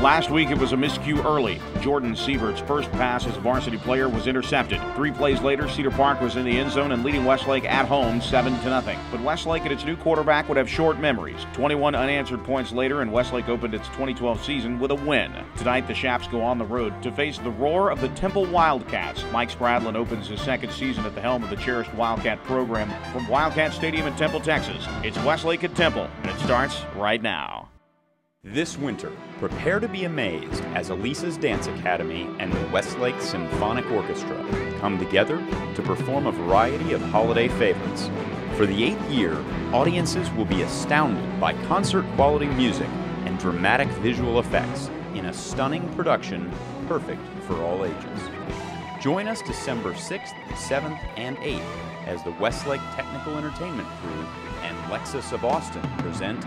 Last week it was a miscue early. Jordan Sievert's first pass as a varsity player was intercepted. 3 plays later, Cedar Park was in the end zone and leading Westlake at home 7-0. But Westlake and its new quarterback would have short memories. 21 unanswered points later, and Westlake opened its 2012 season with a win. Tonight the Chaps go on the road to face the roar of the Temple Wildcats. Mike Spradlin opens his second season at the helm of the cherished Wildcat program from Wildcat Stadium in Temple, Texas. It's Westlake at Temple, and it starts right now. This winter, prepare to be amazed as Elisa's Dance Academy and the Westlake Symphonic Orchestra come together to perform a variety of holiday favorites. For the 8th year, audiences will be astounded by concert-quality music and dramatic visual effects in a stunning production perfect for all ages. Join us December 6th, 7th, and 8th as the Westlake Technical Entertainment Crew and Lexus of Austin present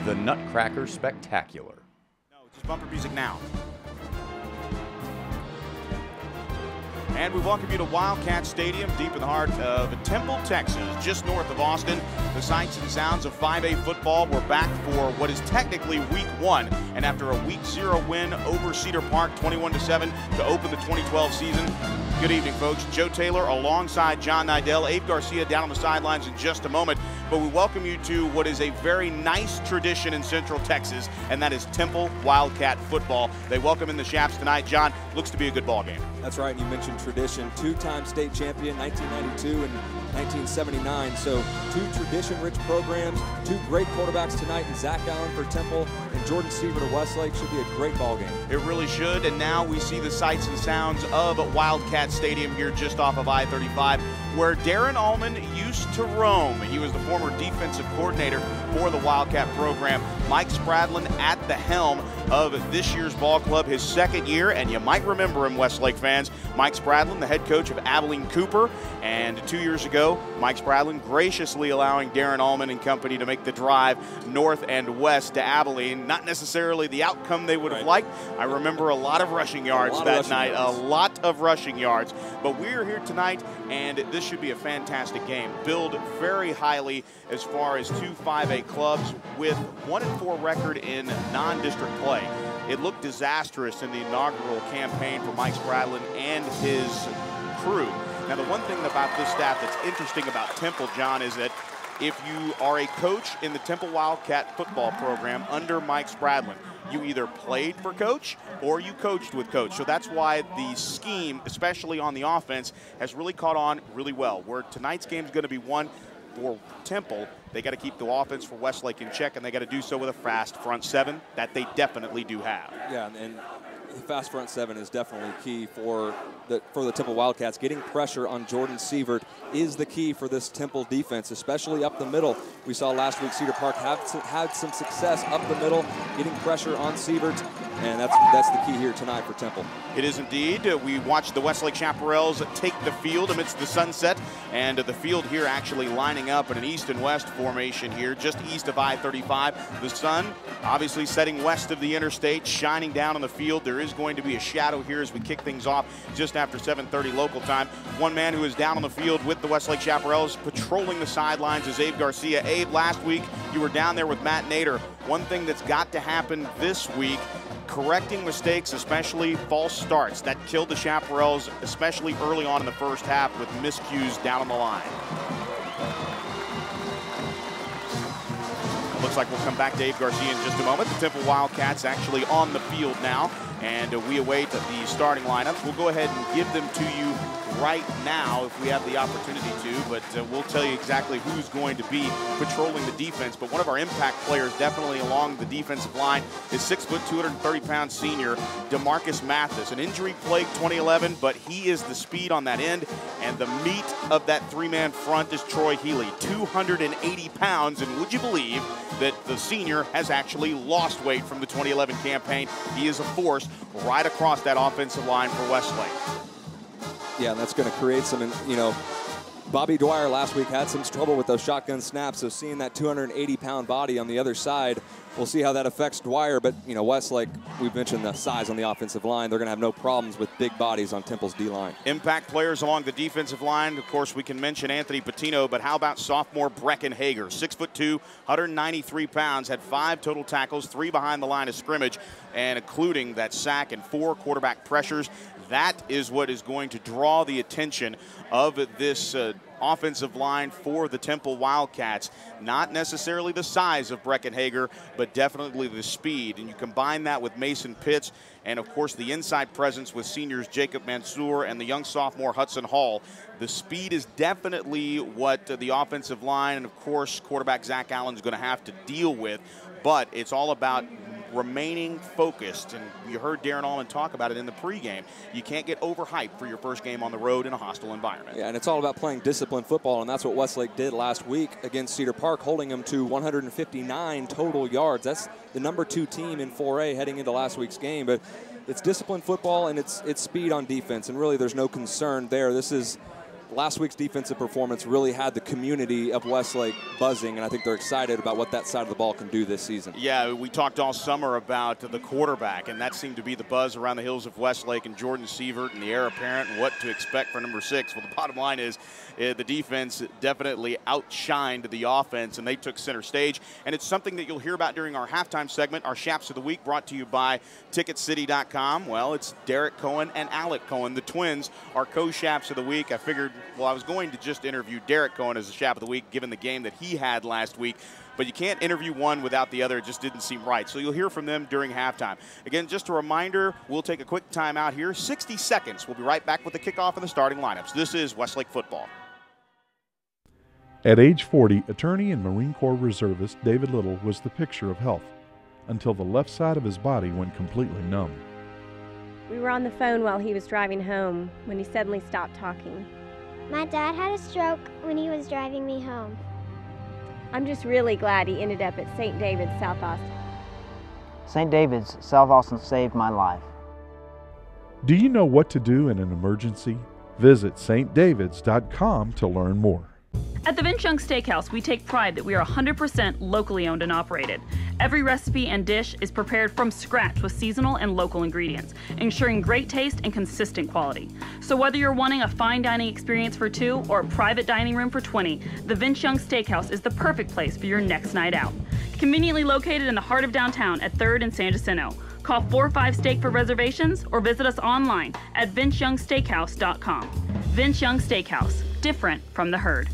the Nutcracker Spectacular. No, just bumper music now. And we welcome you to Wildcat Stadium, deep in the heart of Temple, Texas, just north of Austin. The sights and sounds of 5A football. We're back for what is technically week 1. And after a week 0 win over Cedar Park, 21-7, to open the 2012 season. Good evening, folks. Joe Taylor alongside John Nidell. Abe Garcia down on the sidelines in just a moment. But we welcome you to what is a very nice tradition in Central Texas, and that is Temple Wildcat football. They welcome in the Chaps tonight. John, looks to be a good ball game. That's right. You mentioned tradition. 2-time state champion, 1992 and 1979. So 2 tradition-rich programs, 2 great quarterbacks tonight, and Zach Allen for Temple and Jordan Sievert of Westlake. Should be a great ball game. It really should. And now we see the sights and sounds of Wildcat Stadium here just off of I-35, where Darren Allman used to roam. He was the former defensive coordinator for the Wildcat program. Mike Spradlin at the helm of this year's ball club, his 2nd year, and you might remember him, Westlake fans. Mike Spradlin, the head coach of Abilene Cooper, and 2 years ago, Mike Spradlin graciously allowing Darren Allman and company to make the drive north and west to Abilene. Not necessarily the outcome they would have liked. I remember a lot of rushing yards that night, a lot of rushing yards. But we're here tonight, and this should be a fantastic game. Billed very highly as far as 2 5A clubs with 1-4 record in non-district play. It looked disastrous in the inaugural campaign for Mike Spradlin and his crew. Now, the one thing about this staff that's interesting about Temple, John, is that if you are a coach in the Temple Wildcat football program under Mike Spradlin, you either played for coach or you coached with coach. So that's why the scheme, especially on the offense, has really caught on really well. Where tonight's game is going to be won for Temple, they got to keep the offense for Westlake in check, and they got to do so with a fast front 7 that they definitely do have. Yeah, and the fast front 7 is definitely key for the Temple Wildcats. Getting pressure on Jordan Sievert is the key for this Temple defense, especially up the middle. We saw last week Cedar Park had some success up the middle, getting pressure on Sievert, and that's the key here tonight for Temple. It is indeed. We watched the Westlake Chaparrals take the field amidst the sunset, and the field here actually lining up in an east and west formation here, just east of I-35. The sun obviously setting west of the interstate, shining down on the field. There is going to be a shadow here as we kick things off just after 7:30 local time. One man who is down on the field with the Westlake Chaparrals patrolling the sidelines is Abe Garcia. Abe, last week you were down there with Matt Nader. One thing that's got to happen this week, correcting mistakes, especially false starts. That killed the Chaparrals, especially early on in the first half with miscues down on the line. Looks like we'll come back to Abe Garcia in just a moment. The Temple Wildcats actually on the field now, and we await the starting lineups. We'll go ahead and give them to you right now if we have the opportunity to, but we'll tell you exactly who's going to be patrolling the defense. But one of our impact players definitely along the defensive line is 6 foot, 230-pound senior DeMarcus Mathis. An injury-plagued 2011, but he is the speed on that end, and the meat of that 3-man front is Troy Healy, 280 pounds, and would you believe that the senior has actually lost weight from the 2011 campaign? He is a force right across that offensive line for Westlake. Yeah, and that's going to create some, Bobby Dwyer last week had some trouble with those shotgun snaps, so seeing that 280-pound body on the other side we'll see how that affects Dwyer. But, you know, Westlake, we've mentioned the size on the offensive line. They're going to have no problems with big bodies on Temple's D-line. Impact players along the defensive line. Of course, we can mention Anthony Patino, but how about sophomore Brecken Hager? 6'2", 193 pounds, had 5 total tackles, 3 behind the line of scrimmage, and including that sack and 4 quarterback pressures. That is what is going to draw the attention of this offensive line for the Temple Wildcats. Not necessarily the size of Brecken Hager, but definitely the speed. And you combine that with Mason Pitts and, of course, the inside presence with seniors Jacob Mansour and the young sophomore Hudson Hall. The speed is definitely what the offensive line and, of course, quarterback Zach Allen is going to have to deal with. But it's all about remaining focused, and you heard Darren Allman talk about it in the pregame. You can't get overhyped for your first game on the road in a hostile environment. Yeah, and it's all about playing disciplined football, and that's what Westlake did last week against Cedar Park, holding them to 159 total yards. That's the #2 team in 4A heading into last week's game. But it's disciplined football, and it's speed on defense, and really there's no concern there. This is last week's defensive performance really had the community of Westlake buzzing, and I think they're excited about what that side of the ball can do this season. Yeah, we talked all summer about the quarterback, and that seemed to be the buzz around the hills of Westlake, and Jordan Sievert and the heir apparent and what to expect for #6. Well, the bottom line is the defense definitely outshined the offense, and they took center stage. And it's something that you'll hear about during our halftime segment, our Chaps of the Week, brought to you by TicketCity.com. Well, it's Derek Cohen and Alec Cohen. The twins are co-Chaps of the Week. I figured, well, I was going to just interview Derek Cohen as the Chap of the Week, given the game that he had last week. But you can't interview one without the other. It just didn't seem right. So you'll hear from them during halftime. Again, just a reminder, we'll take a quick time out here. 60 seconds. We'll be right back with the kickoff and the starting lineups. This is Westlake football. At age 40, attorney and Marine Corps reservist David Little was the picture of health until the left side of his body went completely numb. We were on the phone while he was driving home when he suddenly stopped talking. My dad had a stroke when he was driving me home. I'm just really glad he ended up at St. David's, South Austin. St. David's, South Austin saved my life. Do you know what to do in an emergency? Visit stdavids.com to learn more. At the Vince Young Steakhouse, we take pride that we are 100% locally owned and operated. Every recipe and dish is prepared from scratch with seasonal and local ingredients, ensuring great taste and consistent quality. So whether you're wanting a fine dining experience for 2 or a private dining room for 20, the Vince Young Steakhouse is the perfect place for your next night out. Conveniently located in the heart of downtown at 3rd and San Jacinto. Call 45 Steak for reservations or visit us online at vinceyoungsteakhouse.com. Vince Young Steakhouse, different from the herd.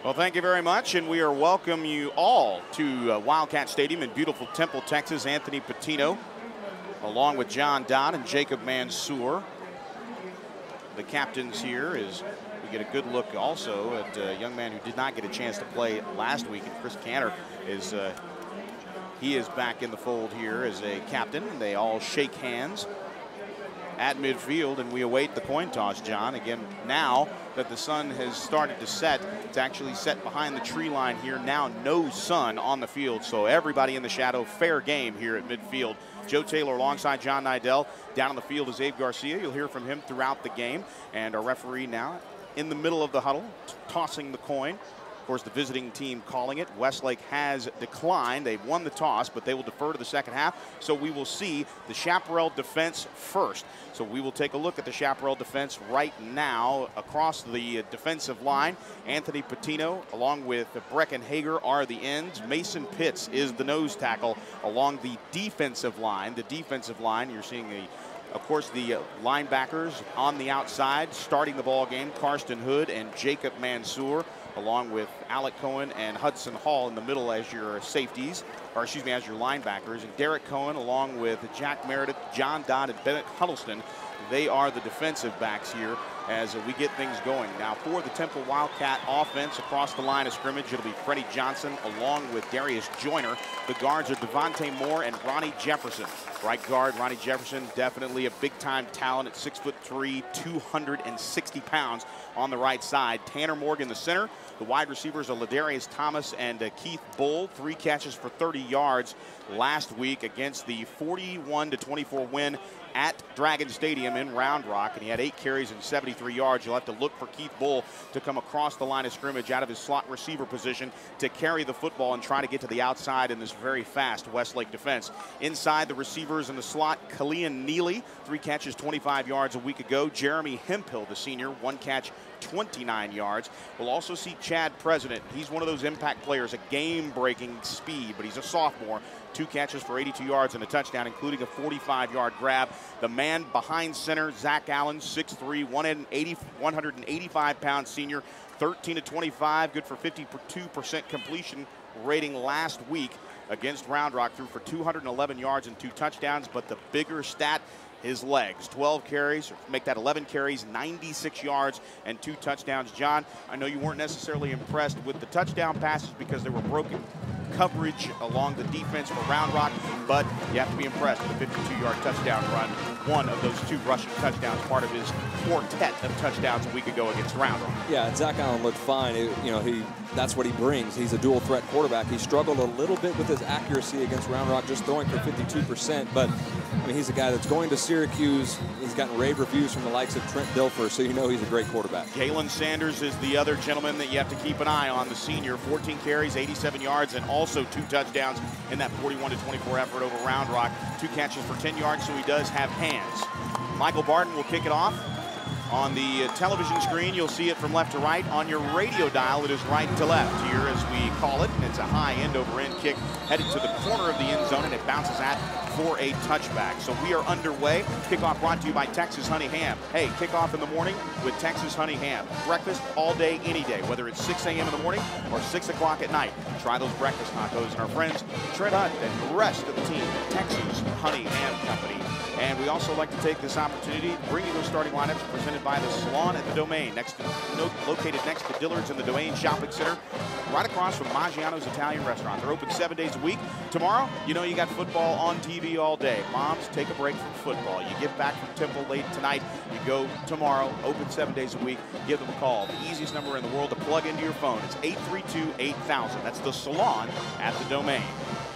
Well, thank you very much, and we are welcome you all to Wildcat Stadium in beautiful Temple, Texas. Anthony Patino, along with John Dodd and Jacob Mansour. The captains here is we get a good look also at a young man who did not get a chance to play last week, and Chris Cantor is he is back in the fold here as a captain. They all shake hands at midfield, and we await the coin toss, John. Again, now that the sun has started to set, it's actually set behind the tree line here. Now no sun on the field, so everybody in the shadow. Fair game here at midfield. Joe Taylor alongside John Nidell. Down on the field is Abe Garcia. You'll hear from him throughout the game. And our referee now in the middle of the huddle, tossing the coin. Of course, the visiting team calling it. Westlake has declined. They've won the toss, but they will defer to the second half. So we will see the Chaparral defense first. So we will take a look at the Chaparral defense right now across the defensive line. Anthony Patino, along with Brecken Hager, are the ends. Mason Pitts is the nose tackle along the defensive line. The defensive line, you're seeing of course, the linebackers on the outside starting the ball game. Karsten Hood and Jacob Mansour, along with Alec Cohen and Hudson Hall in the middle as your safeties, or excuse me, as your linebackers. And Derek Cohen, along with Jack Meredith, John Dodd, and Bennett Huddleston, they are the defensive backs here as we get things going. Now for the Temple Wildcat offense across the line of scrimmage, it'll be Freddie Johnson along with Darius Joyner. The guards are Devontae Moore and Ronnie Jefferson. Right guard, Ronnie Jefferson, definitely a big-time talent at 6'3", 260 pounds. on the right side. Tanner Morgan, the center. The wide receivers are Ladarius Thomas and Keith Bull. 3 catches for 30 yards last week against the 41-24 win at Dragon Stadium in Round Rock, and he had 8 carries and 73 yards. You'll have to look for Keith Bull to come across the line of scrimmage out of his slot receiver position to carry the football and try to get to the outside in this very fast Westlake defense. Inside the receivers in the slot, Kalian Neely, 3 catches, 25 yards a week ago. Jeremy Hemphill, the senior, 1 catch, 29 yards. We'll also see Chad President. He's one of those impact players, a game-breaking speed, but he's a sophomore. 2 catches for 82 yards and a touchdown, including a 45-yard grab. The man behind center, Zach Allen, 6'3", 185-pound senior, 13-25, good for 52% completion rating last week against Round Rock. Threw for 211 yards and 2 touchdowns, but the bigger stat, his legs. 12 carries, make that 11 carries, 96 yards and 2 touchdowns. John, I know you weren't necessarily impressed with the touchdown passes because they were broken coverage along the defense for Round Rock, but you have to be impressed with the 52-yard touchdown run. One of those 2 rushing touchdowns, part of his quartet of touchdowns a week ago against Round Rock. Yeah, Zach Allen looked fine. That's what he brings. He's a dual threat quarterback. He struggled a little bit with his accuracy against Round Rock, just throwing for 52%, but I mean, he's a guy that's going to Syracuse. He's gotten rave reviews from the likes of Trent Dilfer, so you know he's a great quarterback. Galen Sanders is the other gentleman that you have to keep an eye on, the senior. 14 carries, 87 yards, and also 2 touchdowns in that 41-24 effort over Round Rock. 2 catches for 10 yards, so he does have hands. Michael Barton will kick it off. On the television screen, you'll see it from left to right. On your radio dial, it is right to left here, as we call it. And it's a high end-over-end kick headed to the corner of the end zone, and it bounces out for a touchback. So we are underway. Kickoff brought to you by Texas Honey Ham. Hey, kickoff in the morning with Texas Honey Ham. Breakfast all day, any day, whether it's 6 a.m. in the morning or 6 o'clock at night. Try those breakfast tacos. And our friends Trent Hunt and the rest of the team, Texas Honey Ham Company. And we also like to take this opportunity to bring you those starting lineups presented by the Salon at the Domain, located next to Dillard's in the Domain Shopping Center, right across from Maggiano's Italian Restaurant. They're open 7 days a week. Tomorrow, you know you got football on TV all day. Moms, take a break from football. You get back from Temple late tonight, you go tomorrow, open 7 days a week. Give them a call. The easiest number in the world to plug into your phone is 832-8000. That's the Salon at the Domain.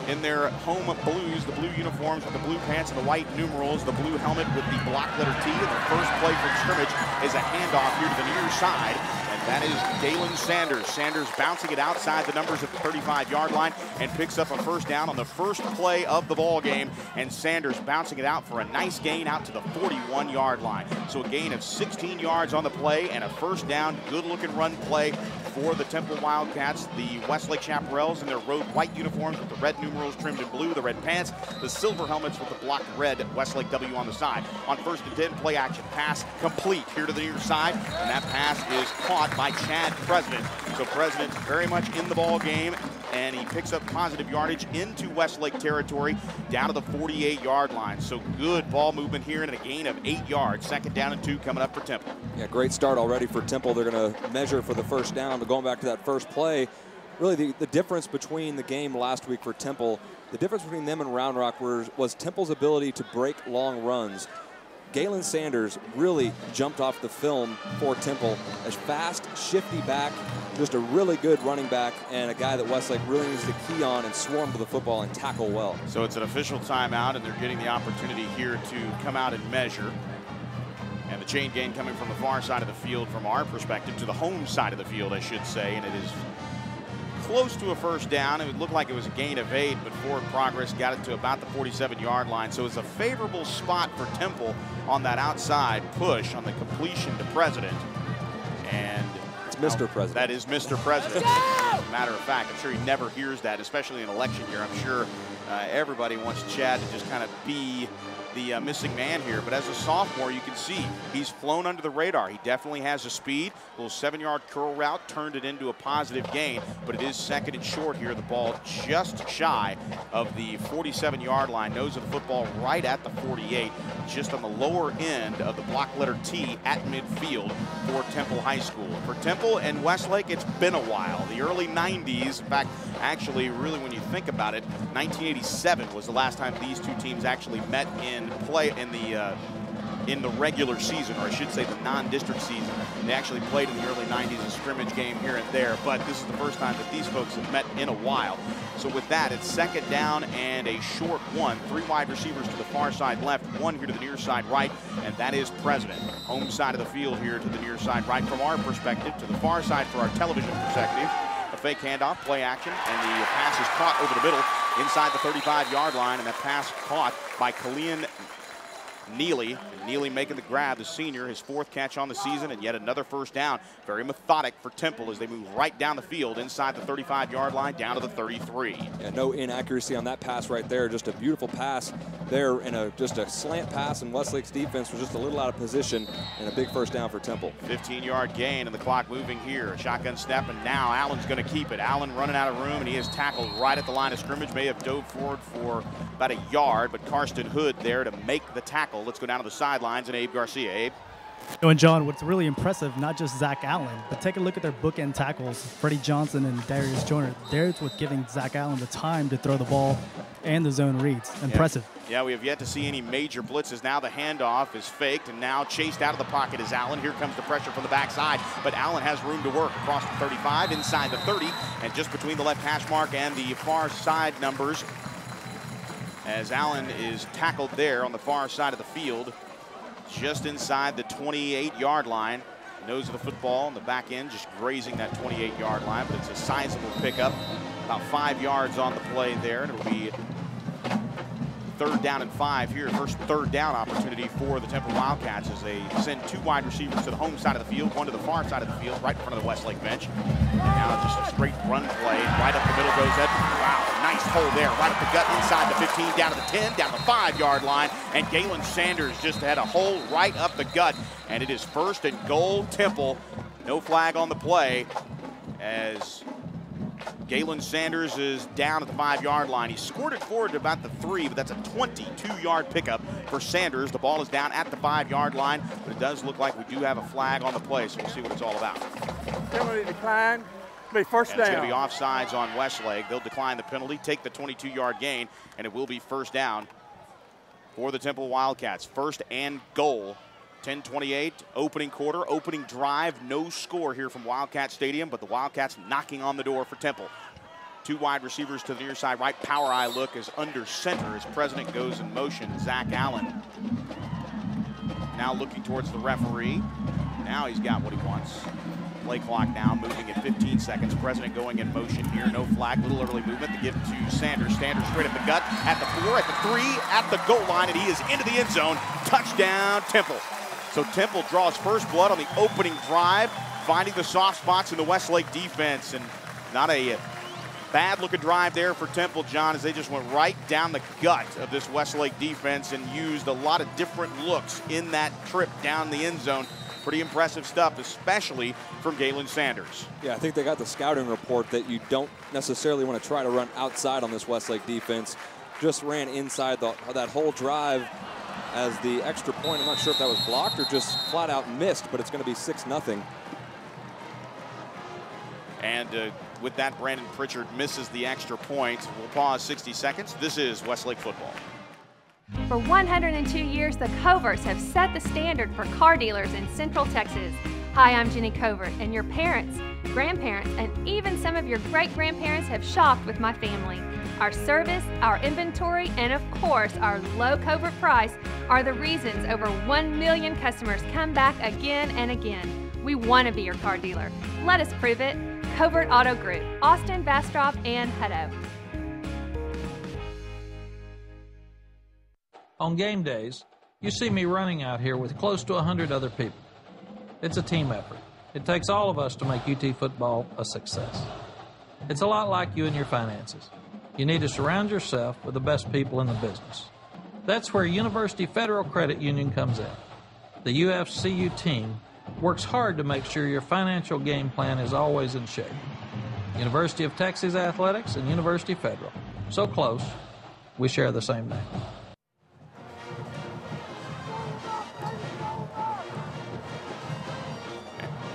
In their home blues, the blue uniforms with the blue pants and the white numerals, the blue helmet with the block letter T, and the first play from scrimmage is a handoff here to the near side, and that is Galen Sanders. Sanders bouncing it outside the numbers at the 35-yard line and picks up a first down on the first play of the ball game, and Sanders bouncing it out for a nice gain out to the 41-yard line. So a gain of 16 yards on the play and a first down, good-looking run play for the Temple Wildcats. The Westlake Chaparrals in their road white uniforms with the red numerals trimmed in blue, the red pants, the silver helmets with the blocked red Westlake W on the side. On 1st and 10, play action pass complete here to the near side, and that pass is caught by Chad President. So President very much in the ball game, and he picks up positive yardage into Westlake territory down to the 48-yard line. So good ball movement here and a gain of 8 yards. 2nd down and 2 coming up for Temple. Yeah, great start already for Temple. They're going to measure for the first down. But going back to that first play, really the difference between the game last week for Temple, the difference between them and Round Rock was Temple's ability to break long runs. Galen Sanders really jumped off the film for Temple. A fast, shifty back, just a really good running back, and a guy that Westlake really needs to key on and swarm to the football and tackle well. So it's an official timeout, and they're getting the opportunity here to come out and measure. And the chain gain coming from the far side of the field from our perspective to the home side of the field, I should say, and it is close to a first down. It would look like it was a gain of 8, but forward progress got it to about the 47-yard line. So it's a favorable spot for Temple on that outside push on the completion to President. And it's Mr. President. That is Mr. President. As a matter of fact, I'm sure he never hears that, especially in election year. I'm sure everybody wants Chad to just kind of be the missing man here, but as a sophomore, you can see he's flown under the radar. He definitely has a speed. A little 7-yard curl route turned it into a positive gain, but it is 2nd and short here. The ball just shy of the 47-yard line. Nose of the football right at the 48, just on the lower end of the block letter T at midfield for Temple High School. For Temple and Westlake, it's been a while. The early 90s, in fact, actually, really when you think about it, 1987 was the last time these two teams actually met in play in the in the regular season, or I should say the non-district season. They actually played in the early 90s, a scrimmage game here and there, but this is the first time that these folks have met in a while. So with that, it's second down and a short one. 3 wide receivers to the far side left, 1 here to the near side right, and that is President. Home side of the field here to the near side right from our perspective, to the far side for our television perspective. A fake handoff, play action, and the pass is caught over the middle inside the 35-yard line, and that pass caught by Kalian Neely. Neely making the grab, the senior, his 4th catch on the season, and yet another first down. Very methodic for Temple as they move right down the field inside the 35-yard line down to the 33. Yeah, no inaccuracy on that pass right there. Just a beautiful pass there, and just a slant pass, and Westlake's defense was just a little out of position, and a big first down for Temple. 15-yard gain, and the clock moving here. Shotgun snap, and now Allen's going to keep it. Allen running out of room, and he is tackled right at the line of scrimmage. May have dove forward for about a yard, but Karsten Hood there to make the tackle. Let's go down to the sidelines and Abe Garcia. Abe. And John, what's really impressive, not just Zach Allen, but take a look at their bookend tackles, Freddie Johnson and Darius Joyner. They're with giving Zach Allen the time to throw the ball and the zone reads. Impressive. Yeah, we have yet to see any major blitzes. Now the handoff is faked, and now chased out of the pocket is Allen. Here comes the pressure from the backside, but Allen has room to work across the 35, inside the 30, and just between the left hash mark and the far side numbers, as Allen is tackled there on the far side of the field, just inside the 28-yard line. Nose of the football on the back end, just grazing that 28-yard line, but it's a sizable pickup. About 5 yards on the play there, and it'll be 3rd down and 5 here. First 3rd down opportunity for the Temple Wildcats as they send 2 wide receivers to the home side of the field, 1 to the far side of the field, right in front of the Westlake bench. And now just a straight run play, right up the middle goes Edmond. Wow, nice hole there, right up the gut, inside the 15, down to the 10, down the 5-yard line, and Galen Sanders just had a hole right up the gut, and it is 1st and goal Temple. No flag on the play as Galen Sanders is down at the 5-yard line. He scored it forward to about the 3, but that's a 22-yard pickup for Sanders. The ball is down at the 5-yard line, but it does look like we do have a flag on the play, so we'll see what it's all about. Penalty decline. It'll be first down. It's going to be offsides on Westlake. They'll decline the penalty, take the 22-yard gain, and it will be 1st down for the Temple Wildcats. 1st and goal. 10:28, opening quarter, opening drive, no score here from Wildcat Stadium, but the Wildcats knocking on the door for Temple. 2 wide receivers to the near side right, power eye look is under center as President goes in motion. Zach Allen now looking towards the referee. Now he's got what he wants. Play clock now moving at 15 seconds. President going in motion here, no flag, little early movement to give to Sanders. Sanders straight at the gut, at the 4, at the 3, at the goal line, and he is into the end zone. Touchdown, Temple. So Temple draws first blood on the opening drive, finding the soft spots in the Westlake defense, and not a bad-looking drive there for Temple, John, as they just went right down the gut of this Westlake defense and used a lot of different looks in that trip down the end zone. Pretty impressive stuff, especially from Galen Sanders. Yeah, I think they got the scouting report that you don't necessarily want to try to run outside on this Westlake defense. Just ran inside that whole drive as the extra point. I'm not sure if that was blocked or just flat out missed, but it's going to be 6-0. And with that, Brandon Pritchard misses the extra point. We'll pause 60 seconds. This is Westlake football. For 102 years, the Coverts have set the standard for car dealers in Central Texas. Hi, I'm Jenny Covert, and your parents, grandparents, and even some of your great-grandparents have shopped with my family. Our service, our inventory, and of course, our low Covert price are the reasons over 1 million customers come back again and again. We want to be your car dealer. Let us prove it. Covert Auto Group, Austin, Bastrop, and Hutto. On game days, you see me running out here with close to 100 other people. It's a team effort. It takes all of us to make UT football a success. It's a lot like you and your finances. You need to surround yourself with the best people in the business. That's where University Federal Credit Union comes in. The UFCU team works hard to make sure your financial game plan is always in shape. University of Texas Athletics and University Federal. So close, we share the same name.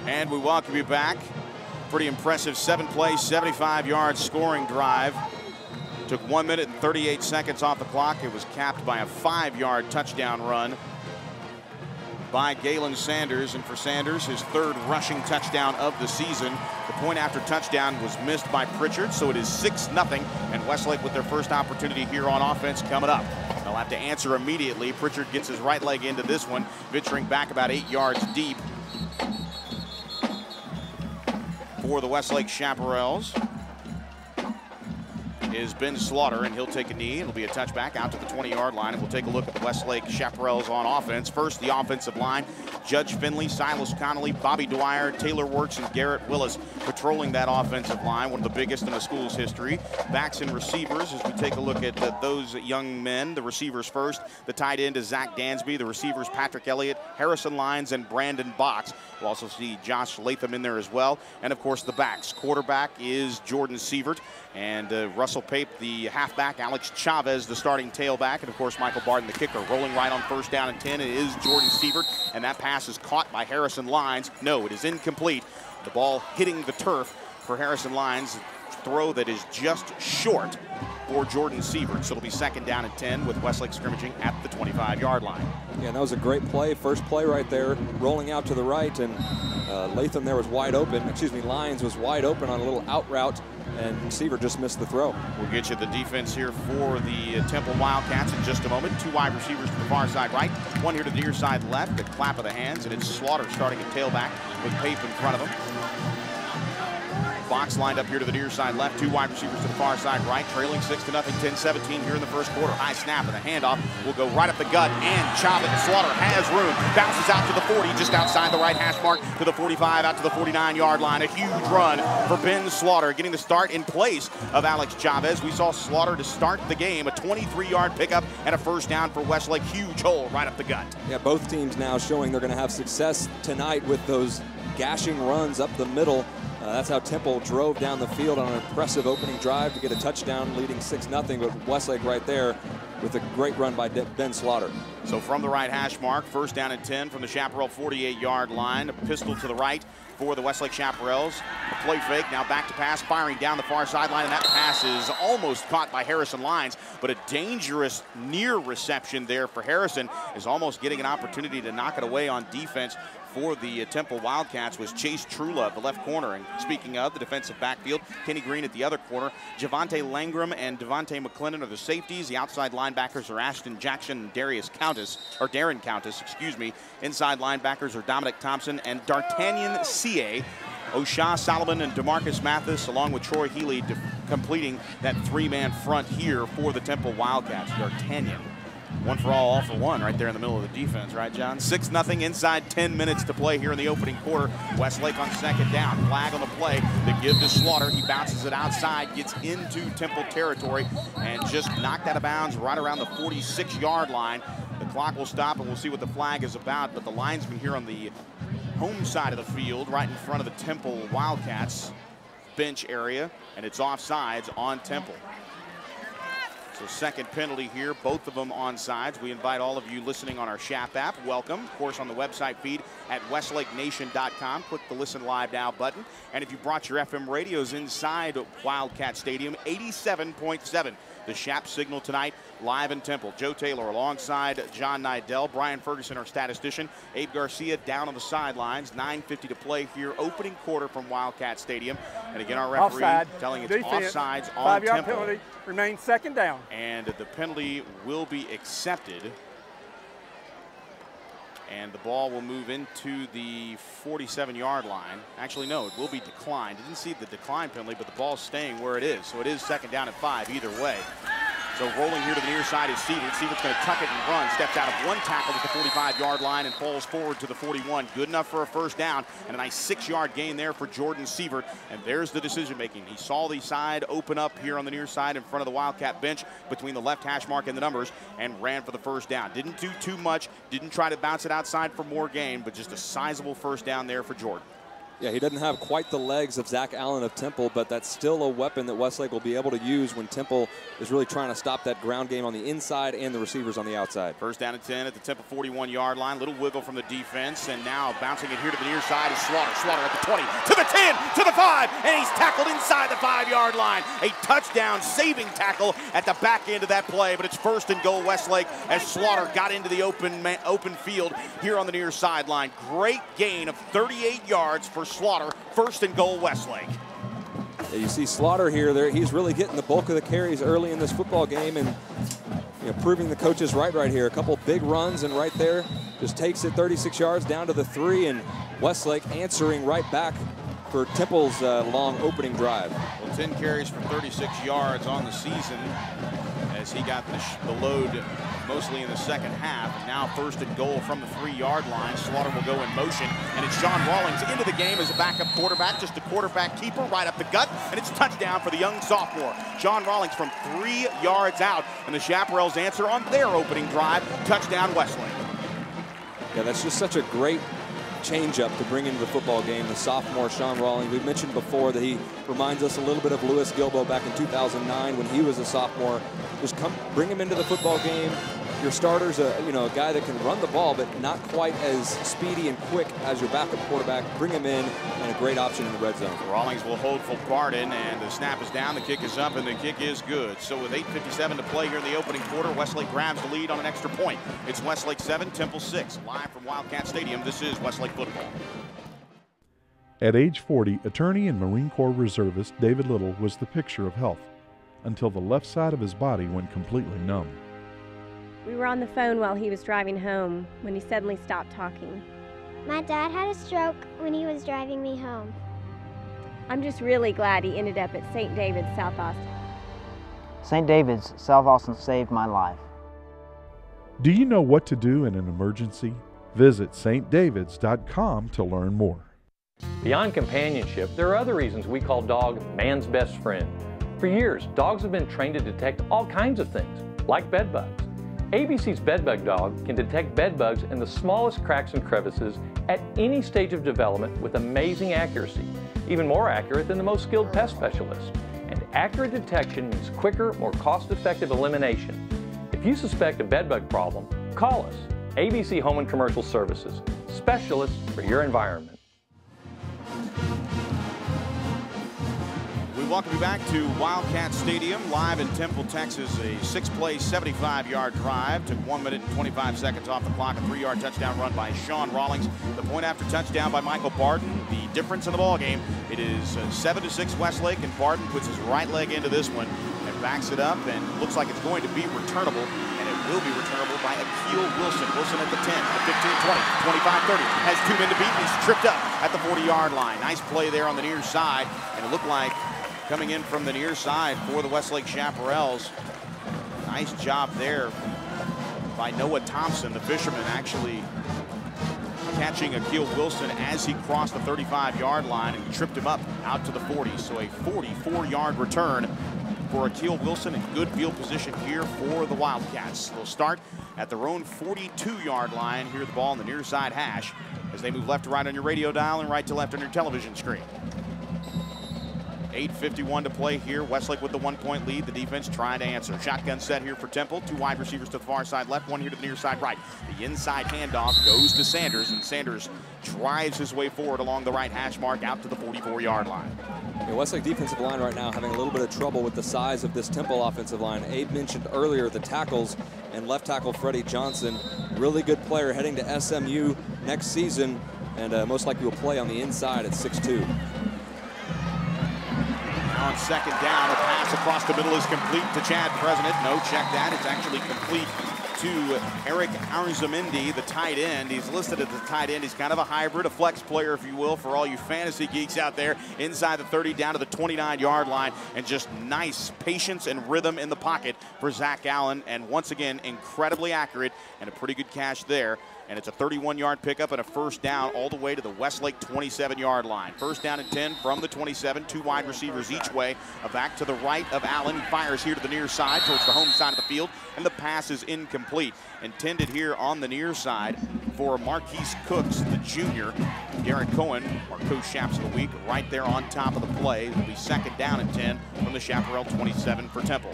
And we welcome you back. Pretty impressive 7-play, 75-yard scoring drive. Took 1 minute and 38 seconds off the clock. It was capped by a 5-yard touchdown run by Galen Sanders, and for Sanders, his 3rd rushing touchdown of the season. The point after touchdown was missed by Pritchard, so it is 6-0, and Westlake with their first opportunity here on offense coming up. They'll have to answer immediately. Pritchard gets his right leg into this one, venturing back about 8 yards deep for the Westlake Chaparrals is Ben Slaughter, and he'll take a knee. It'll be a touchback out to the 20-yard line, and we'll take a look at the Westlake Chaparrals on offense. First, the offensive line. Judge Finley, Silas Connolly, Bobby Dwyer, Taylor Works, and Garrett Willis patrolling that offensive line, one of the biggest in the school's history. Backs and receivers, as we take a look at those young men. The receivers first. The tight end is Zach Dansby. The receivers, Patrick Elliott, Harrison Lyons, and Brandon Box. We'll also see Josh Latham in there as well. And, of course, the backs. Quarterback is Jordan Sievert, and Russell Pape, the halfback. Alex Chavez, the starting tailback. And, of course, Michael Barton, the kicker. Rolling right on 1st down and 10. It is Jordan Sievert, and that pass is caught by Harrison Lyons. No, it is incomplete. The ball hitting the turf for Harrison Lyons. Throw that is just short for Jordan Sievert. So it'll be 2nd down and 10 with Westlake scrimmaging at the 25-yard line. Yeah, that was a great play. First play right there, rolling out to the right, and Latham there was wide open. Lyons was wide open on a little out route, and Sievert just missed the throw. We'll get you the defense here for the Temple Wildcats in just a moment. 2 wide receivers to the far side right, 1 here to the near side left. The clap of the hands, and it's Slaughter starting at tailback with Pape in front of him. Box lined up here to the near side left. 2 wide receivers to the far side right, trailing 6-0, 10-17 here in the first quarter. High snap, and the handoff will go right up the gut, and Chavez. Slaughter has room, bounces out to the 40, just outside the right hash mark, to the 45, out to the 49-yard line. A huge run for Ben Slaughter, getting the start in place of Alex Chavez. We saw Slaughter to start the game, a 23-yard pickup and a 1st down for Westlake. Huge hole right up the gut. Yeah, both teams now showing they're going to have success tonight with those gashing runs up the middle. That's how Temple drove down the field on an impressive opening drive to get a touchdown, leading 6-0. But Westlake right there with a great run by Ben Slaughter. So from the right hash mark, 1st down and 10 from the Chaparral 48-yard line. A pistol to the right for the Westlake Chaparrals. A play fake, now back to pass, firing down the far sideline, and that pass is almost caught by Harrison Lyons, but a dangerous near reception there for Harrison, is almost getting an opportunity to knock it away on defense. For the Temple Wildcats was Chase Trula, the left corner. And speaking of the defensive backfield, Kenny Green at the other corner. Javante Langram and Devontae McClendon are the safeties. The outside linebackers are Ashton Jackson and Darren Countess, excuse me. Inside linebackers are Dominic Thompson and D'Artagnan C.A. O'Shaw Solomon and DeMarcus Mathis, along with Troy Healy, completing that 3-man front here for the Temple Wildcats. D'Artagnan. 1 for all for one right there in the middle of the defense, right, John? 6-0 inside 10 minutes to play here in the opening quarter. Westlake on 2nd down. Flag on the play. They give to Slaughter. He bounces it outside, gets into Temple territory, and just knocked out of bounds right around the 46-yard line. The clock will stop, and we'll see what the flag is about. But the linesman here on the home side of the field, right in front of the Temple Wildcats bench area, and it's offsides on Temple. So 2nd penalty here, both of them onsides. We invite all of you listening on our Chap app. Welcome, of course, on the website feed at westlakenation.com. Click the Listen Live Now button. And if you brought your FM radios inside Wildcat Stadium, 87.7. The Chap signal tonight, live in Temple. Joe Taylor alongside John Nidell. Brian Ferguson, our statistician. Abe Garcia down on the sidelines. 9:50 to play here. Opening quarter from Wildcat Stadium. And again, our referee offside. telling it's Defense. offsides on 5-yard Temple. penalty. Remains 2nd down. And the penalty will be accepted. And the ball will move into the 47-yard line. Actually, no, it will be declined. Didn't see the decline penalty, but the ball's staying where it is. So it is 2nd down and 5 either way. So rolling here to the near side is Sievert. Sievert's going to tuck it and run. Steps out of 1 tackle at the 45-yard line and falls forward to the 41. Good enough for a 1st down, and a nice 6-yard gain there for Jordan Sievert. And there's the decision-making. He saw the side open up here on the near side in front of the Wildcat bench between the left hash mark and the numbers, and ran for the 1st down. Didn't do too much. Didn't try to bounce it outside for more gain, but just a sizable 1st down there for Jordan. Yeah, he doesn't have quite the legs of Zach Allen of Temple, but that's still a weapon that Westlake will be able to use when Temple is really trying to stop that ground game on the inside and the receivers on the outside. First down and 10 at the Temple 41-yard line. Little wiggle from the defense, and now bouncing it here to the near side is Slaughter. Slaughter at the 20, to the 10, to the 5, and he's tackled inside the 5-yard line. A touchdown saving tackle at the back end of that play, but it's first and goal Westlake as Slaughter got into the open field here on the near sideline. Great gain of 38 yards for Slaughter. First and goal Westlake. Yeah, you see Slaughter here. He's really getting the bulk of the carries early in this football game and proving the coaches right here. A couple big runs, and right there just takes it 36 yards down to the 3, and Westlake answering right back for Temple's long opening drive. Well, 10 carries for 36 yards on the season as he got the load mostly in the second half. And now first and goal from the 3-yard line. Slaughter will go in motion, and it's Sean Rawlings into the game as a backup quarterback, just a quarterback keeper right up the gut, and it's touchdown for the young sophomore. Sean Rawlings from 3 yards out, and the Chaparrals answer on their opening drive. Touchdown Westlake. Yeah, that's just such a great change-up to bring into the football game. The sophomore Sean Rawlings, we've mentioned before that he reminds us a little bit of Lewis Gilbo back in 2009 when he was a sophomore. Just bring him into the football game. Your starter's a guy that can run the ball, but not quite as speedy and quick as your backup quarterback. Bring him in, and a great option in the red zone. Rawlings will hold for Barden, and the snap is down, the kick is up, and the kick is good. So with 8:57 to play here in the opening quarter, Westlake grabs the lead on an extra point. It's Westlake 7, Temple 6. Live from Wildcat Stadium, this is Westlake football. At age 40, attorney and Marine Corps reservist David Little was the picture of health until the left side of his body went completely numb. We were on the phone while he was driving home when he suddenly stopped talking. My dad had a stroke when he was driving me home. I'm just really glad he ended up at St. David's, South Austin. St. David's, South Austin saved my life. Do you know what to do in an emergency? Visit stdavids.com to learn more. Beyond companionship, there are other reasons we call dog man's best friend. For years, dogs have been trained to detect all kinds of things, like bed bugs. ABC's bedbug dog can detect bed bugs in the smallest cracks and crevices at any stage of development with amazing accuracy, even more accurate than the most skilled pest specialists. And accurate detection means quicker, more cost-effective elimination. If you suspect a bedbug problem, call us, ABC Home and Commercial Services, specialists for your environment. We welcome you back to Wildcat Stadium, live in Temple, Texas. A 6-play, 75-yard drive. Took 1 minute and 25 seconds off the clock. A 3-yard touchdown run by Sean Rawlings. The point after touchdown by Michael Barden. The difference in the ball game, it is 7-6 Westlake, and Barden puts his right leg into this one and backs it up, and looks like it's going to be returnable, and it will be returnable by Akeel Wilson. Wilson at the 10, the 15, 20, 25, 30. Has 2 men to beat, and he's tripped up at the 40-yard line. Nice play there on the near side, and it looked like coming in from the near side for the Westlake Chaparrals. Nice job there by Noah Thompson, the fisherman, actually catching Akeel Wilson as he crossed the 35-yard line and tripped him up out to the 40. So a 44-yard return for Akeel Wilson in good field position here for the Wildcats. They'll start at their own 42-yard line. Here the ball on the near side hash as they move left to right on your radio dial and right to left on your television screen. 8:51 to play here. Westlake with the 1-point lead. The defense trying to answer. Shotgun set here for Temple. 2 wide receivers to the far side left, 1 here to the near side right. The inside handoff goes to Sanders, and Sanders drives his way forward along the right hash mark out to the 44-yard line. The Westlake defensive line right now having a little bit of trouble with the size of this Temple offensive line. Abe mentioned earlier the tackles, and left tackle Freddie Johnson, really good player heading to SMU next season, and most likely will play on the inside at 6'2". On second down, a pass across the middle is complete to Chad President. No, check that. It's actually complete to Eric Arzamendi, the tight end. He's listed as the tight end. He's kind of a hybrid, a flex player, if you will, for all you fantasy geeks out there. Inside the 30, down to the 29-yard line, and just nice patience and rhythm in the pocket for Zach Allen. And once again, incredibly accurate and a pretty good catch there. And it's a 31-yard pickup and a first down all the way to the Westlake 27-yard line. First down and 10 from the 27, 2 wide receivers each way. A back to the right of Allen. He fires here to the near side towards the home side of the field, and the pass is incomplete. Intended here on the near side for Marquise Cooks, the junior. Derek Cohen, our coach Chaps of the week, right there on top of the play. It'll be 2nd down and 10 from the Chaparral 27 for Temple.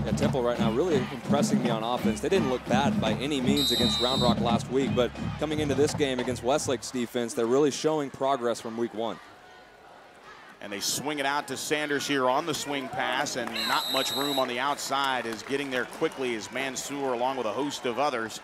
Yeah, Temple right now really impressing me on offense. They didn't look bad by any means against Round Rock last week, but coming into this game against Westlake's defense, they're really showing progress from week 1. And they swing it out to Sanders here on the swing pass, and not much room on the outside. Is getting there quickly is Mansour along with a host of others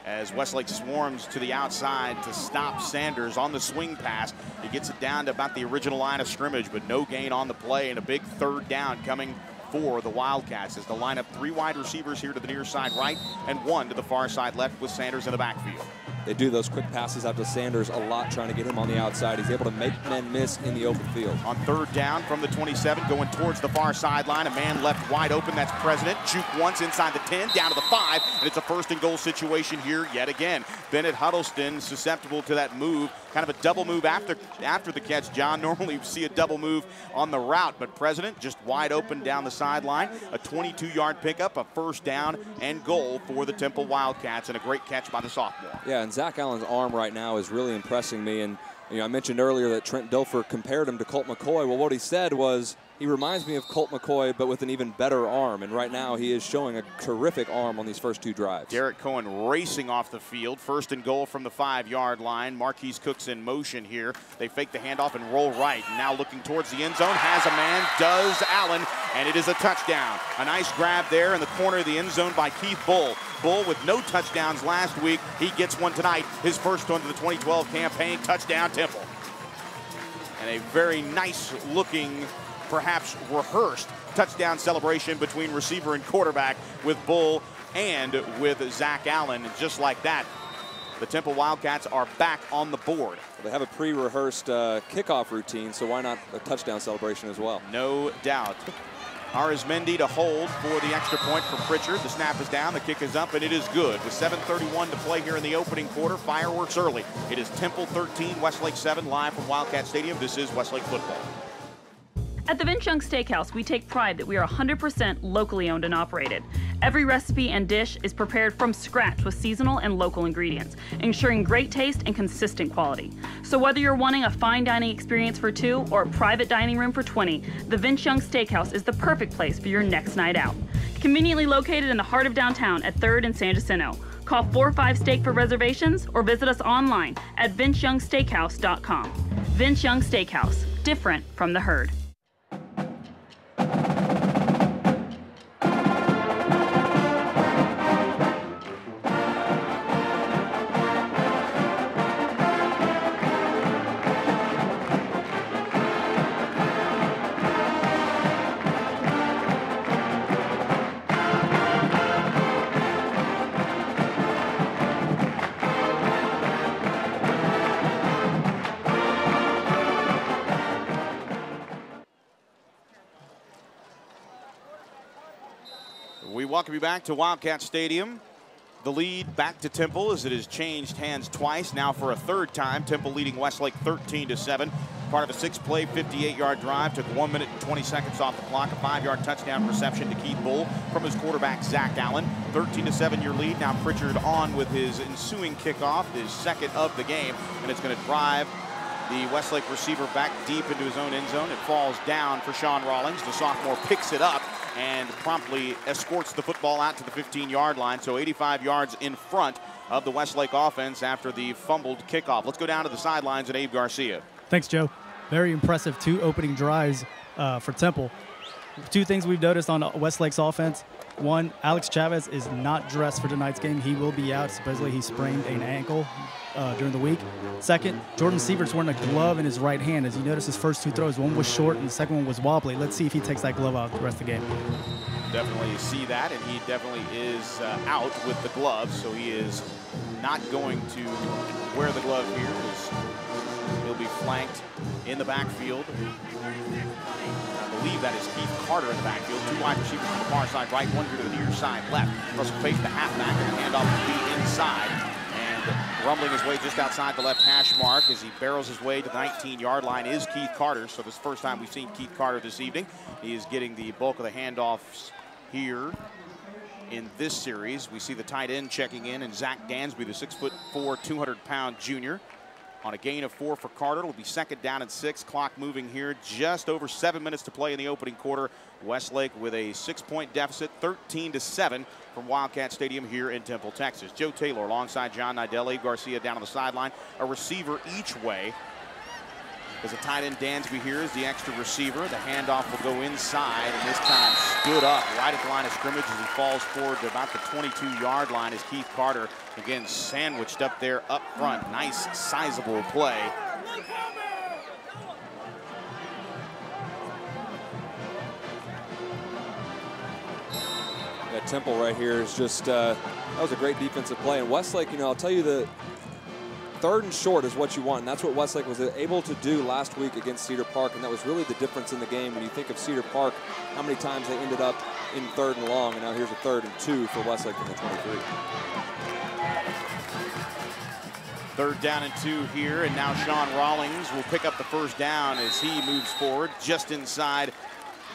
as Westlake swarms to the outside to stop Sanders on the swing pass. He gets it down to about the original line of scrimmage, but no gain on the play, and a big 3rd down coming for the Wildcats as they line up 3 wide receivers here to the near side right and 1 to the far side left with Sanders in the backfield. They do those quick passes out to Sanders a lot, trying to get him on the outside. He's able to make men miss in the open field. On 3rd down from the 27, going towards the far sideline. A man left wide open, that's President. Juke once inside the 10, down to the 5, and it's a 1st and goal situation here yet again. Bennett Huddleston susceptible to that move, kind of a double move after the catch, John. Normally you see a double move on the route, but President just wide open down the sideline. A 22-yard pickup, a 1st down and goal for the Temple Wildcats, and a great catch by the sophomore. Yeah, and Zach Allen's arm right now is really impressing me. And I mentioned earlier that Trent Dilfer compared him to Colt McCoy. Well, what he said was, he reminds me of Colt McCoy, but with an even better arm. And right now, he is showing a terrific arm on these first 2 drives. Derek Cohen racing off the field. 1st and goal from the 5-yard line. Marquise Cooks in motion here. They fake the handoff and roll right. Now looking towards the end zone. Has a man, does Allen, and it is a touchdown. A nice grab there in the corner of the end zone by Keith Bull. Bull with no touchdowns last week. He gets one tonight. His first one to the 2012 campaign. Touchdown Temple. And a very nice looking, perhaps rehearsed touchdown celebration between receiver and quarterback with Bull and with Zach Allen. And just like that, the Temple Wildcats are back on the board. They have a pre-rehearsed kickoff routine, so why not a touchdown celebration as well? No doubt. Arizmendi to hold for the extra point for Pritchard. The snap is down, the kick is up, and it is good. With 7:31 to play here in the opening quarter, fireworks early. It is Temple 13, Westlake 7, live from Wildcat Stadium. This is Westlake football. At the Vince Young Steakhouse, we take pride that we are 100% locally owned and operated. Every recipe and dish is prepared from scratch with seasonal and local ingredients, ensuring great taste and consistent quality. So whether you're wanting a fine dining experience for 2 or a private dining room for 20, the Vince Young Steakhouse is the perfect place for your next night out. Conveniently located in the heart of downtown at 3rd and San Jacinto. Call 45 Steak for reservations or visit us online at vinceyoungsteakhouse.com. Vince Young Steakhouse, different from the herd. We welcome you back to Wildcat Stadium. The lead back to Temple as it has changed hands twice, now for a 3rd time. Temple leading Westlake 13-7. Part of a 6-play, 58-yard drive. Took 1 minute and 20 seconds off the clock. A 5-yard touchdown reception to Keith Bull from his quarterback, Zach Allen. 13-7 your lead. Now Pritchard on with his ensuing kickoff, his 2nd of the game. And it's going to drive the Westlake receiver back deep into his own end zone. It falls down for Sean Rawlings. The sophomore picks it up and promptly escorts the football out to the 15-yard line. So 85 yards in front of the Westlake offense after the fumbled kickoff. Let's go down to the sidelines and Abe Garcia. Thanks, Joe. Very impressive 2 opening drives for Temple. 2 things we've noticed on Westlake's offense. 1, Alex Chavez is not dressed for tonight's game. He will be out. Supposedly he sprained an ankle during the week. 2nd, Jordan Sievert's wearing a glove in his right hand. As you notice, his first 2 throws, one was short and the second one was wobbly. Let's see if he takes that glove out the rest of the game. Definitely see that, and he definitely is out with the glove, so he is not going to wear the glove here. He'll be flanked in the backfield. I believe that is Keith Carter in the backfield. 2 wide receivers on the far side right, 1 here to the near side left. Russell fakes the halfback, and the handoff will be inside. And rumbling his way just outside the left hash mark as he barrels his way to the 19-yard line is Keith Carter. So this is the first time we've seen Keith Carter this evening. He is getting the bulk of the handoffs here. in this series. We see the tight end checking in, and Zach Dansby, the 6'4", 200-pound junior. On a gain of 4 for Carter. It'll be 2nd down and 6. Clock moving here. Just over 7 minutes to play in the opening quarter. Westlake with a 6-point deficit, 13-7 from Wildcat Stadium here in Temple, Texas. Joe Taylor alongside John Nidell, Abe Garcia down on the sideline. A receiver each way. As a tight end, Dansby here is the extra receiver. The handoff will go inside, and this time stood up right at the line of scrimmage as he falls forward to about the 22-yard line as Keith Carter, again, sandwiched up there up front. Nice, sizable play. That Temple right here is just, that was a great defensive play. And Westlake, you know, I'll tell you, the 3rd and short is what you want, and that's what Westlake was able to do last week against Cedar Park, and that was really the difference in the game. When you think of Cedar Park, how many times they ended up in 3rd and long, and now here's a 3rd and 2 for Westlake from the 23. 3rd down and 2 here, and now Sean Rawlings will pick up the 1st down as he moves forward just inside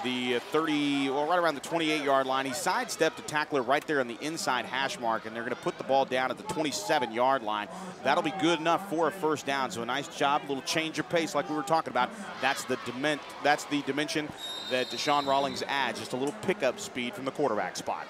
the 30, well, right around the 28-yard line. He sidestepped a tackler right there on the inside hash mark, and they're going to put the ball down at the 27-yard line. That'll be good enough for a 1st down. So a nice job, a little change of pace like we were talking about. That's the dimension that Sean Rawlings adds, just a little pickup speed from the quarterback spot.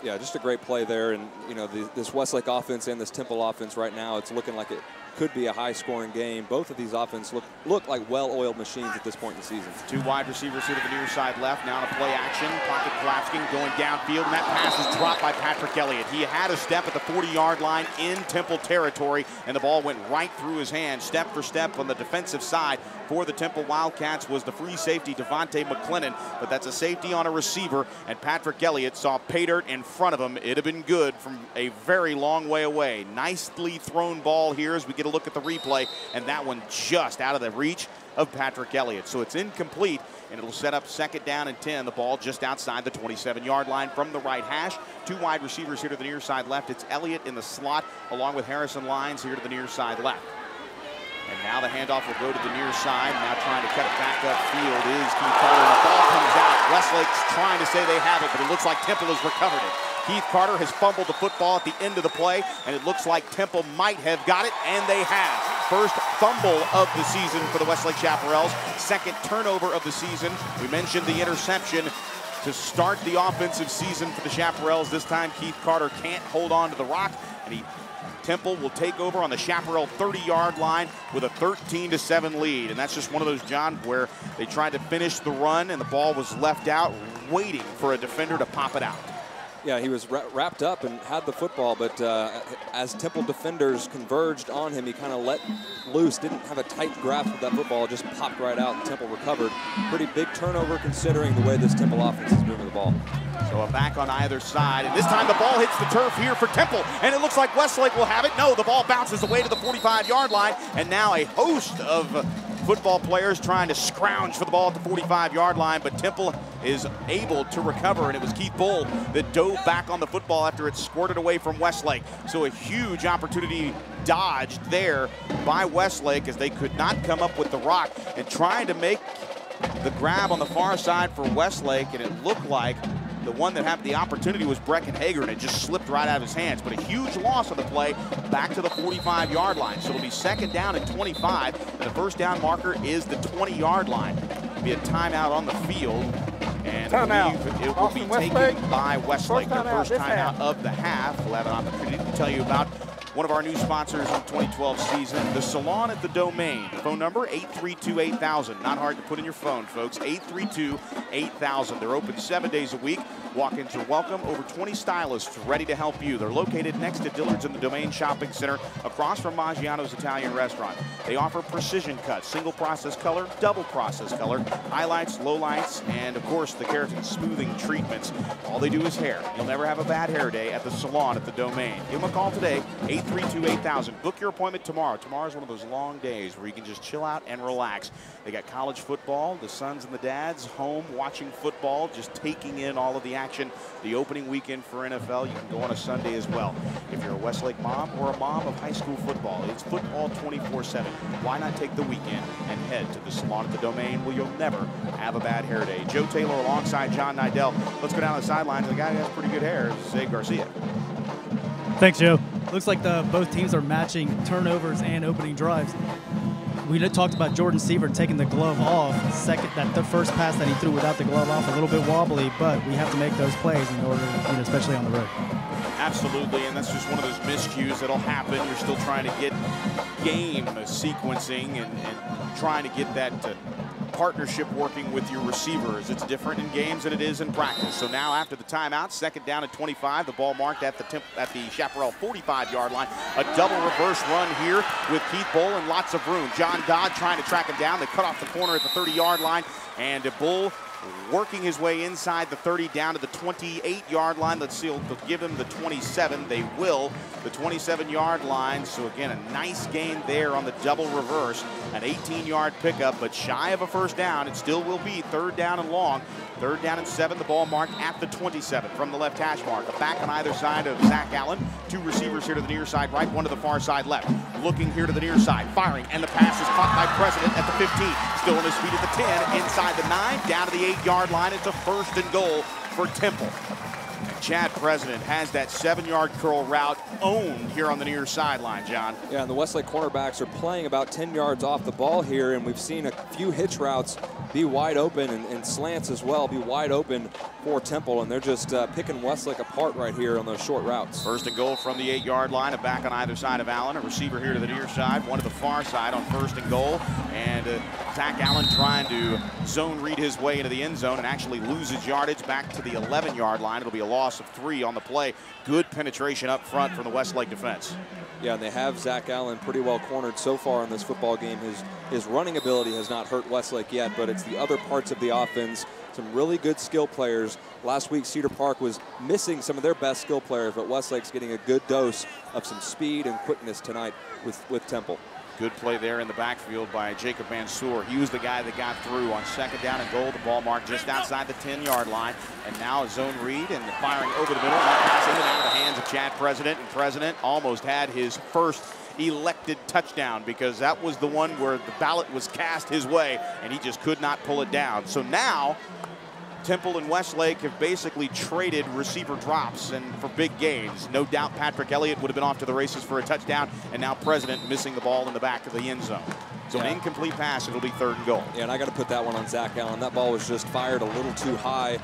Yeah, just a great play there. And, you know, this Westlake offense and this Temple offense right now, it's looking like it could be a high-scoring game. Both of these offenses look like well-oiled machines at this point in the season. 2 wide receivers here to the near side left. Now to play action. Pocket collapsing, going downfield, and that pass is dropped by Patrick Elliott. He had a step at the 40-yard line in Temple territory, and the ball went right through his hand. Step for step on the defensive side for the Temple Wildcats was the free safety, Devontae McClennan, but that's a safety on a receiver, and Patrick Elliott saw pay dirt in front of him. It'd have been good from a very long way away. Nicely thrown ball here as we get a look at the replay, and that one just out of the reach of Patrick Elliott. So it's incomplete, and it'll set up 2nd down and 10. The ball just outside the 27-yard line from the right hash. 2 wide receivers here to the near side left. It's Elliott in the slot along with Harrison Lyons here to the near side left. And now the handoff will go to the near side. Now trying to cut it back upfield is Keith Carter. The ball comes out. Westlake's trying to say they have it, but it looks like Temple has recovered it. Keith Carter has fumbled the football at the end of the play, and it looks like Temple might have got it, and they have. First fumble of the season for the Westlake Chaparrals. 2nd turnover of the season. We mentioned the interception to start the offensive season for the Chaparrals. This time Keith Carter can't hold on to the rock, and Temple will take over on the Chaparral 30-yard line with a 13-7 lead. And that's just one of those, John, where they tried to finish the run and the ball was left out, waiting for a defender to pop it out. Yeah, he was wrapped up and had the football, but as Temple defenders converged on him, he kind of let loose, didn't have a tight grasp of that football, just popped right out, and Temple recovered. Pretty big turnover considering the way this Temple offense is moving the ball. So a back on either side, and this time the ball hits the turf here for Temple, and it looks like Westlake will have it. No, the ball bounces away to the 45-yard line, and now a host of football players trying to scrounge for the ball at the 45-yard line, but Temple is able to recover, and it was Keith Bull that dove back on the football after it squirted away from Westlake. So a huge opportunity dodged there by Westlake as they could not come up with the rock, and trying to make the grab on the far side for Westlake, and it looked like the one that had the opportunity was Brecken Hager, and it just slipped right out of his hands. But a huge loss of the play back to the 45-yard line. So it'll be 2nd down and 25, and the 1st down marker is the 20-yard line. It'll be a timeout on the field, and it will be taken by Westlake. Their first timeout of the half. We'll have an opportunity to tell you about one of our new sponsors in the 2012 season, the Salon at the Domain. Phone number 832-8000. Not hard to put in your phone, folks. 832-8000. They're open 7 days a week. Walk-ins are welcome. Over 20 stylists ready to help you. They're located next to Dillard's in the Domain Shopping Center, across from Maggiano's Italian Restaurant. They offer precision cuts, single process color, double process color, highlights, lowlights, and of course the keratin smoothing treatments. All they do is hair. You'll never have a bad hair day at the Salon at the Domain. Give them a call today, 833-28000. Book your appointment tomorrow. Tomorrow's one of those long days where you can just chill out and relax. They got college football, the sons and the dads home watching football, just taking in all of the action. The opening weekend for NFL, you can go on a Sunday as well. If you're a Westlake mom or a mom of high school football, it's football 24/7. Why not take the weekend and head to the salon at the Domain where you'll never have a bad hair day? Joe Taylor alongside John Nidell. Let's go down the sidelines. The guy who has pretty good hair is Zay Garcia. Thanks, Joe. Looks like both teams are matching turnovers and opening drives. We talked about Jordan Sievert taking the glove off. The first pass that he threw without the glove off, a little bit wobbly, but we have to make those plays in order, especially on the road. Absolutely, and that's just one of those miscues that'll happen. You're still trying to get game sequencing and trying to get that partnership working with your receivers. It's different in games than it is in practice. So now after the timeout, second down at 25, the ball marked at the Chaparral 45-yard line. A double reverse run here with Keith Bull and lots of room. John Dodd trying to track him down. They cut off the corner at the 30-yard line, and Bull working his way inside the 30 down to the 28-yard line. Let's see, they'll give him the 27. They will. The 27-yard line. So again, a nice gain there on the double reverse. An 18-yard pickup, but shy of a first down. It still will be third down and long. Third down and 7. The ball marked at the 27 from the left hash mark. A back on either side of Zach Allen. Two receivers here to the near side right, one to the far side left. Looking here to the near side, firing, and the pass is caught by President at the 15. Still on his feet at the 10, inside the 9, down to the 8-yard line. It's a first and goal for Temple. Chad President has that 7-yard curl route owned here on the near sideline, John. Yeah, and the Westlake cornerbacks are playing about 10 yards off the ball here, and we've seen a few hitch routes be wide open and slants as well be wide open for Temple, and they're just picking Westlake apart right here on those short routes. First and goal from the 8-yard line, a back on either side of Allen, a receiver here to the near side, one to the far side on first and goal, and Zach Allen trying to zone read his way into the end zone and actually loses yardage back to the 11-yard line. It'll be a loss of 3 on the play. Good penetration up front from the Westlake defense. Yeah, and they have Zach Allen pretty well cornered so far in this football game. His running ability has not hurt Westlake yet, but it's the other parts of the offense. Some really good skill players. Last week, Cedar Park was missing some of their best skill players, but Westlake's getting a good dose of some speed and quickness tonight with Temple. Good play there in the backfield by Jacob Mansour. He was the guy that got through on second down and goal. The ball marked just outside the 10-yard line. And now a zone read and firing over the middle. And that pass into the hands of Chad President. And President almost had his first elected touchdown because that was the one where the ballot was cast his way and he just could not pull it down. So now Temple and Westlake have basically traded receiver drops and for big gains. No doubt Patrick Elliott would have been off to the races for a touchdown, and now President missing the ball in the back of the end zone. So an incomplete pass, it'll be third and goal. Yeah, and I got to put that one on Zach Allen. That ball was just fired a little too high.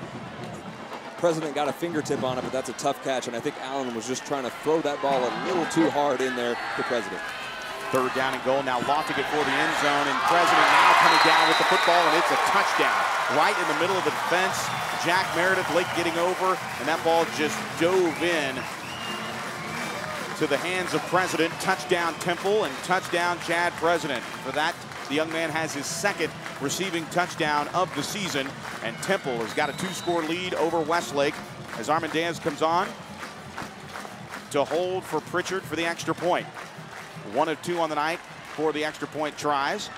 President got a fingertip on it, but that's a tough catch, and I think Allen was just trying to throw that ball a little too hard in there to President. Third down and goal, now lofting it for the end zone, and President now coming down with the football, and it's a touchdown. Right in the middle of the defense, Jack Meredith late getting over, and that ball just dove in to the hands of President. Touchdown Temple and touchdown Chad President. For that, the young man has his second receiving touchdown of the season, and Temple has got a 2-score lead over Westlake as Armendez comes on to hold for Pritchard for the extra point. 1 of 2 on the night for the extra point tries.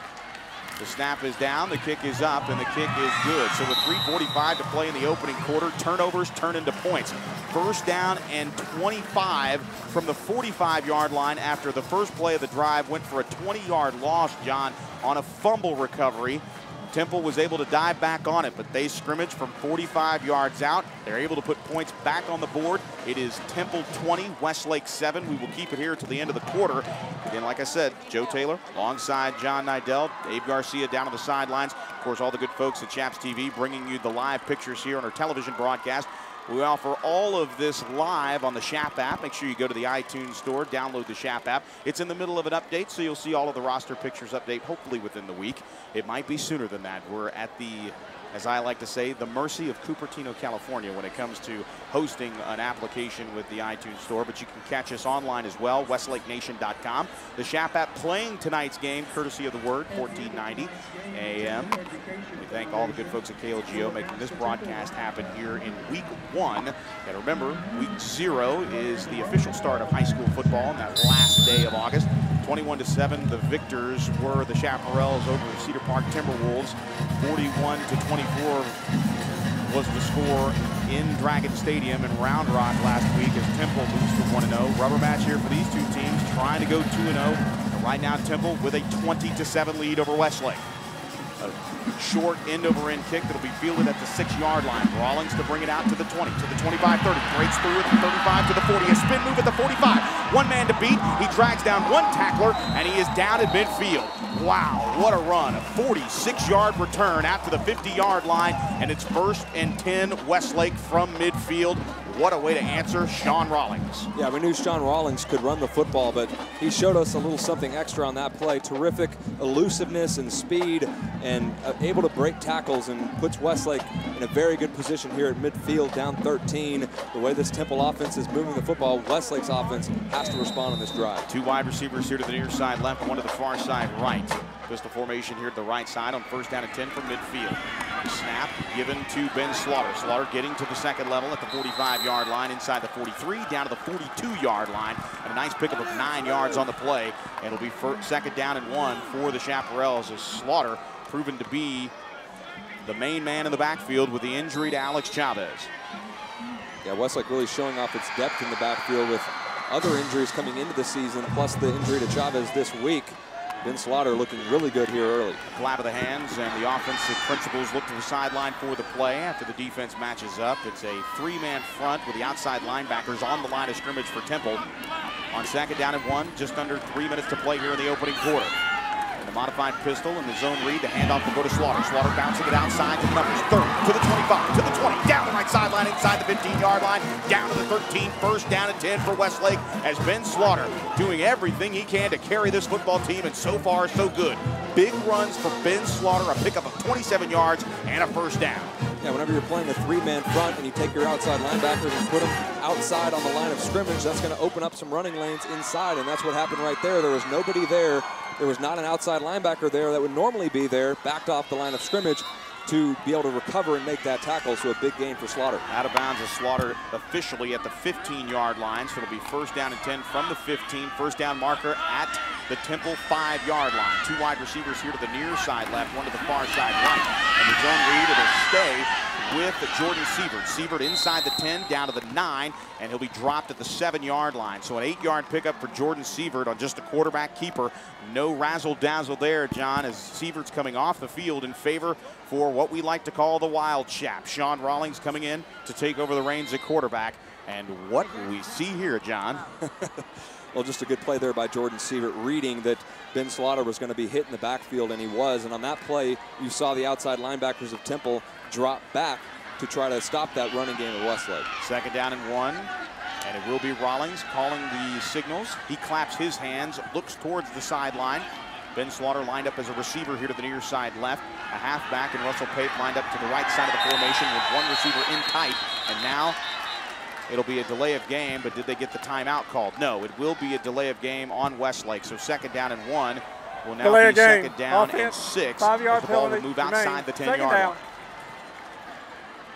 The snap is down, the kick is up, and the kick is good. So with 3:45 to play in the opening quarter, turnovers turn into points. First down and 25 from the 45-yard line after the first play of the drive went for a 20-yard loss, John, on a fumble recovery. Temple was able to dive back on it, but they scrimmaged from 45 yards out. They're able to put points back on the board. It is Temple 20, Westlake 7. We will keep it here to the end of the quarter. Again, like I said, Joe Taylor alongside John Nidell, Dave Garcia down on the sidelines. Of course, all the good folks at ChapTV bringing you the live pictures here on our television broadcast. We offer all of this live on the Chap app. Make sure you go to the iTunes store, download the Chap app. It's in the middle of an update, so you'll see all of the roster pictures update hopefully within the week. It might be sooner than that. We're at the as I like to say, the mercy of Cupertino, California when it comes to hosting an application with the iTunes Store. But you can catch us online as well, westlakenation.com. The Chap app playing tonight's game, courtesy of The Word, 1490 AM. We thank all the good folks at KLGO making this broadcast happen here in week 1. And remember, week 0 is the official start of high school football on that last day of August. 21-7, the victors were the Chaparrals over the Cedar Park Timberwolves. 41-24 was the score in Dragon Stadium in Round Rock last week as Temple moves to 1-0. Rubber match here for these two teams, trying to go 2-0. And right now, Temple with a 20-7 lead over Westlake. A short end-over-end kick that'll be fielded at the 6-yard line. Rawlings to bring it out to the 20, to the 25-30. Breaks through at the 35 to the 40. A spin move at the 45. One man to beat. He drags down one tackler, and he is down at midfield. Wow, what a run. A 46-yard return after the 50-yard line, and it's 1st and 10 Westlake from midfield. What a way to answer Sean Rawlings. Yeah, we knew Sean Rawlings could run the football, but he showed us a little something extra on that play. Terrific elusiveness and speed, and able to break tackles, and puts Westlake in a very good position here at midfield, down 13. The way this Temple offense is moving the football, Westlake's offense has to respond on this drive. 2 wide receivers here to the near side left, one to the far side right. Pistol formation here to the right side on 1st down and 10 from midfield. Snap given to Ben Slaughter. Slaughter getting to the 2nd level at the 45-yard line, inside the 43, down to the 42-yard line, and a nice pickup of 9 yards on the play. And it'll be 2nd down and 1 for the Chaparrals as Slaughter proven to be the main man in the backfield with the injury to Alex Chavez. Yeah, Westlake really showing off its depth in the backfield with other injuries coming into the season, plus the injury to Chavez this week. Ben Slaughter looking really good here early. Clap of the hands, and the offensive principals look to the sideline for the play after the defense matches up. It's a 3-man front with the outside linebackers on the line of scrimmage for Temple. On 2nd down and 1, just under 3 minutes to play here in the opening quarter. And the modified pistol and the zone read, the handoff will go to Slaughter. Slaughter bouncing it outside to the numbers. 3rd to the 25, to the 20, down the right sideline, inside the 15-yard line, down to the 13, 1st down and 10 for Westlake, as Ben Slaughter doing everything he can to carry this football team, and so far, so good. Big runs for Ben Slaughter, a pickup of 27 yards and a 1st down. Yeah, whenever you're playing a 3-man front and you take your outside linebackers and put them outside on the line of scrimmage, that's going to open up some running lanes inside, and that's what happened right there. There was nobody there. There was not an outside linebacker there that would normally be there, backed off the line of scrimmage to be able to recover and make that tackle, so a big gain for Slaughter. Out of bounds is Slaughter officially at the 15-yard line, so it'll be 1st down and 10 from the 15. 1st down marker at the Temple 5-yard line. 2 wide receivers here to the near side left, one to the far side right. And the zone read, it'll stay with Jordan Sievert. Sievert inside the 10, down to the 9, and he'll be dropped at the 7-yard line. So an 8-yard pickup for Jordan Sievert on just a quarterback keeper. No razzle-dazzle there, John, as Sievert's coming off the field in favor for what we like to call the wild chap. Sean Rawlings coming in to take over the reins at quarterback. And what we see here, John. Well, just a good play there by Jordan Sievert, reading that Ben Slaughter was going to be hit in the backfield, and he was. And on that play, you saw the outside linebackers of Temple drop back to try to stop that running game of Westlake. 2nd down and 1, and it will be Rawlings calling the signals. He claps his hands, looks towards the sideline. Ben Slaughter lined up as a receiver here to the near side left. A halfback and Russell Pape lined up to the right side of the formation with one receiver in tight. And now it'll be a delay of game, but did they get the timeout called? No, it will be a delay of game on Westlake. So 2nd down and 1 will now be 2nd down and 6. 5-yard the ball will penalty move outside the 10-yard line.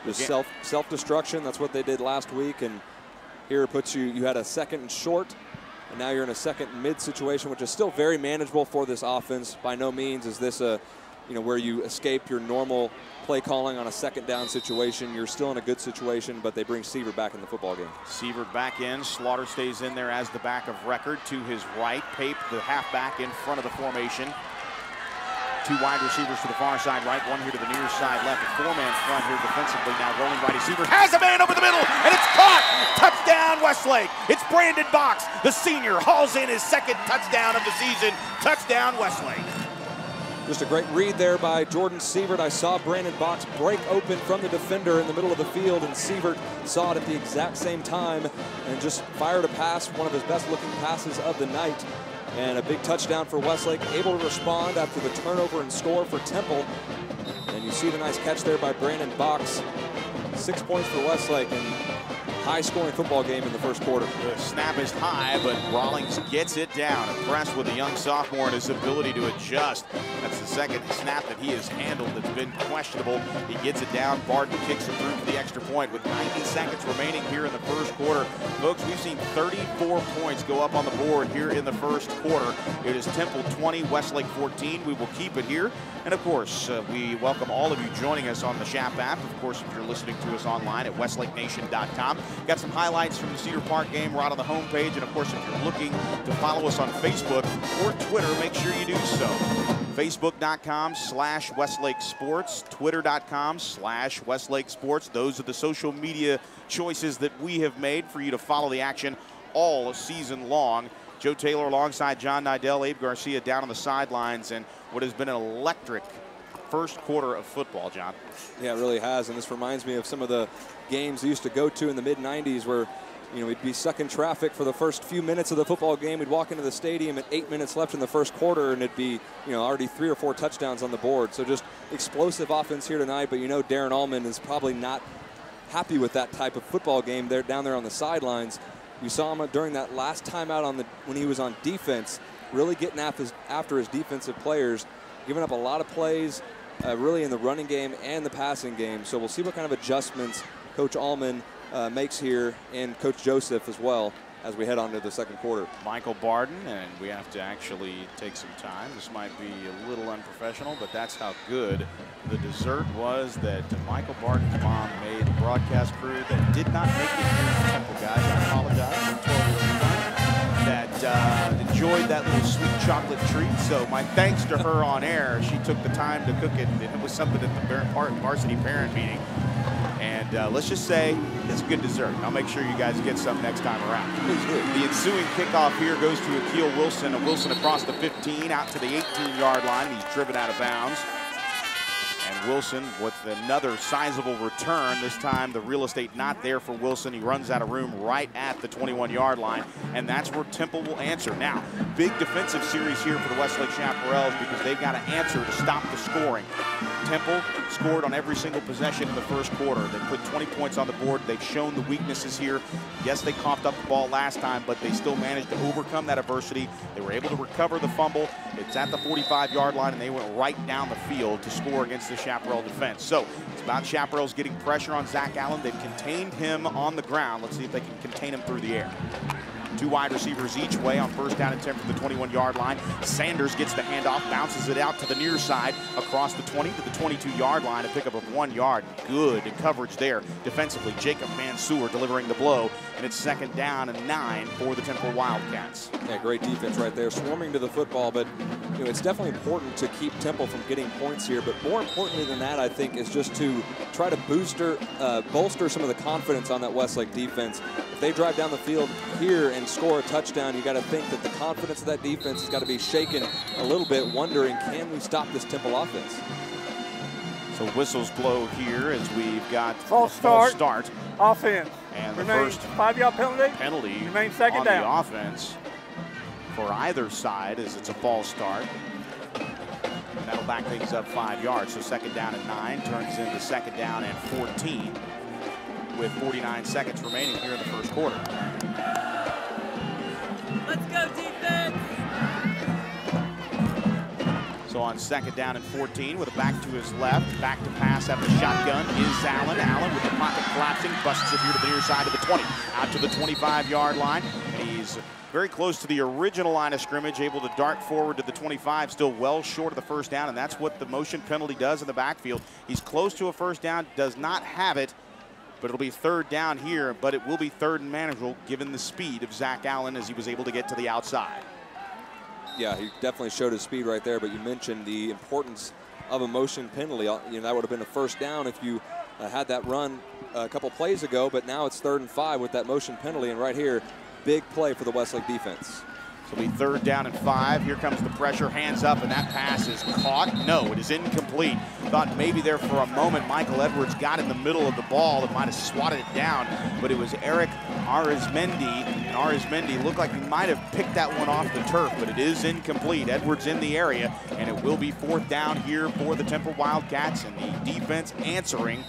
Just self-destruction, that's what they did last week, and here it puts you had a 2nd and short, and now you're in a 2nd and mid situation, which is still very manageable for this offense. By no means is this a, where you escape your normal play calling on a 2nd down situation. You're still in a good situation, but they bring Sievert back in the football game. Sievert back in, Slaughter stays in there as the back of record to his right. Pape, the halfback, in front of the formation. 2 wide receivers to the far side right, 1 here to the near side left. A 4-man front here defensively. Now rolling right. Sievert has a man over the middle, and it's caught. Touchdown, Westlake. It's Brandon Box, the senior, hauls in his 2nd touchdown of the season. Touchdown, Westlake. Just a great read there by Jordan Sievert. I saw Brandon Box break open from the defender in the middle of the field, and Sievert saw it at the exact same time and just fired a pass, one of his best-looking passes of the night. And a big touchdown for Westlake, able to respond after the turnover and score for Temple. And And you see the nice catch there by Brandon Box. 6 points for Westlake, and high-scoring football game in the first quarter. The snap is high, but Rawlings gets it down. Impressed with the young sophomore and his ability to adjust. That's the second snap that he has handled that's been questionable. He gets it down. Barton kicks it through for the extra point with 90 seconds remaining here in the first quarter. Folks, we've seen 34 points go up on the board here in the first quarter. It is Temple 20, Westlake 14. We will keep it here. And of course, we welcome all of you joining us on the Chap app. Of course, if you're listening to us online at westlakenation.com. Got some highlights from the Cedar Park game right on the homepage. And of course, if you're looking to follow us on Facebook or Twitter, make sure you do so. Facebook.com/Westlake Sports, Twitter.com/Westlake Sports. Those are the social media choices that we have made for you to follow the action all season long. Joe Taylor alongside John Nidell, Abe Garcia down on the sidelines, and what has been an electric first quarter of football, John. Yeah, it really has, and this reminds me of some of the games we used to go to in the mid-90s where, you know, we'd be stuck in traffic for the first few minutes of the football game. We'd walk into the stadium at 8 minutes left in the first quarter, and it'd be, you know, already 3 or 4 touchdowns on the board. So just explosive offense here tonight, but you know Darren Allman is probably not happy with that type of football game. They're down there on the sidelines. You saw him during that last timeout when he was on defense, really getting after his defensive players, giving up a lot of plays, really in the running game and the passing game. So we'll see what kind of adjustments Coach Allman makes here, and Coach Joseph as well, as we head on to the second quarter. Michael Barden, and we have to actually take some time. This might be a little unprofessional, but that's how good the dessert was that Michael Barden's mom made the broadcast crew that did not make it here to Temple, guys. I apologize. I'm 12 years old. That enjoyed that little sweet chocolate treat. So my thanks to her on air. She took the time to cook it, and it was something at the varsity parent meeting. And let's just say it's good dessert. I'll make sure you guys get some next time around. The ensuing kickoff here goes to Akeel Wilson. And Wilson across the 15 out to the 18-yard line. He's driven out of bounds. And Wilson with another sizable return. This time the real estate not there for Wilson. He runs out of room right at the 21-yard line. And that's where Temple will answer. Now, big defensive series here for the Westlake Chaparrals because they've got to answer to stop the scoring. Temple scored on every single possession in the first quarter. They put 20 points on the board. They've shown the weaknesses here. Yes, they coughed up the ball last time, but they still managed to overcome that adversity. They were able to recover the fumble. It's at the 45-yard line, and they went right down the field to score against the Chaparral defense. So it's about Chaparrals getting pressure on Zach Allen. They've contained him on the ground. Let's see if they can contain him through the air. 2 wide receivers each way on first down and 10 from the 21-yard line. Sanders gets the handoff, bounces it out to the near side across the 20 to the 22-yard line, a pickup of 1 yard. Good coverage there defensively. Jacob Mansour delivering the blow, and it's second down and 9 for the Temple Wildcats. Yeah, great defense right there, swarming to the football, but you know, it's definitely important to keep Temple from getting points here, but more importantly than that, I think, is just to try to bolster some of the confidence on that Westlake defense. If they drive down the field here and score a touchdown, you got to think that the confidence of that defense has got to be shaken a little bit, wondering, can we stop this Temple offense? So whistles blow here as we've got false start offense. And the remains first 5-yard penalty remains second on down. The offense for either side as it's a false start. And that'll back things up 5 yards. So second down and 9 turns into second down and 14 with 49 seconds remaining here in the first quarter. Let's go, defense! So on second down and 14 with a back to his left, back to pass at the shotgun is Allen. Allen with the pocket collapsing, busts it here to the near side of the 20, out to the 25-yard line. And he's very close to the original line of scrimmage, able to dart forward to the 25, still well short of the first down, and that's what the motion penalty does in the backfield. He's close to a first down, does not have it, but it'll be third down here, but it will be third and manageable given the speed of Zach Allen as he was able to get to the outside. Yeah, he definitely showed his speed right there, but you mentioned the importance of a motion penalty. You know, that would have been a first down if you had that run a couple plays ago, but now it's 3rd and 5 with that motion penalty, and right here, big play for the Westlake defense. So It'll be 3rd down and 5. Here comes the pressure, hands up, and that pass is caught. No, it is incomplete. Thought maybe there for a moment Michael Edwards got in the middle of the ball and might have swatted it down, but it was Eric Arizmendi, and Arizmendi looked like he might have picked that one off the turf, but it is incomplete. Edwards in the area, and it will be 4th down here for the Temple Wildcats, and the defense answering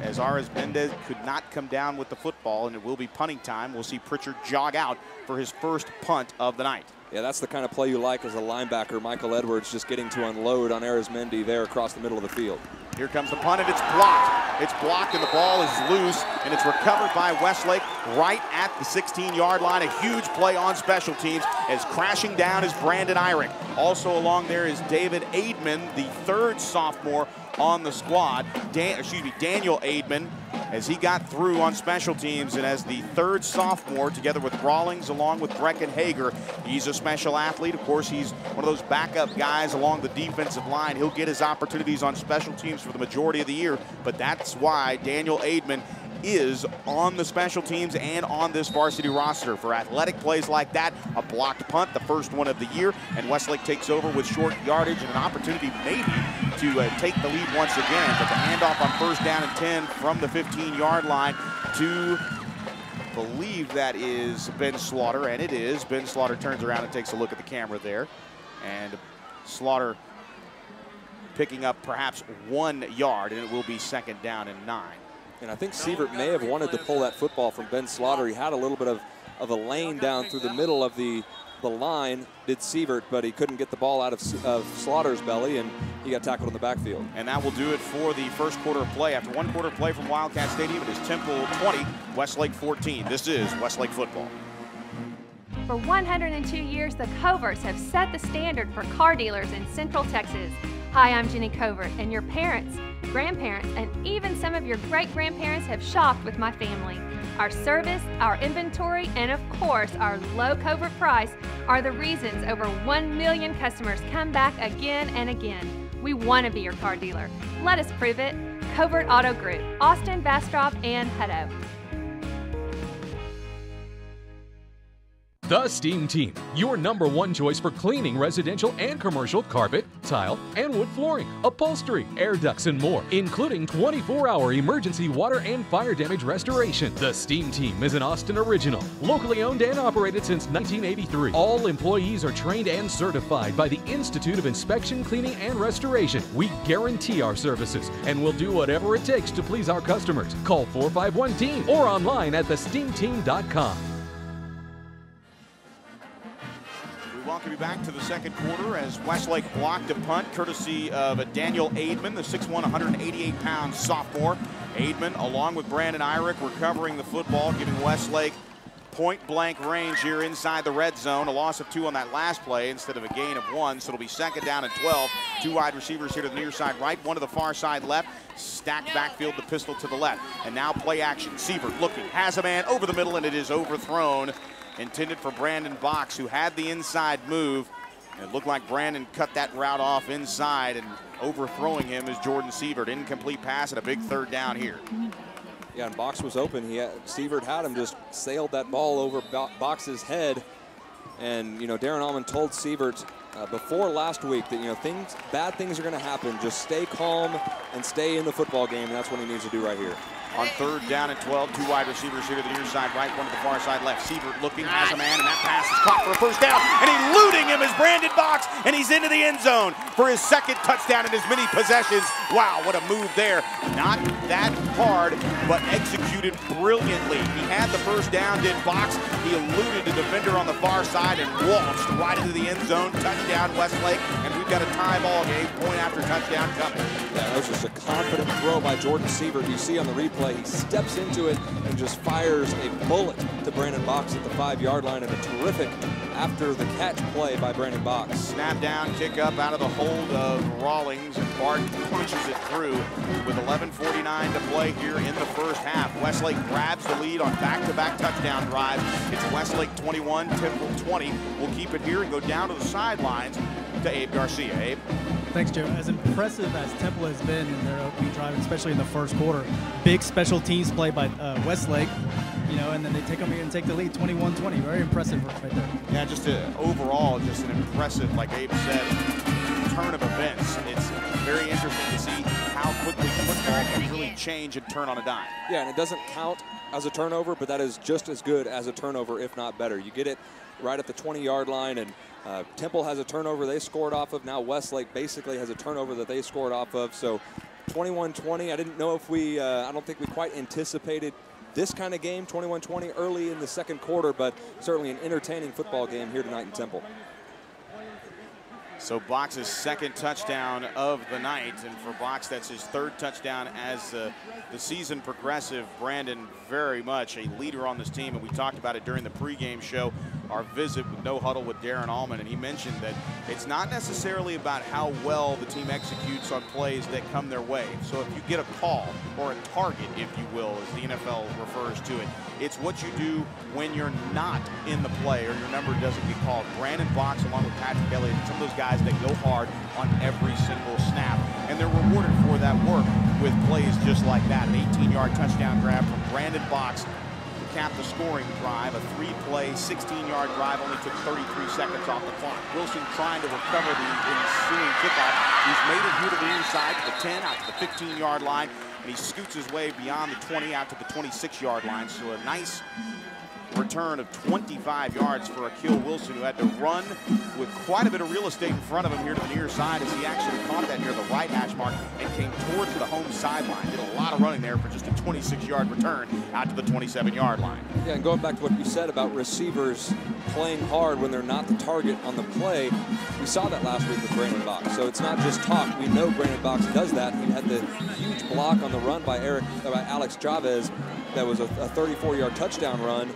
as Arizmendi could not come down with the football, and it will be punting time. We'll see Pritchard jog out for his first punt of the night. Yeah, that's the kind of play you like as a linebacker. Michael Edwards just getting to unload on Arizmendi there across the middle of the field. Here comes the punt, and it's blocked. It's blocked, and the ball is loose, and it's recovered by Westlake right at the 16-yard line. A huge play on special teams, as crashing down is Brandon Eyrick. Also along there is David Aidman, the 3rd sophomore on the squad. Daniel Aidman, as he got through on special teams, and as the 3rd sophomore, together with Rawlings, along with Brecken Hager. He's a special athlete. Of course, he's one of those backup guys along the defensive line. He'll get his opportunities on special teams for the majority of the year, but that's why Daniel Aidman is on the special teams and on this varsity roster. For athletic plays like that, a blocked punt, the first one of the year, and Westlake takes over with short yardage and an opportunity maybe to take the lead once again. But the handoff on 1st down and 10 from the 15-yard line to, believe that is Ben Slaughter, and it is. Ben Slaughter turns around and takes a look at the camera there, and Slaughter picking up perhaps 1 yard, and it will be 2nd down and 9. And I think Sievert may have wanted to pull that football from Ben Slaughter. He had a little bit of a lane down through the middle of the line, did Sievert, but he couldn't get the ball out of Slaughter's belly, and he got tackled in the backfield. And that will do it for the first quarter of play. After 1 quarter of play from Wildcat Stadium, it is Temple 20, Westlake 14. This is Westlake football. For 102 years, the Coverts have set the standard for car dealers in Central Texas. Hi, I'm Jenny Covert, and your parents, grandparents, and even some of your great-grandparents have shopped with my family. Our service, our inventory, and of course, our low Covert price are the reasons over 1 million customers come back again and again. We want to be your car dealer. Let us prove it. Covert Auto Group, Austin, Bastrop, and Hutto. The Steam Team, your #1 choice for cleaning residential and commercial carpet, tile, and wood flooring, upholstery, air ducts, and more, including 24-hour emergency water and fire damage restoration. The Steam Team is an Austin original, locally owned and operated since 1983. All employees are trained and certified by the Institute of Inspection, Cleaning, and Restoration. We guarantee our services and will do whatever it takes to please our customers. Call 451-TEAM or online at thesteamteam.com. Welcome you back to the 2nd quarter as Westlake blocked a punt courtesy of Daniel Aidman, the 6'1", 188-pound sophomore. Aidman, along with Brandon Eyrick, recovering the football, giving Westlake point-blank range here inside the red zone. A loss of 2 on that last play instead of a gain of 1, so it'll be 2nd down and 12. 2 wide receivers here to the near side right, 1 to the far side left. Stacked backfield, the pistol to the left. And now play action. Sievert looking, has a man over the middle, and it is overthrown. Intended for Brandon Box, who had the inside move. It looked like Brandon cut that route off inside, and overthrowing him is Jordan Sievert. Incomplete pass and a big 3rd down here. Yeah, and Box was open. Sievert had him, just sailed that ball over Box's head. And, Darren Allman told Sievert before last week that, bad things are going to happen. Just stay calm and stay in the football game. And that's what he needs to do right here. On 3rd down and 12, 2 wide receivers here to the near side right, 1 to the far side left. Sievert looking, has a man, and that pass is caught for a 1st down. And eluding him is Brandon Box, and he's into the end zone for his 2nd touchdown in as many possessions. Wow, what a move there. Not that hard, but executed brilliantly. He had the 1st down, did Box. He eluded the defender on the far side and waltzed right into the end zone. Touchdown, Westlake, and we've got a tie ball game, point after touchdown coming. Yeah, that was just a confident throw by Jordan Sievert. You see on the replay, he steps into it and just fires a bullet to Brandon Box at the 5-yard line, and a terrific after the catch play by Brandon Box. Snap down, kick up out of the hold of Rawlings, and Bart punches it through with 11:49 to play here in the 1st half. Westlake grabs the lead on back-to-back touchdown drives. It's Westlake 21, Temple 20. We'll keep it here and go down to the sidelines to Abe Garcia. Abe. Thanks, Joe. As impressive as Temple has been in their opening drive, especially in the 1st quarter, big special teams play by Westlake. and then they take them and take the lead 21-20. Very impressive right there. Yeah, just overall, just an impressive, like Abe said, turn of events. It's very interesting to see how quickly football can really change and turn on a dime. Yeah, and it doesn't count as a turnover, but that is just as good as a turnover, if not better. You get it right at the 20-yard line, and Temple has a turnover they scored off of. Now Westlake basically has a turnover that they scored off of. So 21-20, I didn't know if I don't think we quite anticipated this kind of game, 21-20, early in the second quarter, but certainly an entertaining football game here tonight in Temple. So Box's second touchdown of the night, and for Box, that's his third touchdown as the season progressive. Brandon, very much a leader on this team, and we talked about it during the pregame show, our visit with No Huddle with Darren Allman, and he mentioned that it's not necessarily about how well the team executes on plays that come their way. So if you get a call or a target, if you will, as the NFL refers to it, it's what you do when you're not in the play or your number doesn't get called. Brandon Box, along with Patrick Elliott, some of those guys that go hard on every single snap, and they're rewarded for that work with plays just like that. An 18-yard touchdown grab from Brandon Box to cap the scoring drive. A 3-play, 16-yard drive only took 33 seconds off the clock. Wilson trying to recover the ensuing kickoff. He's made it here to the near side, to the 10, out to the 15-yard line, and he scoots his way beyond the 20 out to the 26-yard line. So a nice return of 25 yards for Akil Wilson, who had to run with quite a bit of real estate in front of him here to the near side, as he actually caught that near the right hash mark and came towards the home sideline. Did a lot of running there for just a 26-yard return out to the 27-yard line. Yeah, and going back to what you said about receivers playing hard when they're not the target on the play, we saw that last week with Brandon Box. So it's not just talk. We know Brandon Box does that. He had the huge block on the run by Alex Chavez that was a 34-yard touchdown run,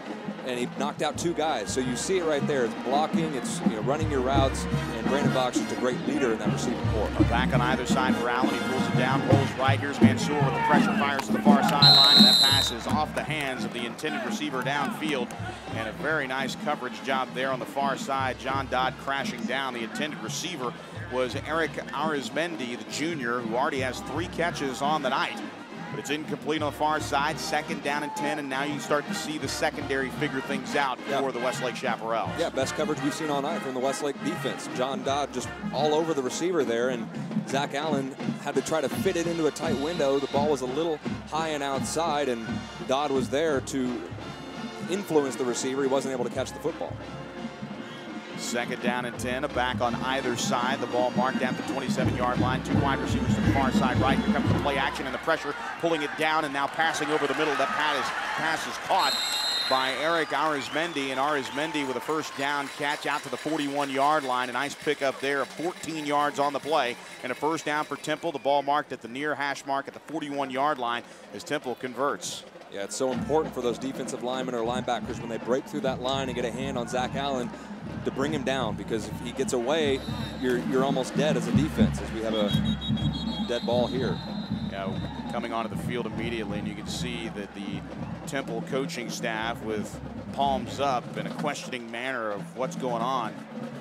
and he knocked out 2 guys. So you see it right there. It's blocking, it's running your routes, and Brandon Box is a great leader in that receiving corps. Back on either side for Allen. He pulls it down, pulls right. Here's Mansour with the pressure, fires to the far sideline, and that pass is off the hands of the intended receiver downfield. And a very nice coverage job there on the far side. John Dodd crashing down. The intended receiver was Eric Arizmendi, the junior, who already has 3 catches on the night. But it's incomplete on the far side, 2nd down and 10, and now you start to see the secondary figure things out for the Westlake Chaparrals. Yeah, best coverage we've seen all night from the Westlake defense. John Dodd just all over the receiver there, and Zach Allen had to try to fit it into a tight window. The ball was a little high and outside, and Dodd was there to influence the receiver. He wasn't able to catch the football. 2nd down and 10, a back on either side. The ball marked at the 27-yard line. 2 wide receivers to the far side right. Here comes the play action and the pressure, pulling it down and now passing over the middle. That pass is caught by Eric Arizmendi, and Arizmendi with a 1st down catch out to the 41-yard line. A nice pickup there of 14 yards on the play, and a 1st down for Temple. The ball marked at the near hash mark at the 41-yard line as Temple converts. Yeah, it's so important for those defensive linemen or linebackers when they break through that line and get a hand on Zach Allen to bring him down, because if he gets away, you're almost dead as a defense, as we have a dead ball here. Yeah, coming onto the field immediately, and you can see that the Temple coaching staff with palms up in a questioning manner of what's going on.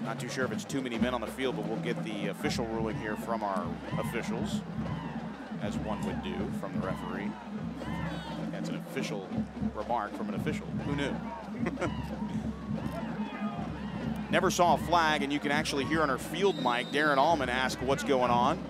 Not too sure if it's too many men on the field, but we'll get the official ruling here from our officials, as one would do from the referee. That's an official remark from an official. Who knew? Never saw a flag, and you can actually hear on our field mic Darren Allman ask what's going on.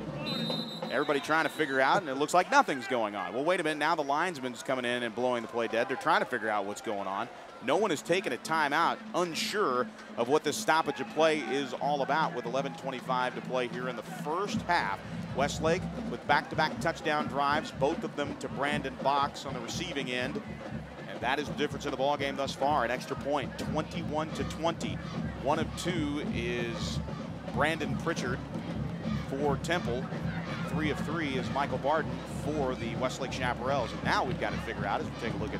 Everybody trying to figure out, and it looks like nothing's going on. Well, wait a minute. Now the linesman's coming in and blowing the play dead. They're trying to figure out what's going on. No one has taken a timeout, unsure of what this stoppage of play is all about, with 11:25 to play here in the first half. Westlake with back-to-back touchdown drives, both of them to Brandon Box on the receiving end. And that is the difference in the ball game thus far. An extra point, 21-20. 1 of 2 is Brandon Pritchard for Temple, and 3 of 3 is Michael Barton for the Westlake Chaparrals. And now we've got to figure out, as we take a look at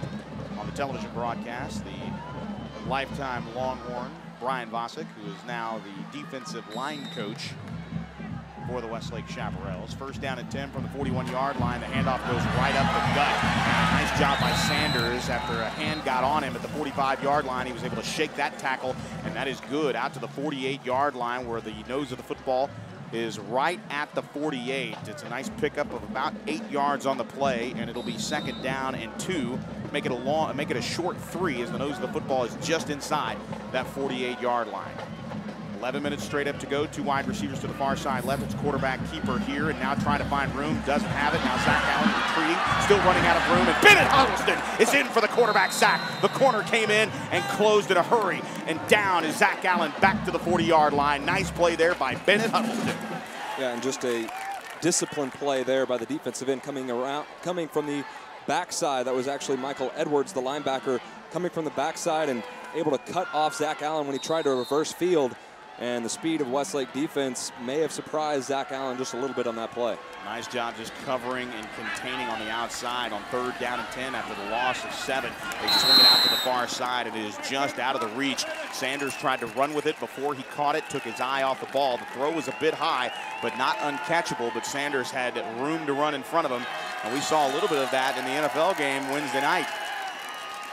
on the television broadcast, the lifetime Longhorn Brian Vosick, who is now the defensive line coach for the Westlake Chaparrals. 1st down and 10 from the 41-yard line. The handoff goes right up the gut. Nice job by Sanders. After a hand got on him at the 45-yard line, he was able to shake that tackle, and that is good. Out to the 48-yard line, where the nose of the football is right at the 48. It's a nice pickup of about 8 yards on the play, and it'll be 2nd down and 2. Make it a short 3 as the nose of the football is just inside that 48-yard line. 11 minutes straight up to go. 2 wide receivers to the far side left. It's quarterback keeper here, and now trying to find room. Doesn't have it. Now Zach Allen retreating, still running out of room, and Bennett Huddleston is in for the quarterback sack. The corner came in and closed in a hurry, and down is Zach Allen back to the 40-yard line. Nice play there by Bennett Huddleston. Yeah, and just a disciplined play there by the defensive end coming from the backside. That was actually Michael Edwards, the linebacker, coming from the backside and able to cut off Zach Allen when he tried to reverse field. And the speed of Westlake defense may have surprised Zach Allen just a little bit on that play. Nice job just covering and containing on the outside on 3rd down and 10 after the loss of 7. They swing it out to the far side, and it is just out of the reach. Sanders tried to run with it before he caught it, took his eye off the ball. The throw was a bit high, but not uncatchable, but Sanders had room to run in front of him. And we saw a little bit of that in the NFL game Wednesday night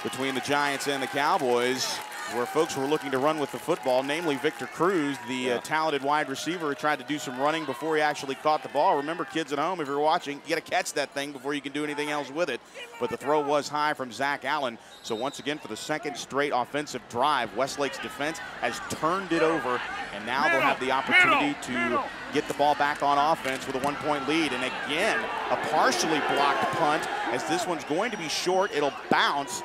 between the Giants and the Cowboys, where folks were looking to run with the football, namely Victor Cruz, the talented wide receiver who tried to do some running before he actually caught the ball. Remember, kids at home, if you're watching, you got to catch that thing before you can do anything else with it. But the throw was high from Zach Allen. So once again, for the 2nd straight offensive drive, Westlake's defense has turned it over, and now they'll have the opportunity to get the ball back on offense with a 1-point lead. And again, a partially blocked punt, as this one's going to be short. It'll bounce,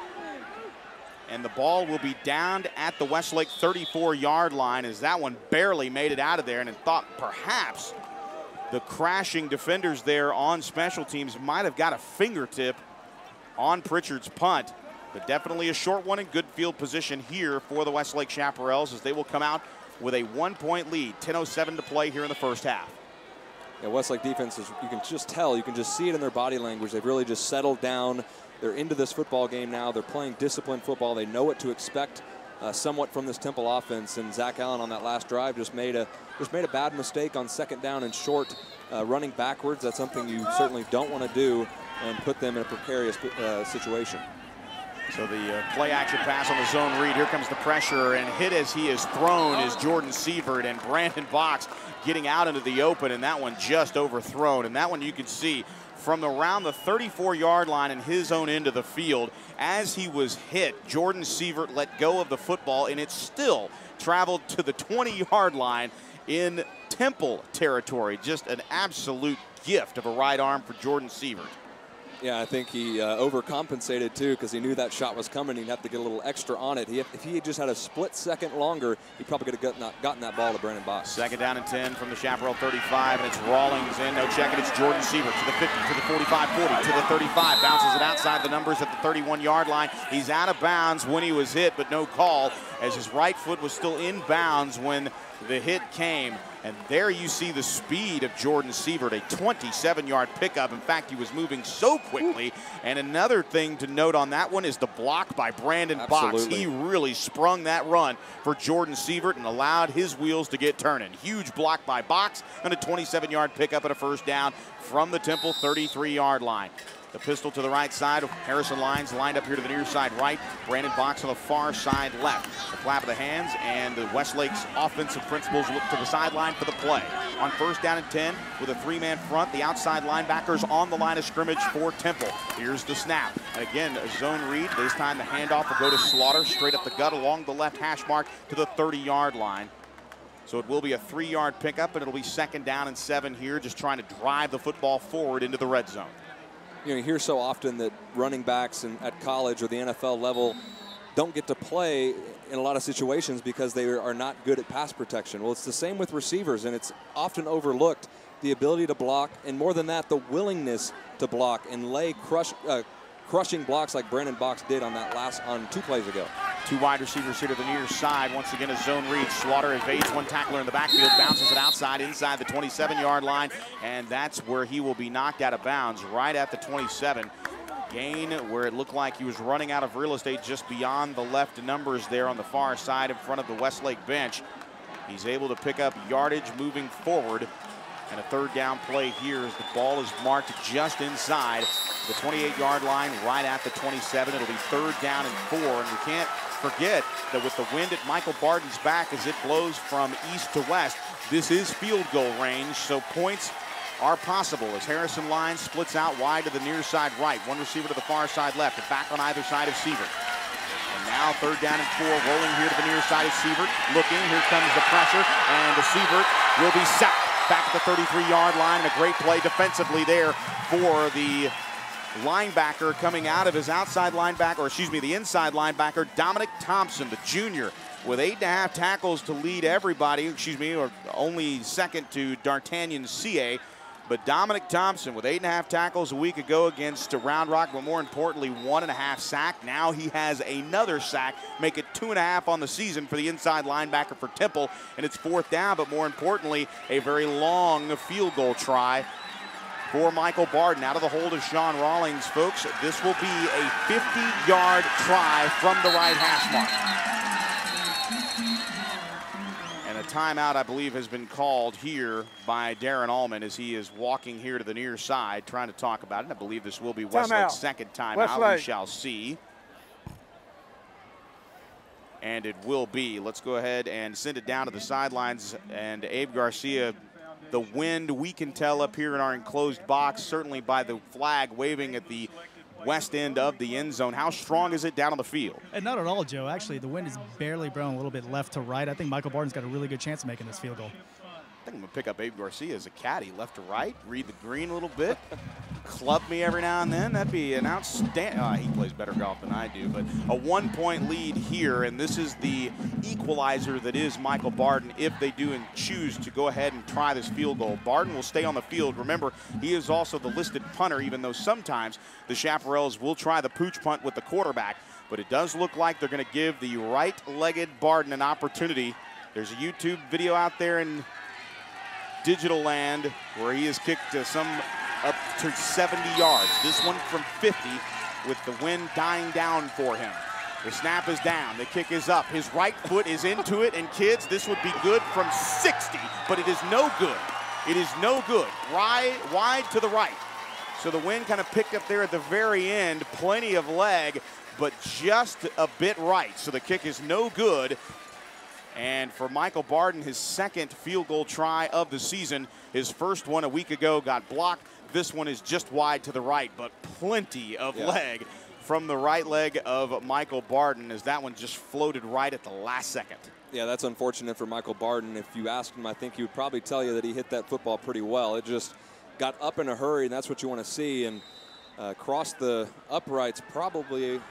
and the ball will be downed at the Westlake 34-yard line, as that one barely made it out of there, and thought perhaps the crashing defenders there on special teams might have got a fingertip on Pritchard's punt. But definitely a short one in good field position here for the Westlake Chaparrals, as they will come out with a 1-point lead. 10:07 to play here in the first half. Yeah, Westlake defense is, you can just tell, you can just see it in their body language. They've really just settled down. They're into this football game now. They're playing disciplined football. They know what to expect somewhat from this Temple offense. And Zach Allen on that last drive just made a bad mistake on 2nd down and short, running backwards. That's something you certainly don't want to do and put them in a precarious situation. So the play action pass on the zone read. Here comes the pressure, and hit as he is thrown is Jordan Sievert, and Brandon Box getting out into the open, and that one just overthrown. And that one you can see from around the 34-yard line in his own end of the field. As he was hit, Jordan Sievert let go of the football, and it still traveled to the 20-yard line in Temple territory. Just an absolute gift of a right arm for Jordan Sievert. Yeah, I think he overcompensated too, because he knew that shot was coming. He'd have to get a little extra on it. If he had just had a split second longer, he probably could have gotten that ball to Brandon Box. 2nd down and 10 from the Chaparral 35, and it's Rawlings in. No checking. It's Jordan Sievert to the 50, to the 45, 40, to the 35. Bounces it outside the numbers at the 31-yard line. He's out of bounds when he was hit, but no call, as his right foot was still in bounds when the hit came. And there you see the speed of Jordan Sievert, a 27-yard pickup. In fact, he was moving so quickly. And another thing to note on that one is the block by Brandon Box. He really sprung that run for Jordan Sievert and allowed his wheels to get turning. Huge block by Box and a 27-yard pickup and a 1st down from the Temple 33-yard line. The pistol to the right side. Harrison Lyons lined up here to the near side right. Brandon Box on the far side left. The clap of the hands, and the Westlake's offensive principals look to the sideline for the play. On 1st down and 10 with a 3-man front, the outside linebackers on the line of scrimmage for Temple. Here's the snap. And again, a zone read. This time the handoff will go to Slaughter, straight up the gut along the left hash mark to the 30-yard line. So it will be a 3-yard pickup, and it'll be 2nd down and 7 here, just trying to drive the football forward into the red zone. You know, you hear so often that running backs at college or the NFL level don't get to play in a lot of situations because they are not good at pass protection. Well, it's the same with receivers, and it's often overlooked, the ability to block, and more than that, the willingness to block and lay crushing blocks like Brandon Box did on 2 plays ago. 2 wide receivers here to the near side. Once again, a zone read. Slaughter evades one tackler in the backfield, bounces it outside inside the 27-yard line, and that's where he will be knocked out of bounds, right at the 27. Gain where it looked like he was running out of real estate just beyond the left numbers there on the far side in front of the Westlake bench. He's able to pick up yardage moving forward. And a 3rd down play here as the ball is marked just inside the 28-yard line, right at the 27. It'll be 3rd down and 4, and we can't forget that with the wind at Michael Barden's back as it blows from east to west, this is field goal range, so points are possible as Harrison Lyons splits out wide to the near side right. One receiver to the far side left, and back on either side of Sievert. And now 3rd down and 4, rolling here to the near side of Sievert. Looking, here comes the pressure, and the Sievert will be sacked back at the 33-yard line. And a great play defensively there for the linebacker coming out of his outside linebacker, or excuse me, the inside linebacker, Dominic Thompson, the junior, with 8.5 tackles to lead everybody, excuse me, or only second to D'Artagnan CA. But Dominic Thompson with 8.5 tackles a week ago against Round Rock, but more importantly, 1.5 sack. Now he has another sack, make it 2.5 on the season for the inside linebacker for Temple. And it's 4th down, but more importantly, a very long field goal try for Michael Barden out of the hold of Sean Rawlings, folks. This will be a 50-yard try from the right hash mark. And a timeout, I believe, has been called here by Darren Allman as he is walking here to the near side trying to talk about it. I believe this will be Westlake's second timeout. Westlake. We shall see. And it will be. Let's go ahead and send it down to the sidelines. And Abe Garcia, the wind, we can tell up here in our enclosed box, certainly by the flag waving at the west end of the end zone. How strong is it down on the field? And not at all, Joe. Actually, the wind is barely blowing a little bit left to right. I think Michael Barden's got a really good chance of making this field goal. I think I'm going to pick up Abe Garcia as a caddy, left to right, read the green a little bit, club me every now and then. That'd be an outstanding. He plays better golf than I do, but a 1-point lead here, and this is the equalizer that is Michael Barden if they do and choose to go ahead and try this field goal. Barden will stay on the field. Remember, he is also the listed punter, even though sometimes the Chaparrals will try the pooch punt with the quarterback, but it does look like they're going to give the right-legged Barden an opportunity. There's a YouTube video out there in digital land where he has kicked some up to 70 yards. This one from 50 with the wind dying down for him. The snap is down, the kick is up, his right foot is into it, and kids, this would be good from 60, but it is no good. It is no good. Wide to the right. So the wind kind of picked up there at the very end, plenty of leg, but just a bit right. So the kick is no good. And for Michael Barden, his second field goal try of the season. His first one a week ago got blocked. This one is just wide to the right, but plenty of leg from the right leg of Michael Barden as that one just floated right at the last second. Yeah, that's unfortunate for Michael Barden. If you asked him, I think he would probably tell you that he hit that football pretty well. It just got up in a hurry, and that's what you want to see. And crossed the uprights probably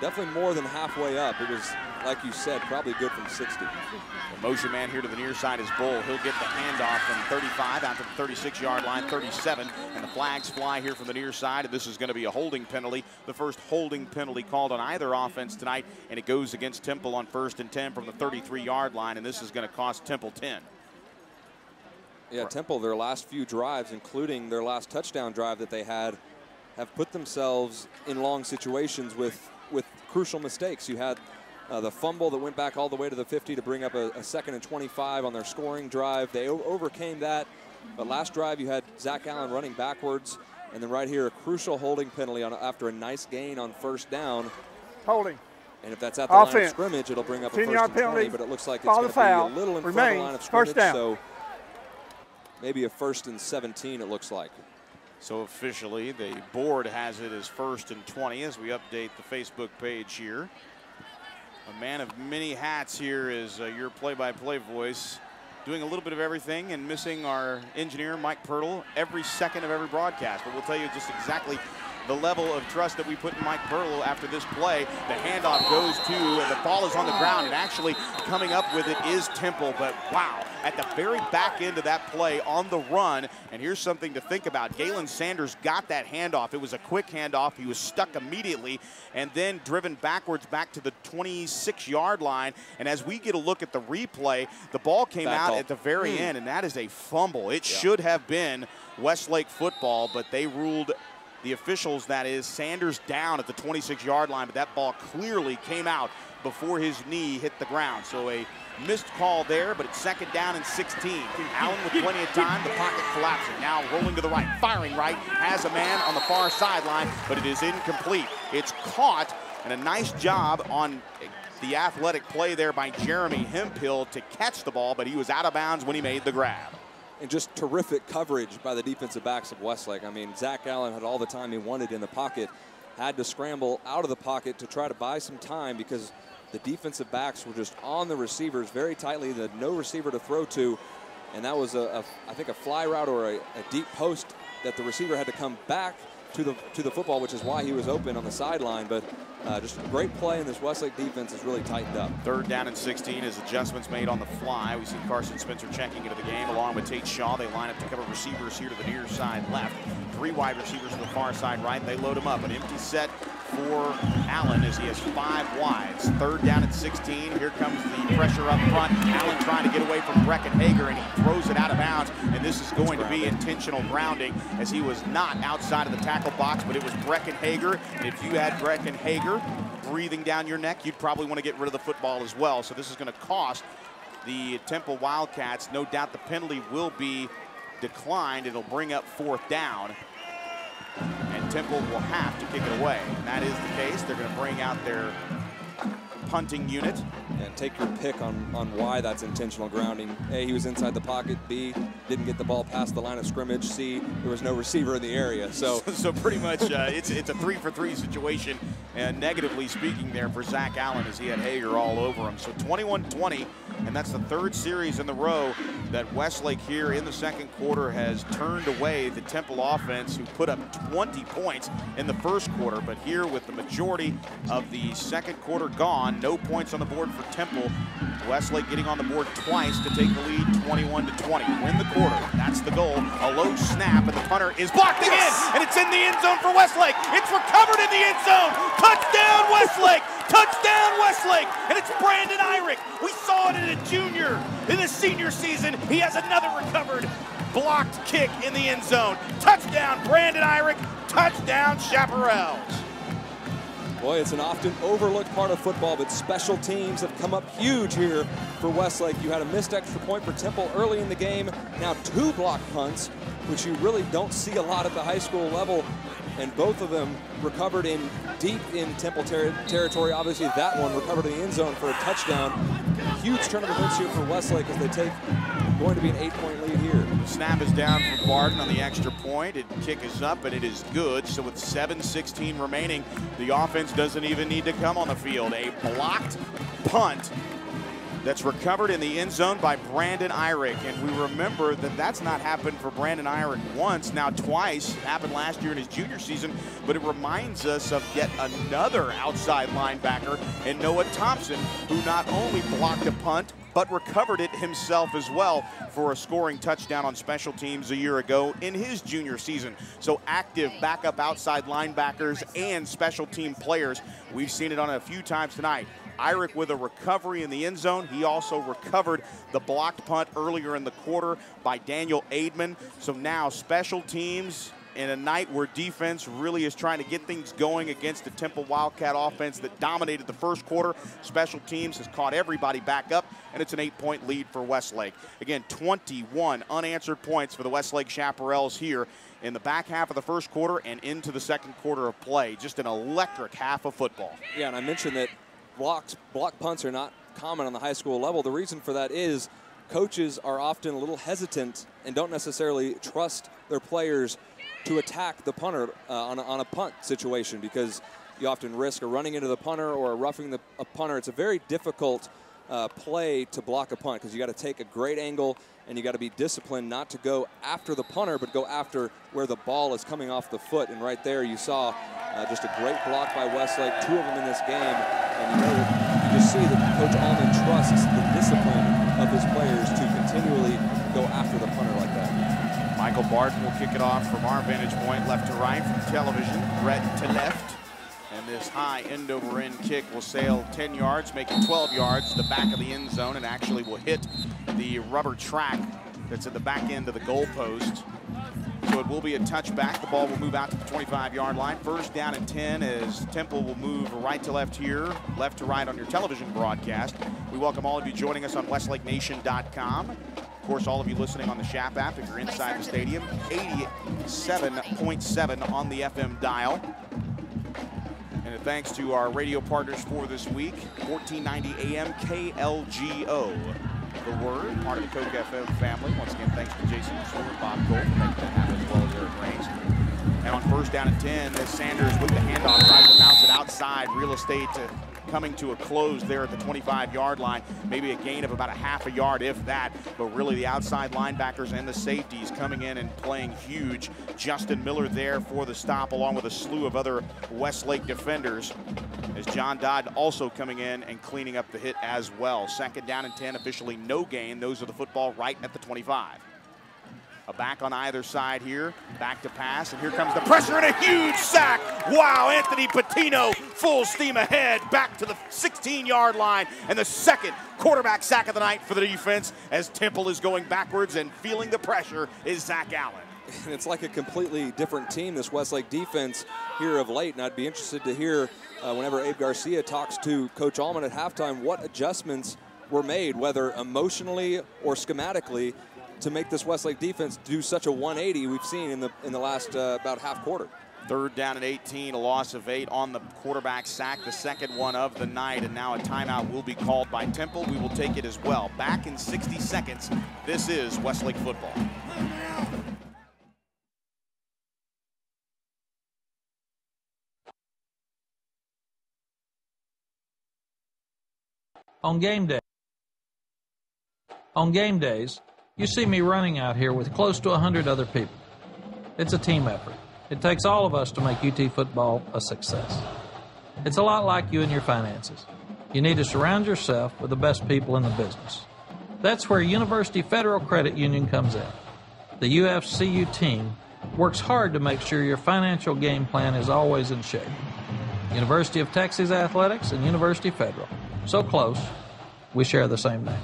definitely more than halfway up. It was, like you said, probably good from 60. The motion man here to the near side is Bull. He'll get the handoff from 35 out to the 36-yard line, 37, and the flags fly here from the near side, and this is going to be a holding penalty, the first holding penalty called on either offense tonight, and it goes against Temple on 1st and 10 from the 33-yard line, and this is going to cost Temple 10. Yeah, Temple, their last few drives, including their last touchdown drive that they had, have put themselves in long situations with crucial mistakes. You had the fumble that went back all the way to the 50 to bring up a 2nd and 25 on their scoring drive. They overcame that, but last drive you had Zach Allen running backwards, and then right here a crucial holding penalty after a nice gain on 1st down. Holding. And if that's at the line of scrimmage, it'll bring up a 1st and 20, but it looks like it's going to be a little in front of the line of scrimmage, so maybe a 1st and 17 it looks like. So officially, the board has it as 1st and 20 as we update the Facebook page here. A man of many hats here is your play-by-play voice, doing a little bit of everything and missing our engineer, Mike Pirtle, every second of every broadcast. But we'll tell you just exactly the level of trust that we put in Mike Pirtle after this play. The handoff goes to, and the ball is on the ground, and actually coming up with it is Temple. But wow, at the very back end of that play on the run, and here's something to think about. Galen Sanders got that handoff. It was a quick handoff. He was stuck immediately and then driven backwards back to the 26-yard line. And as we get a look at the replay, the ball came out at the very end, and that is a fumble. It should have been Westlake football, but they ruled, the officials, that is, Sanders down at the 26-yard line, but that ball clearly came out before his knee hit the ground. So a missed call there, but it's 2nd down and 16. Allen with plenty of time, the pocket collapsing. Now rolling to the right, firing right, has a man on the far sideline, but it is incomplete. It's caught, and a nice job on The athletic play there by Jeremy Hemphill to catch the ball, but he was out of bounds when he made the grab. And just terrific coverage by the defensive backs of Westlake. I mean, Zach Allen had all the time he wanted in the pocket, had to scramble out of the pocket to try to buy some time because the defensive backs were just on the receivers very tightly. They had no receiver to throw to, and that was, I think, a fly route or a deep post that the receiver had to come back to the football, which is why he was open on the sideline. But just a great play, and this Westlake defense is really tightened up. 3rd down and 16 as adjustments made on the fly. We see Carson Spencer checking into the game along with Tate Shaw. They line up to cover receivers here to the near side left. 3 wide receivers to the far side right. They load him up. An empty set for Allen as he has 5 wides. 3rd down and 16. Here comes the pressure up front. Allen trying to get away from Brecken Hager, and he throws it out of bounds. And this is going to be intentional grounding as he was not outside of the tackle box, but it was Brecken Hager. And if you had Brecken Hager breathing down your neck, you'd probably want to get rid of the football as well. So this is going to cost the Temple Wildcats. No doubt the penalty will be declined. It'll bring up 4th down. And Temple will have to kick it away. And that is the case. They're going to bring out their punting unit. And take your pick on why that's intentional grounding. A, he was inside the pocket. B, didn't get the ball past the line of scrimmage. C, there was no receiver in the area. So pretty much it's a 3-for-3 situation, and negatively speaking there for Zach Allen as he had Hager all over him. So 21-20, and that's the 3rd series in the row that Westlake here in the 2nd quarter has turned away the Temple offense, who put up 20 points in the 1st quarter. But here with the majority of the 2nd quarter gone, no points on the board for Temple. Westlake getting on the board twice to take the lead 21-20. Win the quarter. That's the goal. A low snap, and the punter is blocked again, and it's in the end zone for Westlake. It's recovered in the end zone. Touchdown Westlake! Touchdown Westlake! And it's Brandon Irick. We saw it in a junior. In his senior season, he has another recovered blocked kick in the end zone. Touchdown Brandon Irick. Touchdown Chaparrals. Boy, it's an often overlooked part of football, but special teams have come up huge here for Westlake. You had a missed extra point for Temple early in the game. Now 2 block punts, which you really don't see a lot at the high school level, and both of them recovered in deep in Temple territory. Obviously, that one recovered in the end zone for a touchdown. Huge turn of events here for Westlake as they take going to be an 8-point lead here. The snap is down for Barden on the extra point. Kick is up, and it is good. So with 7:16 remaining, the offense doesn't even need to come on the field. A blocked punt that's recovered in the end zone by Brandon Irick. And we remember that that's not happened for Brandon Irick once, now twice. It happened last year in his junior season, but it reminds us of yet another outside linebacker in Noah Thompson, who not only blocked a punt, but recovered it himself as well for a scoring touchdown on special teams a year ago in his junior season. So active backup outside linebackers and special team players. We've seen it on a few times tonight. Irick with a recovery in the end zone. He also recovered the blocked punt earlier in the quarter by Daniel Aidman. So now special teams in a night where defense really is trying to get things going against the Temple Wildcat offense that dominated the 1st quarter. Special teams has caught everybody back up, and it's an 8-point lead for Westlake. Again, 21 unanswered points for the Westlake Chaparrals here in the back half of the 1st quarter and into the 2nd quarter of play. Just an electric half of football. Yeah, and I mentioned that block punts are not common on the high school level. The reason for that is coaches are often a little hesitant and don't necessarily trust their players to attack the punter on a punt situation, because you often risk running into the punter or roughing a punter. It's a very difficult play to block a punt because you got to take a great angle and you got to be disciplined not to go after the punter, but go after where the ball is coming off the foot. And right there you saw just a great block by Westlake, 2 of them in this game. And you just see that Coach Allman trusts the discipline of his players to continually go after the punter like that. Michael Barton will kick it off from our vantage point, left to right from television, Brett to left. And this high end-over-end kick will sail 10 yards, make it 12 yards to the back of the end zone, and actually will hit the rubber track that's at the back end of the goalpost. So it will be a touchback. The ball will move out to the 25-yard line. 1st down and 10 as Temple will move right to left here, left to right on your television broadcast. We welcome all of you joining us on WestlakeNation.com. Of course, all of you listening on the Chap app, if you're inside the stadium, 87.7 on the FM dial. And thanks to our radio partners for this week, 1490 AM KLGO. The Word, part of the Coke FM family. Once again, thanks to Jason Stewart, Bob Gold for making that happen, as well as Eric Raines. And on first down and 10, as Sanders with the handoff tries to bounce it outside. Real estate coming to a close there at the 25-yard line. Maybe a gain of about a half a yard, if that. But really the outside linebackers and the safeties coming in and playing huge. Justin Miller there for the stop, along with a slew of other Westlake defenders, as John Dodd also coming in and cleaning up the hit as well. Second down and 10, officially no gain. Those are the football right at the 25. A back on either side here, back to pass, and here comes the pressure and a huge sack. Wow, Anthony Patino full steam ahead, back to the 16-yard line, and the second quarterback sack of the night for the defense, as Temple is going backwards and feeling the pressure is Zach Allen. And it's like a completely different team, this Westlake defense here of late, and I'd be interested to hear whenever Abe Garcia talks to Coach Allman at halftime what adjustments were made, whether emotionally or schematically, to make this Westlake defense do such a 180 we've seen in the last about half quarter. Third down and 18, a loss of 8 on the quarterback sack, the second one of the night, and now a timeout will be called by Temple. We will take it as well. Back in 60 seconds, this is Westlake football. On game days, you see me running out here with close to 100 other people. It's a team effort. It takes all of us to make UT football a success. It's a lot like you and your finances. You need to surround yourself with the best people in the business. That's where University Federal Credit Union comes in. The UFCU team works hard to make sure your financial game plan is always in shape. University of Texas Athletics and University Federal. So close, we share the same name.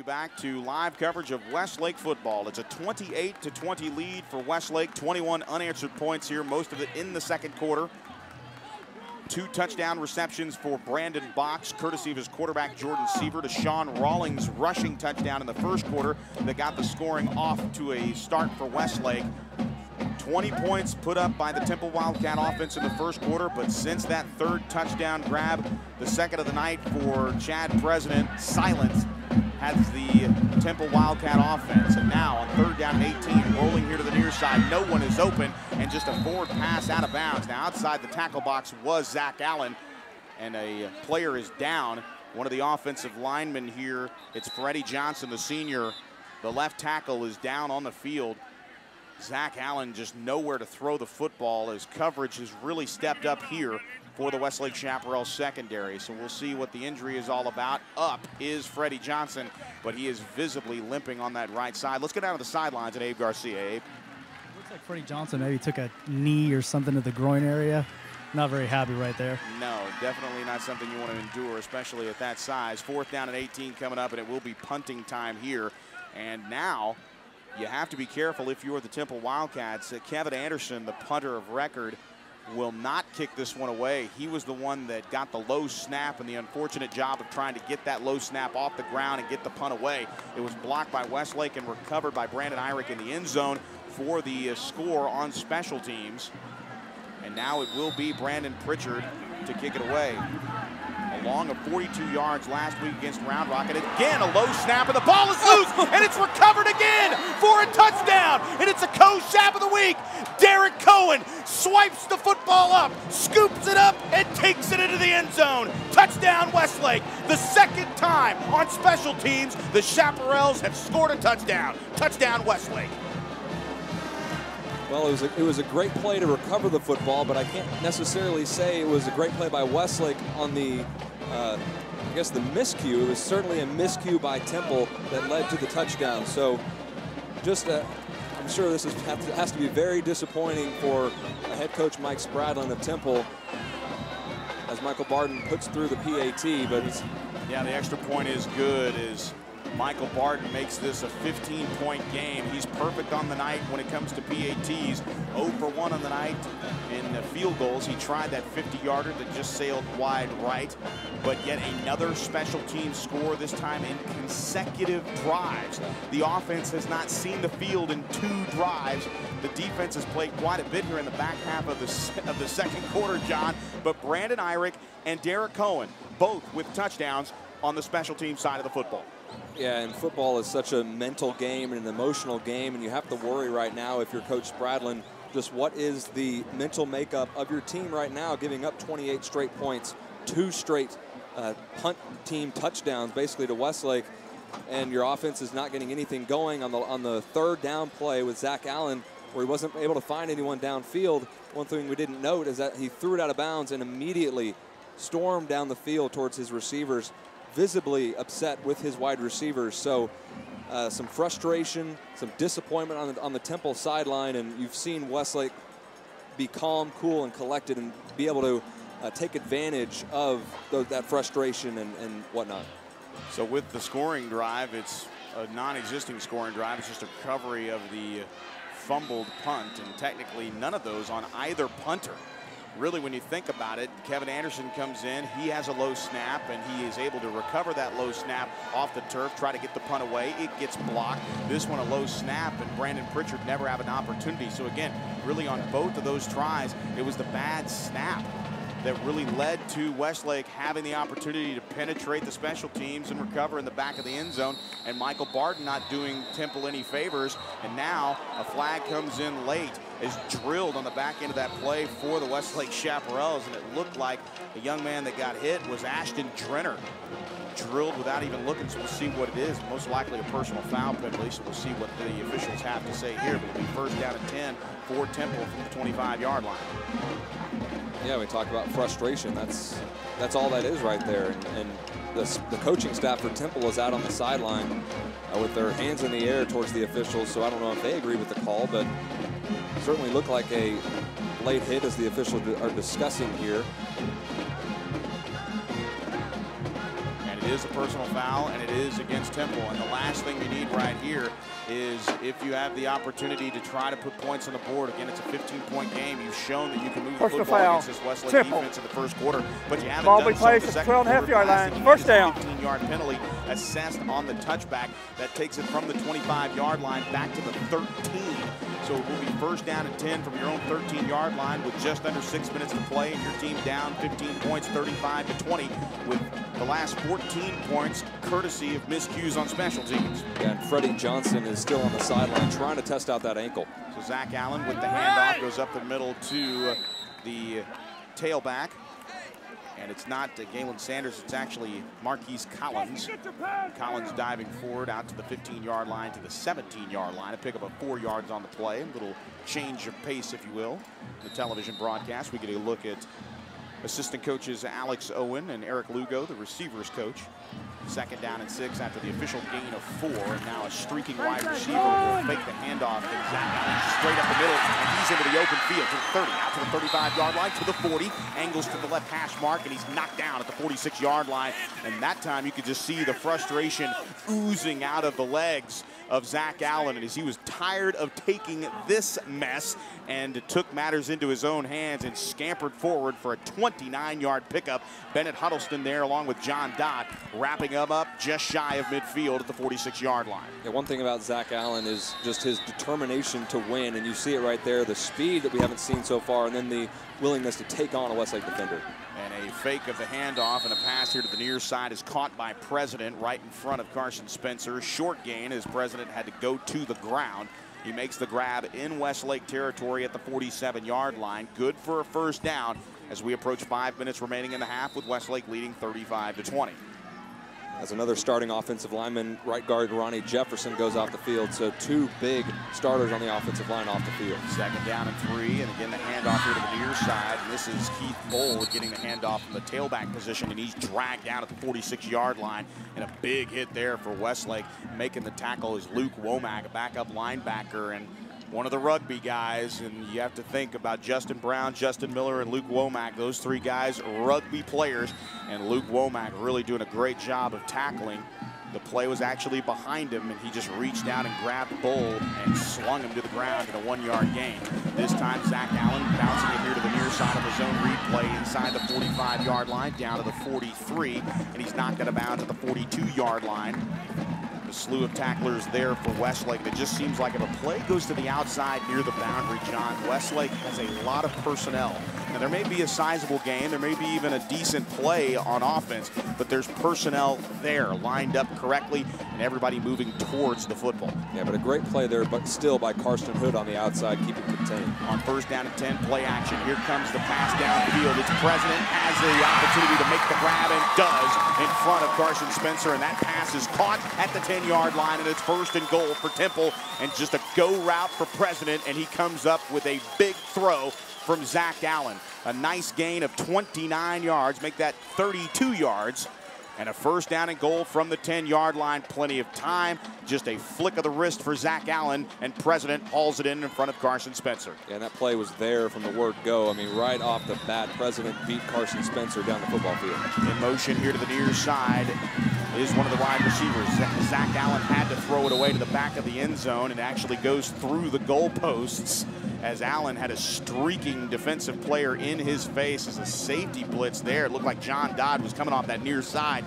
Back to live coverage of Westlake football. It's a 28-20 lead for Westlake. 21 unanswered points here, most of it in the second quarter. 2 touchdown receptions for Brandon Box, courtesy of his quarterback Jordan Sievert. A Sean Rawlings rushing touchdown in the first quarter that got the scoring off to a start for Westlake. 20 points put up by the Temple Wildcat offense in the first quarter, but since that third touchdown grab, the second of the night for Chad President, silence has the Temple Wildcat offense. And now on third down and 18, rolling here to the near side. No one is open, and just a forward pass out of bounds. Now outside the tackle box was Zach Allen, and a player is down. One of the offensive linemen here, it's Freddie Johnson, the senior. The left tackle is down on the field. Zach Allen just nowhere to throw the football, as coverage has really stepped up here for the Westlake Chaparral secondary. So we'll see what the injury is all about. Up is Freddie Johnson, but he is visibly limping on that right side. Let's go down to the sidelines and Abe Garcia. Abe. Looks like Freddie Johnson maybe took a knee or something to the groin area. Not very happy right there. No, definitely not something you want to endure, especially at that size. Fourth down and 18 coming up, and it will be punting time here. And now you have to be careful if you're the Temple Wildcats. Kevin Anderson, the punter of record, will not kick this one away. He was the one that got the low snap and the unfortunate job of trying to get that low snap off the ground and get the punt away. It was blocked by Westlake and recovered by Brandon Eyrick in the end zone for the score on special teams. And now it will be Brandon Pritchard to kick it away. Along of 42 yards last week against Round Rock, and again a low snap, and the ball is loose, and it's recovered again for a touchdown, and it's a Co-Shap of the week. Derek Cohen swipes the football up, scoops it up, and takes it into the end zone. Touchdown Westlake. The second time on special teams the Chaparrals have scored a touchdown. Touchdown Westlake. Well, it was a great play to recover the football, but I can't necessarily say it was a great play by Westlake on the, I guess, the miscue. It was certainly a miscue by Temple that led to the touchdown. So just I'm sure this has to be very disappointing for head coach Mike Spradlin of Temple as Michael Barton puts through the PAT. But yeah, the extra point is good as Michael Barton makes this a 15-point game. He's perfect on the night when it comes to PATs. 0 for 1 on the night in field goals. He tried that 50-yarder that just sailed wide right, but yet another special team score, this time in consecutive drives. The offense has not seen the field in 2 drives. The defense has played quite a bit here in the back half of the second quarter, John, but Brandon Eyrich and Derek Cohen, both with touchdowns on the special team side of the football. Yeah, and football is such a mental game and an emotional game, and you have to worry right now if you're Coach Spradlin, just what is the mental makeup of your team right now, giving up 28 straight points, 2 straight punt team touchdowns basically to Westlake, and your offense is not getting anything going on the third down play with Zach Allen, where he wasn't able to find anyone downfield. One thing we didn't note is that he threw it out of bounds and immediately stormed down the field towards his receivers, visibly upset with his wide receivers. So some frustration, some disappointment on the Temple sideline, and you've seen Westlake be calm, cool, and collected and be able to take advantage of that frustration and whatnot. So with the scoring drive, it's a non-existing scoring drive. It's just a recovery of the fumbled punt, and technically none of those on either punter. Really, when you think about it, Kevin Anderson comes in, he has a low snap, and he is able to recover that low snap off the turf, try to get the punt away. It gets blocked. This one a low snap, and Brandon Pritchard never have an opportunity. So again, really on both of those tries, it was the bad snap that really led to Westlake having the opportunity to penetrate the special teams and recover in the back of the end zone, and Michael Barton not doing Temple any favors. And now a flag comes in late, is drilled on the back end of that play for the Westlake Chaparrals, and it looked like the young man that got hit was Ashton Drenner. Drilled without even looking, so we'll see what it is. Most likely a personal foul penalty, so we'll see what the officials have to say here. But it'll be first down and 10 for Temple from the 25-yard line. Yeah, we talk about frustration. That's all that is right there. And the coaching staff for Temple is out on the sideline with their hands in the air towards the officials. So I don't know if they agree with the call, but certainly looked like a late hit as the officials are discussing here. And it is a personal foul, and it is against Temple. And the last thing you need right here is if you have the opportunity to try to put points on the board. Again, it's a 15-point game. You've shown that you can move the football against this Westlake defense in the first quarter, but you haven't done so in the second quarter. 12.5-yard line. First down. 15-yard penalty assessed on the touchback. That takes it from the 25-yard line back to the 13. So it will be first down and 10 from your own 13-yard line with just under 6 minutes to play, and your team down 15 points, 35-20, with the last 14 points courtesy of miscues on special teams. Yeah, and Freddie Johnson is still on the sideline trying to test out that ankle. So Zach Allen with the handoff goes up the middle to the tailback. And it's not Galen Sanders, it's actually Marquise Collins. Collins diving forward out to the 15-yard line to the 17-yard line. A pick up of 4 yards on the play. A little change of pace, if you will. The television broadcast, we get a look at assistant coaches Alex Owen and Eric Lugo, the receivers coach. Second down and 6 after the official gain of 4, and now a streaking wide receiver will fake the handoff, and Zach Allen straight up the middle, and he's into the open field to the 30, out to the 35-yard line, to the 40, angles to the left hash mark, and he's knocked down at the 46-yard line. And that time you could just see the frustration oozing out of the legs of Zach Allen, and as he was tired of taking this mess and took matters into his own hands and scampered forward for a 29-yard pickup. Bennett Huddleston there along with John Dott wrapping him up just shy of midfield at the 46-yard line. Yeah, one thing about Zach Allen is just his determination to win, and you see it right there, the speed that we haven't seen so far, and then the willingness to take on a Westlake defender. And a fake of the handoff, and a pass here to the near side is caught by President right in front of Carson Spencer. Short gain as President had to go to the ground. He makes the grab in Westlake territory at the 47-yard line. Good for a first down as we approach 5 minutes remaining in the half with Westlake leading 35-20. As another starting offensive lineman, right guard Ronnie Jefferson goes off the field. So 2 big starters on the offensive line off the field. Second down and 3, and again the handoff here to the near side. And this is Keith Bowl getting the handoff from the tailback position, and he's dragged down at the 46-yard line. And a big hit there for Westlake. Making the tackle is Luke Womack, a backup linebacker, and one of the rugby guys, and you have to think about Justin Brown, Justin Miller, and Luke Womack. Those three guys, rugby players, and Luke Womack really doing a great job of tackling. The play was actually behind him, and he just reached out and grabbed Bull and slung him to the ground in a 1-yard gain. This time, Zach Allen bouncing it here to the near side of his own read play inside the 45-yard line, down to the 43, and he's knocked out of bounds at the 42-yard line. A slew of tacklers there for Westlake. It just seems like if a play goes to the outside near the boundary, John, Westlake has a lot of personnel. Now, there may be a sizable game, there may be even a decent play on offense, but there's personnel there lined up correctly and everybody moving towards the football. Yeah, but a great play there, but still by Karsten Hood on the outside, keeping contained. On 1st down and 10, play action. Here comes the pass downfield. It's President has the opportunity to make the grab and does in front of Carson Spencer, and that pass is caught at the 10-yard line, and it's 1st and goal for Temple, and just a go route for President, and he comes up with a big throw from Zach Allen. A nice gain of 29 yards, make that 32 yards, and a 1st down and goal from the 10-yard line. Plenty of time, just a flick of the wrist for Zach Allen, and President hauls it in front of Carson Spencer. Yeah, and that play was there from the word go. I mean, right off the bat, President beat Carson Spencer down the football field. In motion here to the near side is one of the wide receivers. Zach Allen had to throw it away to the back of the end zone, and actually goes through the goalposts as Allen had a streaking defensive player in his face as a safety blitz there. It looked like John Dodd was coming off that near side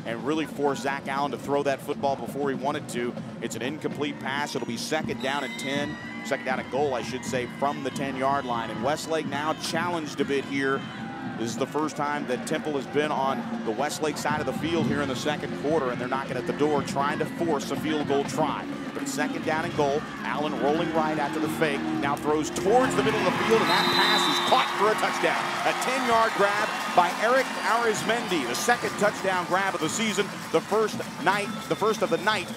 and really forced Zach Allen to throw that football before he wanted to. It's an incomplete pass. It'll be 2nd down and 10, 2nd down and goal, I should say, from the 10-yard line. And Westlake now challenged a bit here. This is the first time that Temple has been on the Westlake side of the field here in the 2nd quarter, and they're knocking at the door trying to force a field goal try. But 2nd down and goal. Allen rolling right after the fake. Now throws towards the middle of the field, and that pass is caught for a touchdown. A 10-yard grab by Eric Arizmendi, the 2nd touchdown grab of the season, the first of the night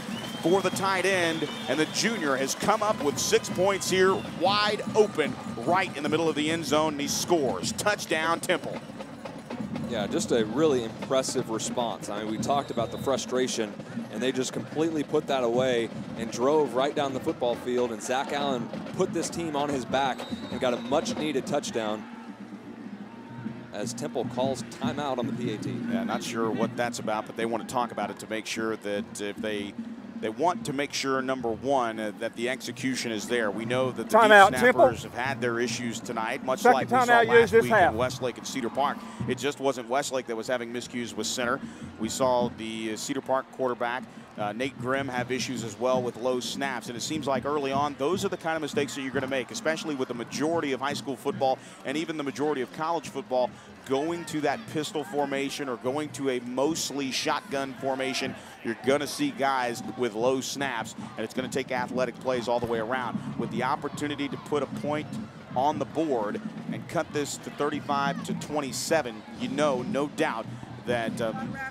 for the tight end, and the junior has come up with 6 points here, wide open, right in the middle of the end zone, and he scores. Touchdown, Temple. Yeah, just a really impressive response. I mean, we talked about the frustration, and they just completely put that away and drove right down the football field, and Zach Allen put this team on his back and got a much-needed touchdown as Temple calls timeout on the PAT. Yeah, not sure what that's about, but they want to talk about it to make sure that if they want to make sure, number one, that the execution is there. We know that the deep snappers have had their issues tonight, much like we saw last week in Westlake and Cedar Park. It just wasn't Westlake that was having miscues with center. We saw the Cedar Park quarterback, Nate Grimm, have issues as well with low snaps. And it seems like early on, those are the kind of mistakes that you're going to make, especially with the majority of high school football and even the majority of college football going to that pistol formation or going to a mostly shotgun formation. You're going to see guys with low snaps, and it's going to take athletic plays all the way around. With the opportunity to put a point on the board and cut this to 35-27, you know, no doubt that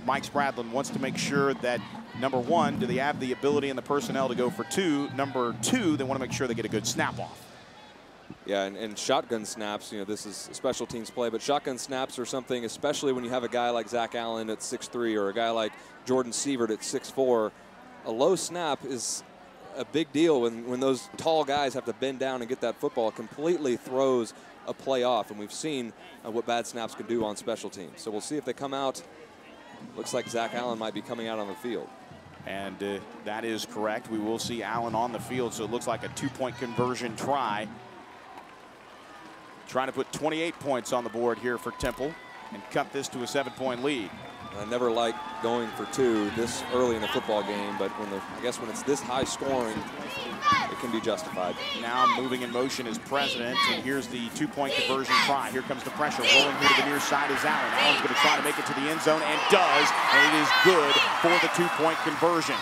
Mike Spradlin wants to make sure that, number one, do they have the ability and the personnel to go for 2? Number 2, they want to make sure they get a good snap off. Yeah, and shotgun snaps, you know, this is a special teams play, but shotgun snaps are something, especially when you have a guy like Zach Allen at 6'3" or a guy like Jordan Sievert at 6'4". A low snap is a big deal when those tall guys have to bend down and get that football. It completely throws a play off, and we've seen what bad snaps can do on special teams. So we'll see if they come out. Looks like Zach Allen might be coming out on the field. And that is correct. We will see Allen on the field, so it looks like a 2-point conversion try. Trying to put 28 points on the board here for Temple and cut this to a 7-point lead. I never like going for 2 this early in the football game, but I guess when it's this high scoring, it can be justified. Now moving in motion is President, and here's the 2-point conversion try. Here comes the pressure. Rolling here to the near side is Allen. Allen's going to try to make it to the end zone, and does, and it is good for the 2-point conversion.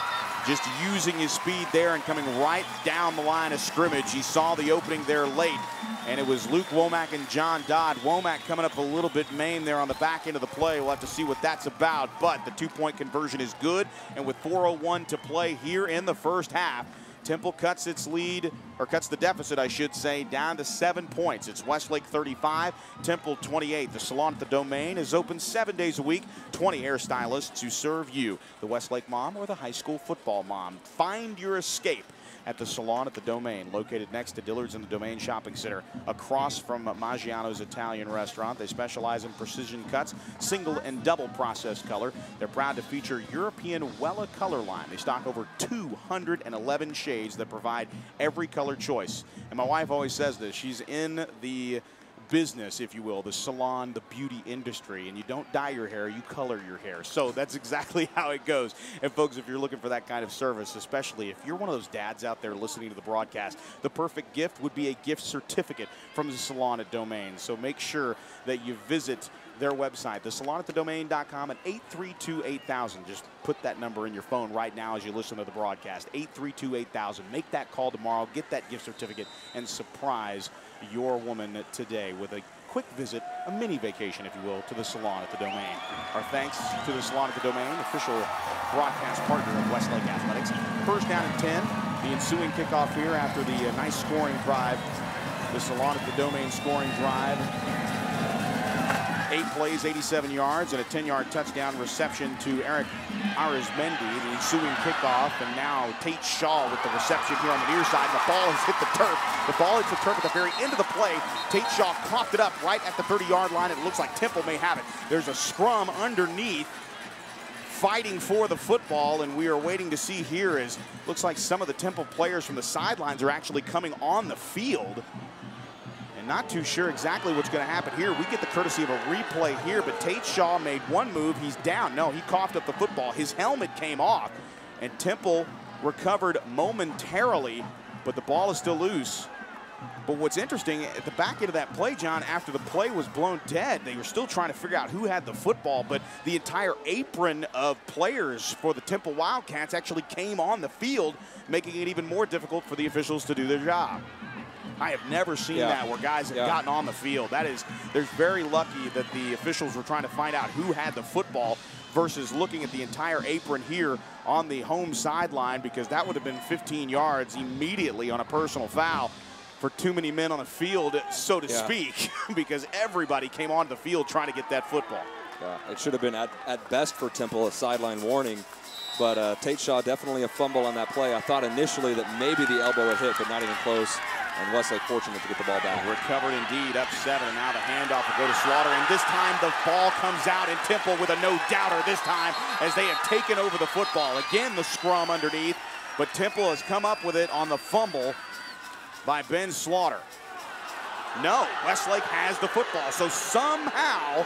Just using his speed there and coming right down the line of scrimmage. He saw the opening there late, and it was Luke Womack and John Dodd. Womack coming up a little bit maimed there on the back end of the play. We'll have to see what that's about, but the 2-point conversion is good, and with 4:01 to play here in the first half, Temple cuts its lead, or cuts the deficit, I should say, down to 7 points. It's Westlake 35, Temple 28. The salon at the Domain is open 7 days a week. 20 hairstylists to serve you, the Westlake mom or the high school football mom. Find your escape at the Salon at the Domain, located next to Dillard's in the Domain Shopping Center, across from Maggiano's Italian restaurant. They specialize in precision cuts, single and double processed color. They're proud to feature European Wella color line. They stock over 211 shades that provide every color choice. And my wife always says this, she's in the business, if you will, the salon, the beauty industry, and you don't dye your hair, you color your hair. So that's exactly how it goes. And folks, if you're looking for that kind of service, especially if you're one of those dads out there listening to the broadcast, the perfect gift would be a gift certificate from the Salon at Domain. So make sure that you visit their website, thesalonatthedomain.com, at 832-8000. Just put that number in your phone right now as you listen to the broadcast, 832-8000. Make that call tomorrow, get that gift certificate, and surprise your woman today with a quick visit, a mini vacation, if you will, to the Salon at the Domain. Our thanks to the Salon at the Domain, official broadcast partner of Westlake Athletics. First down and 10, the ensuing kickoff here after the nice scoring drive. The Salon at the Domain scoring drive. 8 plays, 87 yards, and a 10-yard touchdown reception to Eric Arizmendi, the ensuing kickoff, and now Tate Shaw with the reception here on the near side. The ball has hit the turf. The ball hits the turf at the very end of the play. Tate Shaw coughed it up right at the 30-yard line. It looks like Temple may have it. There's a scrum underneath, fighting for the football, and we are waiting to see here as looks like some of the Temple players from the sidelines are actually coming on the field. Not too sure exactly what's going to happen here. We get the courtesy of a replay here, but Tate Shaw made one move. He's down. No, he coughed up the football. His helmet came off, and Temple recovered momentarily, but the ball is still loose. But what's interesting, at the back end of that play, John, after the play was blown dead, they were still trying to figure out who had the football, but the entire apron of players for the Temple Wildcats actually came on the field, making it even more difficult for the officials to do their job. I have never seen that where guys have gotten on the field. There's very lucky that the officials were trying to find out who had the football versus looking at the entire apron here on the home sideline, because that would have been 15 yards immediately on a personal foul for too many men on the field, so to speak, because everybody came onto the field trying to get that football. Yeah, it should have been at best for Temple a sideline warning. But Tate Shaw definitely a fumble on that play. I thought initially that maybe the elbow had hit, but not even close. And Westlake fortunate to get the ball back. Recovered indeed, up 7, and now the handoff will go to Slaughter. And this time the ball comes out, and Temple with a no-doubter this time as they have taken over the football. Again, the scrum underneath, but Temple has come up with it on the fumble by Ben Slaughter. No, Westlake has the football. So somehow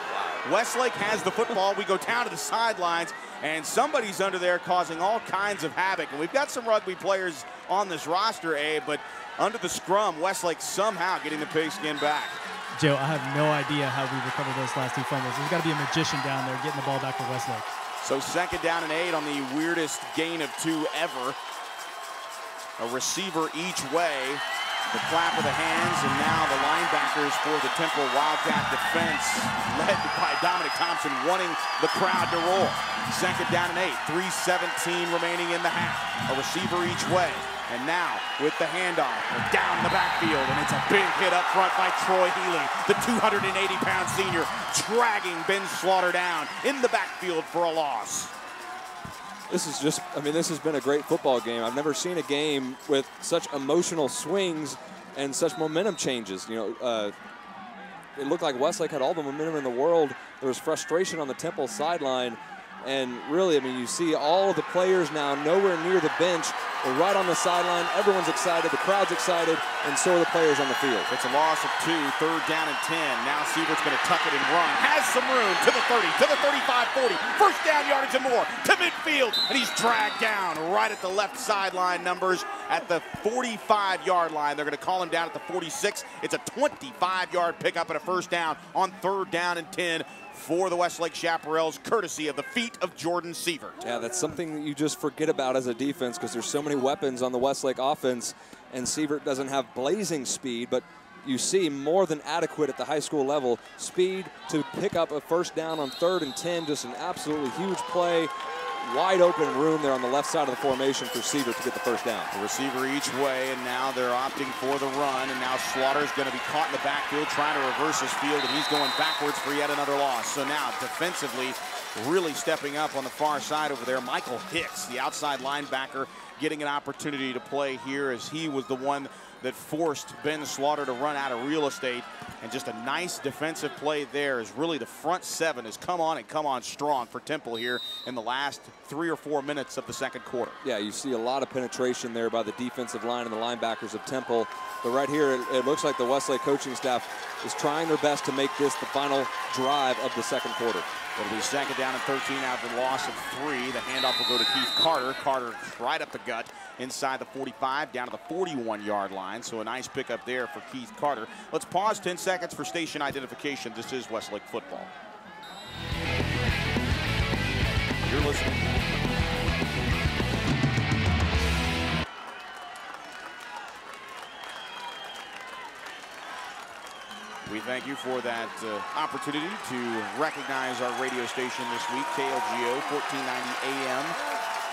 Westlake has the football. We go down to the sidelines, and somebody's under there causing all kinds of havoc. And we've got some rugby players on this roster, Abe, but under the scrum, Westlake somehow getting the pigskin back. Joe, I have no idea how we recovered those last 2 fumbles. There's got to be a magician down there getting the ball back to Westlake. So second down and 8 on the weirdest gain of 2 ever. A receiver each way. The clap of the hands, and now the linebackers for the Temple Wildcat defense, led by Dominic Thompson, wanting the crowd to roar. Second down and 8, 3:17 remaining in the half. A receiver each way, and now with the handoff, down the backfield, and it's a big hit up front by Troy Healy, the 280-pound senior, dragging Ben Slaughter down in the backfield for a loss. This is just, I mean, this has been a great football game. I've never seen a game with such emotional swings and such momentum changes. You know, it looked like Westlake had all the momentum in the world. There was frustration on the Temple sideline. And really, I mean, you see all of the players now nowhere near the bench. They're right on the sideline. Everyone's excited. The crowd's excited. And so are the players on the field. It's a loss of 2, third down and 10. Now Sievert's going to tuck it and run. Has some room to the 30, to the 35, 40. First down yardage and more to midfield. And he's dragged down right at the left sideline numbers at the 45-yard line. They're going to call him down at the 46. It's a 25-yard pickup and a first down on third down and 10. For the Westlake Chaparrals, courtesy of the feet of Jordan Sievert. Yeah, that's something that you just forget about as a defense because there's so many weapons on the Westlake offense, and Sievert doesn't have blazing speed, but you see more than adequate at the high school level. Speed to pick up a first down on 3rd and 10, just an absolutely huge play. wide open room there on the left side of the formation for Sievert to get the first down. The receiver each way, and now they're opting for the run, and now Slaughter's going to be caught in the backfield trying to reverse his field, and he's going backwards for yet another loss. So now defensively really stepping up on the far side over there. Michael Hicks, the outside linebacker, getting an opportunity to play here as he was the one that forced Ben Slaughter to run out of real estate. And just a nice defensive play there as really the front seven has come on and come on strong for Temple here in the last 3 or 4 minutes of the second quarter. Yeah, you see a lot of penetration there by the defensive line and the linebackers of Temple. But right here, it looks like the Westlake coaching staff is trying their best to make this the final drive of the second quarter. It'll be second down and 13 after the loss of 3. The handoff will go to Keith Carter. Carter right up the gut inside the 45 down to the 41-yard line. So a nice pickup there for Keith Carter. Let's pause 10 seconds for station identification. This is Westlake football. You're listening. We thank you for that opportunity to recognize our radio station this week, KLGO, 1490 AM.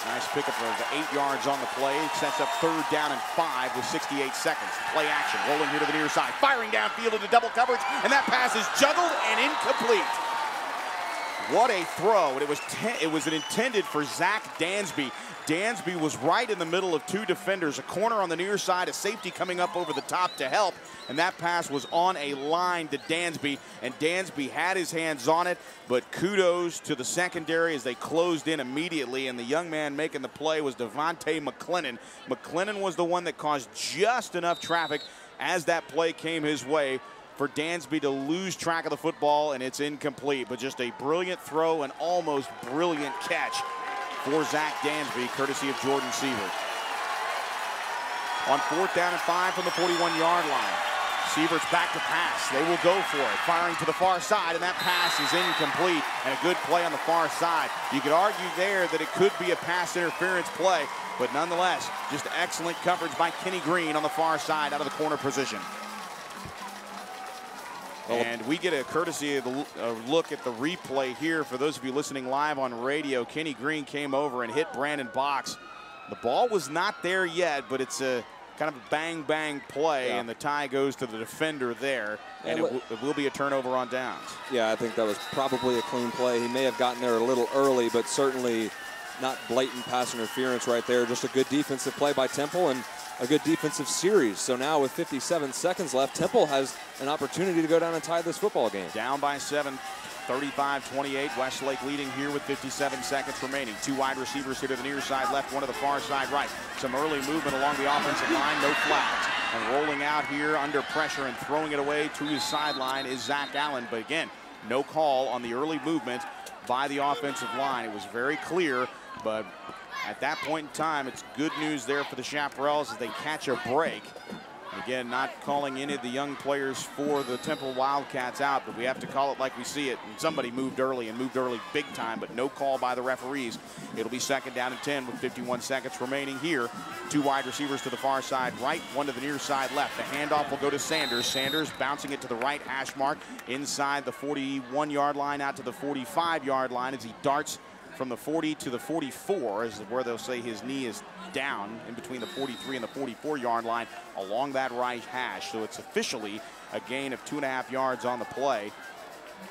Nice pickup of 8 yards on the play. It sets up third down and 5 with 68 seconds. Play action, rolling here to the near side, firing downfield into double coverage, and that pass is juggled and incomplete. What a throw. It was intended for Zach Dansby. Dansby was right in the middle of 2 defenders, a corner on the near side, a safety coming up over the top to help, and that pass was on a line to Dansby, and Dansby had his hands on it, but kudos to the secondary as they closed in immediately, and the young man making the play was Devontae McClennan. McClennan was the one that caused just enough traffic as that play came his way for Dansby to lose track of the football, and it's incomplete, but just a brilliant throw and almost brilliant catch for Zach Dansby, courtesy of Jordan Sievert. On fourth down and 5 from the 41-yard line. Sievert's back to pass. They will go for it, firing to the far side, and that pass is incomplete, and a good play on the far side. You could argue there that it could be a pass interference play, but nonetheless, just excellent coverage by Kenny Green on the far side out of the corner position. And we get a courtesy of a look at the replay here. For those of you listening live on radio, Kenny Green came over and hit Brandon Box. The ball was not there yet, but it's a kind of a bang-bang play, and the tie goes to the defender there, and it will be a turnover on downs. Yeah, I think that was probably a clean play. He may have gotten there a little early, but certainly not blatant pass interference right there. Just a good defensive play by Temple and a good defensive series. So now with 57 seconds left, Temple has an opportunity to go down and tie this football game. Down by 7, 35-28. Westlake leading here with 57 seconds remaining. 2 wide receivers here to the near side left, 1 to the far side right. Some early movement along the offensive line, no flags. And rolling out here under pressure and throwing it away to his sideline is Zach Allen. But again, no call on the early movement by the offensive line. It was very clear, but at that point in time, it's good news there for the Chaparrals as they catch a break. Again, not calling any of the young players for the Temple Wildcats out, but we have to call it like we see it. And somebody moved early big time, but no call by the referees. It'll be second down and 10 with 51 seconds remaining here. 2 wide receivers to the far side right, 1 to the near side left. The handoff will go to Sanders. Sanders bouncing it to the right hash mark inside the 41-yard line out to the 45-yard line as he darts from the 40 to the 44 is where they'll say his knee is down in between the 43 and the 44-yard line along that right hash. So it's officially a gain of 2.5 yards on the play.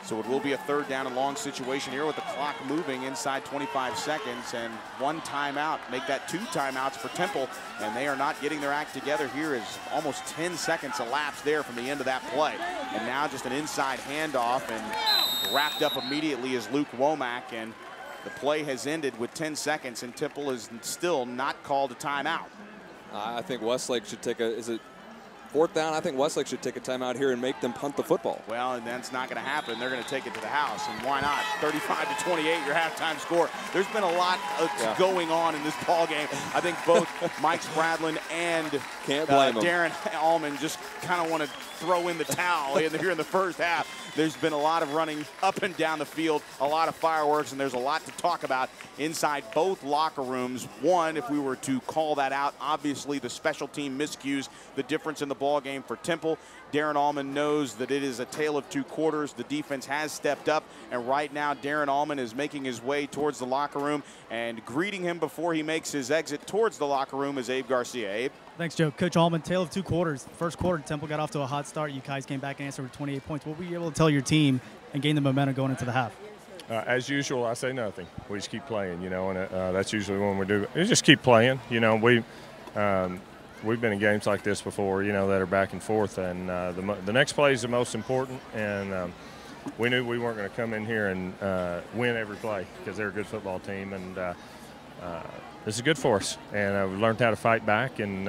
So it will be a third down and long situation here with the clock moving inside 25 seconds and 1 timeout. Make that 2 timeouts for Temple, and they are not getting their act together here as almost 10 seconds elapsed there from the end of that play. And now just an inside handoff, and wrapped up immediately is Luke Womack, and the play has ended with 10 seconds, and Temple is still not called a timeout. I think Westlake should take is it fourth down? I think Westlake should take a timeout here and make them punt the football. Well, and that's not going to happen. They're going to take it to the house, and why not? 35-28, your halftime score. There's been a lot going on in this ball game. I think both Mike Spradlin and Darren Allman just kind of want to throw in the towel here in the first half. There's been a lot of running up and down the field, a lot of fireworks, and there's a lot to talk about inside both locker rooms. One, if we were to call that out, obviously the special team miscues, the difference in the ball game for Temple. Darren Allman knows that it is a tale of two quarters. The defense has stepped up, and right now Darren Allman is making his way towards the locker room, and greeting him before he makes his exit towards the locker room is Abe Garcia. Abe? Thanks, Joe. Coach Allman, tale of two quarters. First quarter, Temple got off to a hot start. You guys came back and answered with 28 points. What were you able to tell your team and gain the momentum going into the half? As usual, I say nothing. We just keep playing, you know, and that's usually when we do. We just keep playing. You know, we've been in games like this before, you know, that are back and forth, and the next play is the most important, and we knew we weren't going to come in here and win every play because they're a good football team, and this is good for us. And we learned how to fight back, and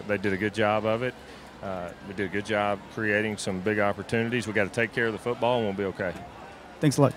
they did a good job of it. We did a good job creating some big opportunities. We got to take care of the football, and we'll be okay. Thanks a lot.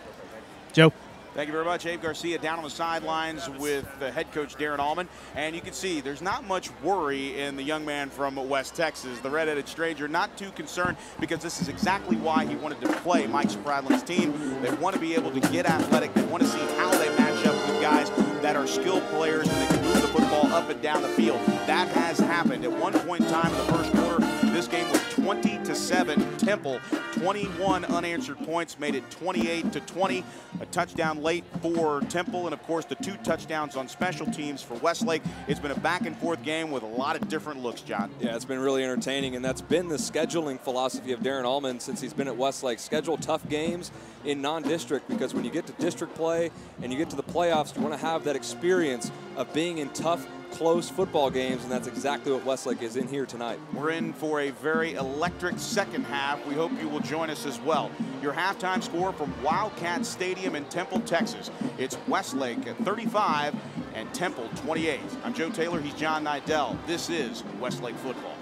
Joe? Thank you very much. Abe Garcia down on the sidelines with head coach Darren Allman. And you can see there's not much worry in the young man from West Texas, the red-headed stranger. Not too concerned, because this is exactly why he wanted to play Mike Spradlin's team. They want to be able to get athletic. They want to see how they match up with guys that are skilled players and they can move the football up and down the field. That has happened. At one point in time in the first quarter, this game was 20-7. Temple, 21 unanswered points, made it 28-20. A touchdown late for Temple, and of course the 2 touchdowns on special teams for Westlake. It's been a back-and-forth game with a lot of different looks, John. Yeah, it's been really entertaining, and that's been the scheduling philosophy of Darren Allman since he's been at Westlake. Schedule tough games in non-district, because when you get to district play and you get to the playoffs, you want to have that experience of being in tough, close football games, and that's exactly what Westlake is in here tonight. We're in for a very electric second half. We hope you will join us as well. Your halftime score from Wildcat Stadium in Temple, Texas. It's Westlake at 35 and Temple 28. I'm Joe Taylor. He's John Nidell. This is Westlake football.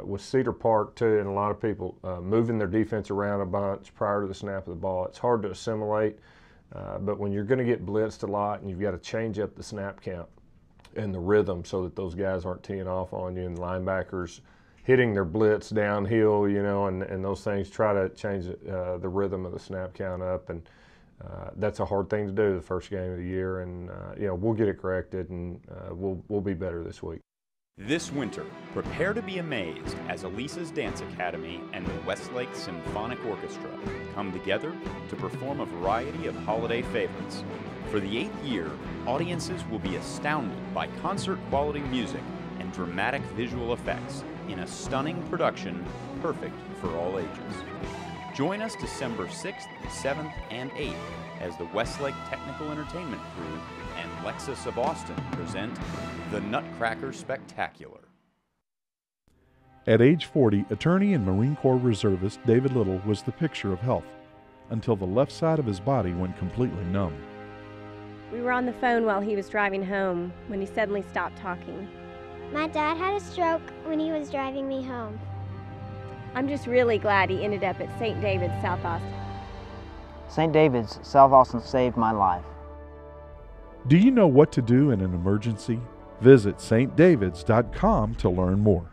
With Cedar Park too, and a lot of people moving their defense around a bunch prior to the snap of the ball, it's hard to assimilate, but when you're going to get blitzed a lot and you've got to change up the snap count and the rhythm so that those guys aren't teeing off on you, and linebackers hitting their blitz downhill, you know, and those things, try to change the rhythm of the snap count up, and that's a hard thing to do the first game of the year, and you know, we'll get it corrected, and we'll be better this week. This winter, prepare to be amazed as Elisa's Dance Academy and the Westlake Symphonic Orchestra come together to perform a variety of holiday favorites. For the 8th year, audiences will be astounded by concert-quality music and dramatic visual effects in a stunning production perfect for all ages. Join us December 6th, 7th, and 8th as the Westlake Technical Entertainment Crew and Lexus of Austin present the Nutcracker Spectacular. At age 40, attorney and Marine Corps reservist David Little was the picture of health until the left side of his body went completely numb. We were on the phone while he was driving home when he suddenly stopped talking. My dad had a stroke when he was driving me home. I'm just really glad he ended up at St. David's, South Austin. St. David's, South Austin saved my life. Do you know what to do in an emergency? Visit stdavids.com to learn more.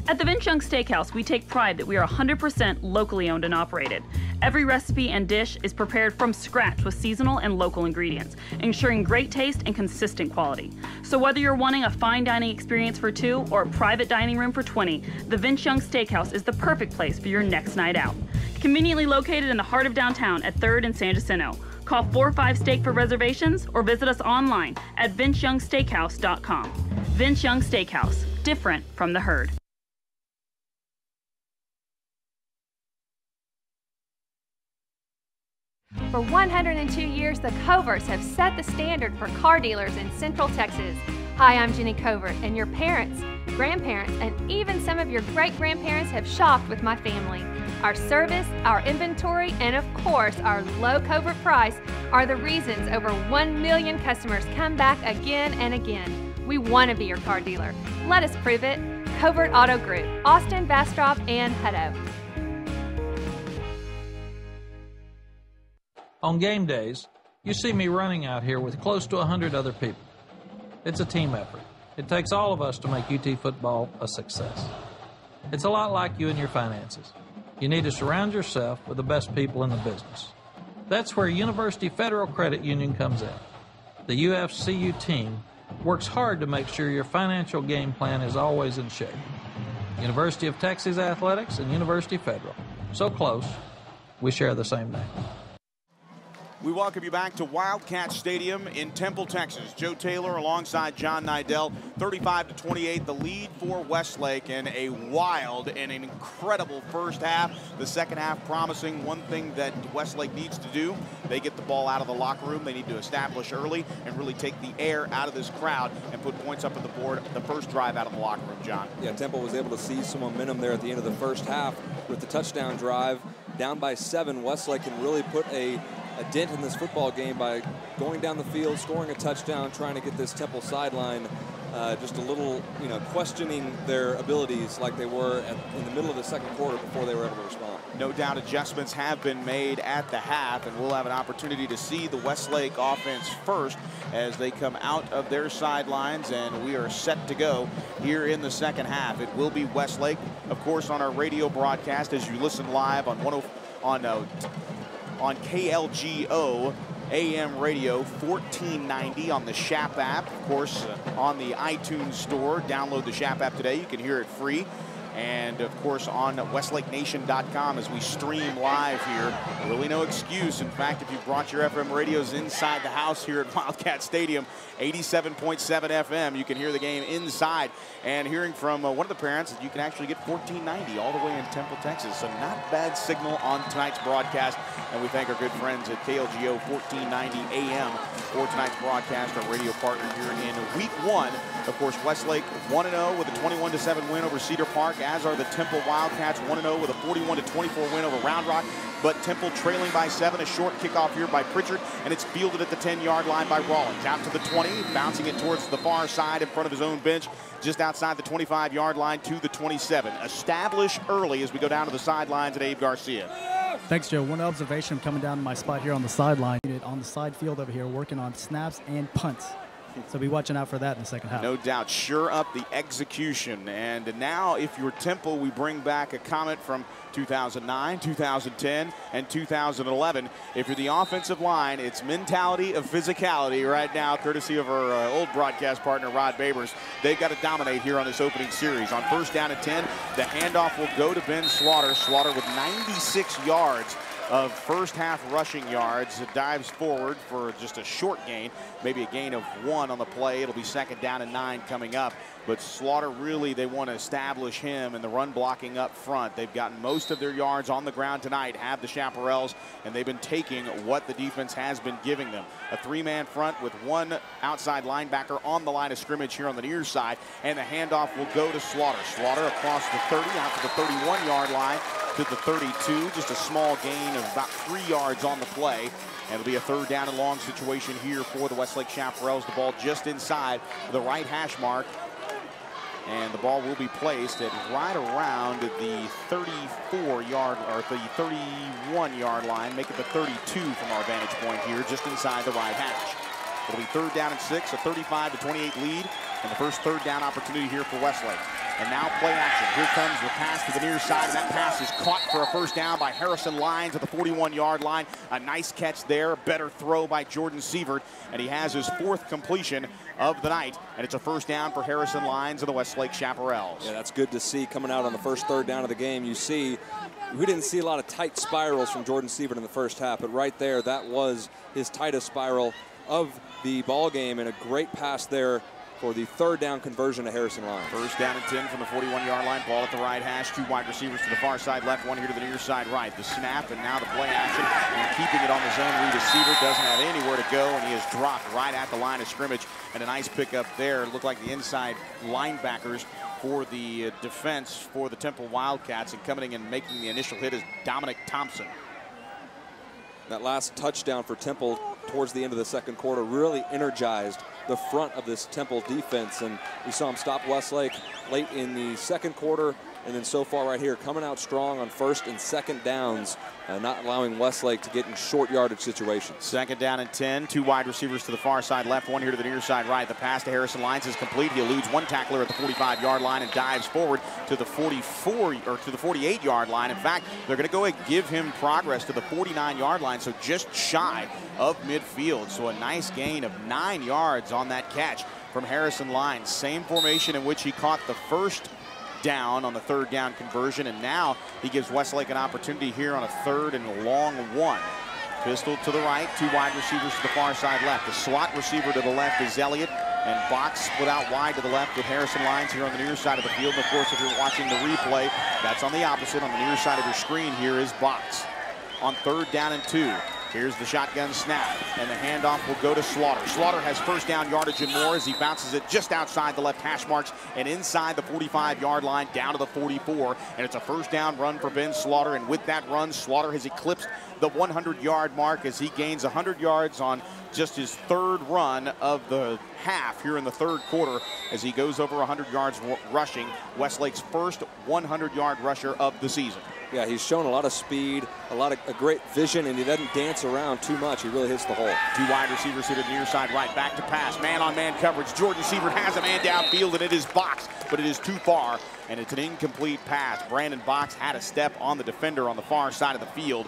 At the Vince Young Steakhouse, we take pride that we are 100% locally owned and operated. Every recipe and dish is prepared from scratch with seasonal and local ingredients, ensuring great taste and consistent quality. So whether you're wanting a fine dining experience for 2 or a private dining room for 20, the Vince Young Steakhouse is the perfect place for your next night out. Conveniently located in the heart of downtown at 3rd and San Jacinto. Call 45-STEAK for reservations or visit us online at vinceyoungsteakhouse.com. Vince Young Steakhouse, different from the herd. For 102 years, the Coverts have set the standard for car dealers in Central Texas. Hi, I'm Jenny Covert, and your parents, grandparents, and even some of your great-grandparents have shopped with my family. Our service, our inventory, and of course, our low Covert price are the reasons over 1 million customers come back again and again. We want to be your car dealer. Let us prove it. Covert Auto Group, Austin, Bastrop, and Hutto. On game days, you see me running out here with close to 100 other people. It's a team effort. It takes all of us to make UT football a success. It's a lot like you and your finances. You need to surround yourself with the best people in the business. That's where University Federal Credit Union comes in. The UFCU team works hard to make sure your financial game plan is always in shape. University of Texas Athletics and University Federal. So close, we share the same name. We welcome you back to Wildcat Stadium in Temple, Texas. Joe Taylor alongside John Nidell, 35-28, the lead for Westlake, and a wild and an incredible first half. The second half promising. One thing that Westlake needs to do, they get the ball out of the locker room. They need to establish early and really take the air out of this crowd and put points up on the board the first drive out of the locker room, John. Yeah, Temple was able to seize some momentum there at the end of the first half with the touchdown drive. Down by 7, Westlake can really put a dent in this football game by going down the field, scoring a touchdown, trying to get this Temple sideline just a little, questioning their abilities like they were in the middle of the second quarter before they were able to respond. No doubt adjustments have been made at the half, and we'll have an opportunity to see the Westlake offense first as they come out of their sidelines, and we are set to go here in the second half. It will be Westlake, of course, on our radio broadcast as you listen live on KLGO AM radio 1490 on the Chap app. Of course, on the iTunes store. Download the Chap app today. You can hear it free. And, of course, on WestlakeNation.com as we stream live here. Really no excuse. In fact, if you brought your FM radios inside the house here at Wildcat Stadium, 87.7 FM, you can hear the game inside. And hearing from one of the parents, you can actually get 1490 all the way in Temple, Texas. So not bad signal on tonight's broadcast. And we thank our good friends at KLGO 1490 AM for tonight's broadcast, our radio partner here in Week 1. Of course, Westlake 1-0 with a 21-7 win over Cedar Park, as are the Temple Wildcats 1-0 with a 41-24 win over Round Rock. But Temple trailing by 7, a short kickoff here by Pritchard, and it's fielded at the 10-yard line by Rollins. Out to the 20, bouncing it towards the far side in front of his own bench, just outside the 25-yard line to the 27. Establish early as we go down to the sidelines at Abe Garcia. Thanks, Joe. One observation coming down to my spot here on the sideline. On the side field over here, working on snaps and punts. So be watching out for that in the second half. No doubt. Sure up the execution. And now, if you're Temple, we bring back a comment from 2009, 2010, and 2011. If you're the offensive line, it's mentality of physicality right now, courtesy of our old broadcast partner, Rod Babers. They've got to dominate here on this opening series. On first down at 10, the handoff will go to Ben Slaughter. Slaughter with 96 yards of first half rushing yards. It dives forward for just a short gain, maybe a gain of 1 on the play. It'll be second down and 9 coming up. But Slaughter, really, they want to establish him in the run blocking up front. They've gotten most of their yards on the ground tonight, have the Chaparrals, and they've been taking what the defense has been giving them. A 3-man front with 1 outside linebacker on the line of scrimmage here on the near side, and the handoff will go to Slaughter. Slaughter across the 30, out to the 31-yard line, to the 32, just a small gain of about 3 yards on the play. And it'll be a third down and long situation here for the Westlake Chaparrals. The ball just inside the right hash mark. And the ball will be placed at right around the 34-yard or the 31-yard line, make it the 32 from our vantage point here, just inside the right hash. It'll be third down and 6, a 35-28 lead, and the first third down opportunity here for Westlake. And now play action. Here comes the pass to the near side, and that pass is caught for a first down by Harrison Lyons at the 41-yard line. A nice catch there, better throw by Jordan Sievert, and he has his 4th completion of the night, and it's a first down for Harrison Lyons of the Westlake Chaparrals. Yeah, that's good to see coming out on the first 3rd down of the game. You see, we didn't see a lot of tight spirals from Jordan Sievert in the first half, but right there, that was his tightest spiral of the ball game, and a great pass there for the 3rd down conversion to Harrison Lyons. First down and 10 from the 41-yard line. Ball at the right hash. 2 wide receivers to the far side left, 1 here to the near side right. The snap and now the play action. And keeping it on the zone read as Sievert doesn't have anywhere to go, and he is dropped right at the line of scrimmage. And a nice pickup there. It looked like the inside linebackers for the defense for the Temple Wildcats, and coming in and making the initial hit is Dominic Thompson. That last touchdown for Temple towards the end of the 2nd quarter really energized the front of this Temple defense, and we saw him stop Westlake late in the 2nd quarter, and then so far right here coming out strong on 1st and 2nd downs, not allowing Westlake to get in short yardage situations. 2nd down and 10, 2 wide receivers to the far side left, 1 here to the near side right. The pass to Harrison Lyons is complete. He eludes 1 tackler at the 45-yard line and dives forward to the 48-yard line. In fact, they're going to go and give him progress to the 49-yard line, so just shy of midfield. So a nice gain of 9 yards on that catch from Harrison Lyons. Same formation in which he caught the first down on the 3rd down conversion, and now he gives Westlake an opportunity here on a 3rd and long 1. Pistol to the right, 2 wide receivers to the far side left. The slot receiver to the left is Elliott, and box split out wide to the left with Harrison Lyons here on the near side of the field. And of course, if you're watching the replay, that's on the opposite. On the near side of your screen here is box. On 3rd down and 2. Here's the shotgun snap, and the handoff will go to Slaughter. Slaughter has first down yardage and more as he bounces it just outside the left hash marks and inside the 45-yard line down to the 44. And it's a first down run for Ben Slaughter, and with that run, Slaughter has eclipsed the 100-yard mark as he gains 100 yards on just his 3rd run of the half here in the 3rd quarter as he goes over 100 yards rushing, Westlake's first 100-yard rusher of the season. Yeah, he's shown a lot of speed, a great vision, and he doesn't dance around too much. He really hits the hole. 2 wide receivers here to the near side right, back to pass, man-on-man coverage. Jordan Sievert has a man downfield, and it is Box, but it is too far, and it's an incomplete pass. Brandon Box had a step on the defender on the far side of the field,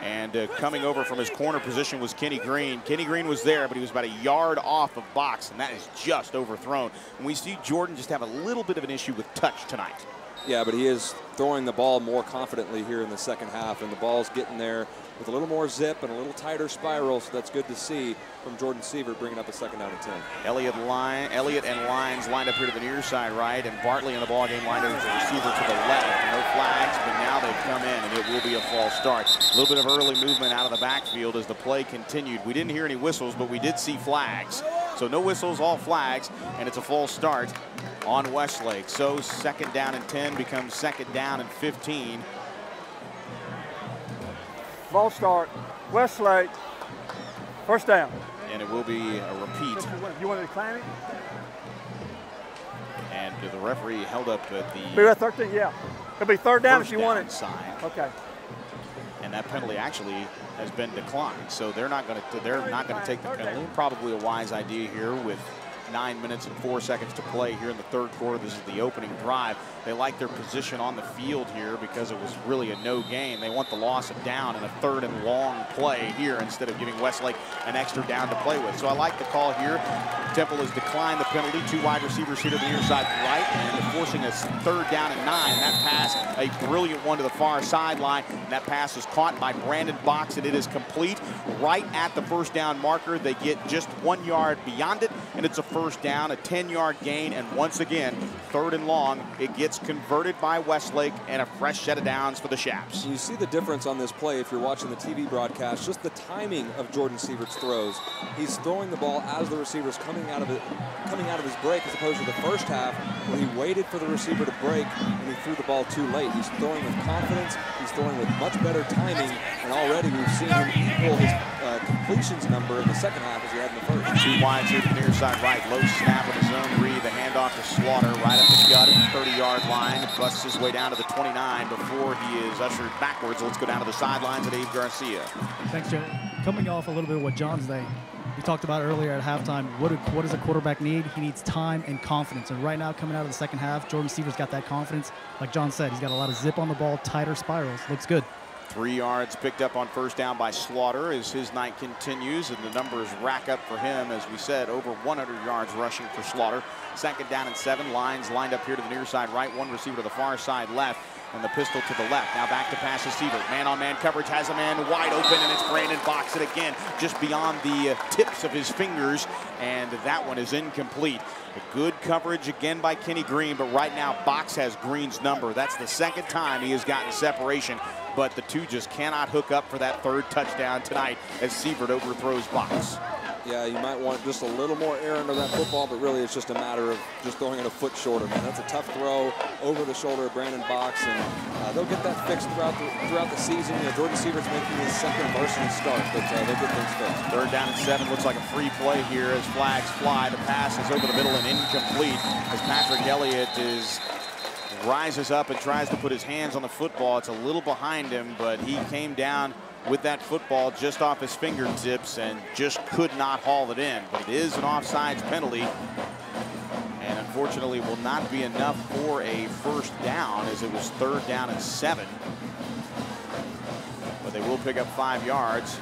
and coming over from his corner position was Kenny Green. Kenny Green was there, but he was about a yard off of Box, and that is just overthrown. And we see Jordan just have a little bit of an issue with touch tonight. Yeah, but he is throwing the ball more confidently here in the 2nd half, and the ball's getting there with a little more zip and a little tighter spiral, so that's good to see from Jordan Sievert bringing up a 2nd down and 10. Elliott and Lyons lined up here to the near side right, and Bartley in the ball game lined up as the receiver to the left. No flags, but now they've come in, and it will be a false start. A little bit of early movement out of the backfield as the play continued. We didn't hear any whistles, but we did see flags. So no whistles, all flags, and it's a false start on Westlake. So 2nd down and 10 becomes 2nd down and 15. False start. Westlake. First down. And it will be a repeat. You want to decline it? And the referee held up at the... Be at 13, yeah. It'll be 3rd down if you want it. Sign. Okay. And that penalty actually has been declined, so they're not going to take the penalty. Probably a wise idea here with 9 minutes and 4 seconds to play here in the 3rd quarter. This is the opening drive. They like their position on the field here because it was really a no gain. They want the loss of down in a 3rd and long play here instead of giving Westlake an extra down to play with. So I like the call here. Temple has declined the penalty. 2 wide receivers here to the near side right, and forcing a 3rd down and 9. That pass, a brilliant one to the far sideline. And that pass is caught by Brandon Box, and it is complete right at the first down marker. They get just 1 yard beyond it, and it's a first down, a 10-yard gain, and once again, 3rd and long. It gets converted by Westlake, and a fresh set of downs for the Chaps. You see the difference on this play if you're watching the TV broadcast, just the timing of Jordan Sievert's throws. He's throwing the ball as the receiver's coming out of his break, as opposed to the first half where he waited for the receiver to break and he threw the ball too late. He's throwing with confidence, he's throwing with much better timing, and already we've seen him equal his completions number in the 2nd half as he had in the first. 2 wides here to the near side right, low snap of his own read, the handoff to Slaughter right up the gut at the 30-yard line, busts his way down to the 29 before he is ushered backwards. Let's go down to the sidelines at Abe Garcia. Thanks, Joe. Coming off a little bit of what John's saying, We talked about earlier at halftime, what does a quarterback need? He needs time and confidence. And right now, coming out of the second half, Jordan Seaver's got that confidence. Like John said, he's got a lot of zip on the ball, tighter spirals. Looks good. 3 yards picked up on first down by Slaughter as his night continues, and the numbers rack up for him. As we said, over 100 yards rushing for Slaughter. 2nd down and 7. Lines lined up here to the near side right, 1 receiver to the far side left, and the pistol to the left. Now back to pass to Sievert. Man-on-man coverage, has a man wide open, and it's Brandon Box it again, just beyond the tips of his fingers, and that one is incomplete. A good coverage again by Kenny Green, but right now Box has Green's number. That's the 2nd time he has gotten separation, but the two just cannot hook up for that 3rd touchdown tonight as Sievert overthrows Box. Yeah, you might want just a little more air into that football, but really it's just a matter of just throwing it a foot shorter. Man, that's a tough throw over the shoulder of Brandon Box, and they'll get that fixed throughout the season. You know, Jordan Sievert's making his 2nd varsity start, but they'll get things fixed. 3rd down and 7. Looks like a free play here as flags fly. The pass is over the middle and incomplete as Patrick Elliott rises up and tries to put his hands on the football. It's a little behind him, but he came down with that football just off his fingertips and just could not haul it in. But it is an offsides penalty, and unfortunately will not be enough for a 1st down as it was 3rd down and 7. But they will pick up 5 yards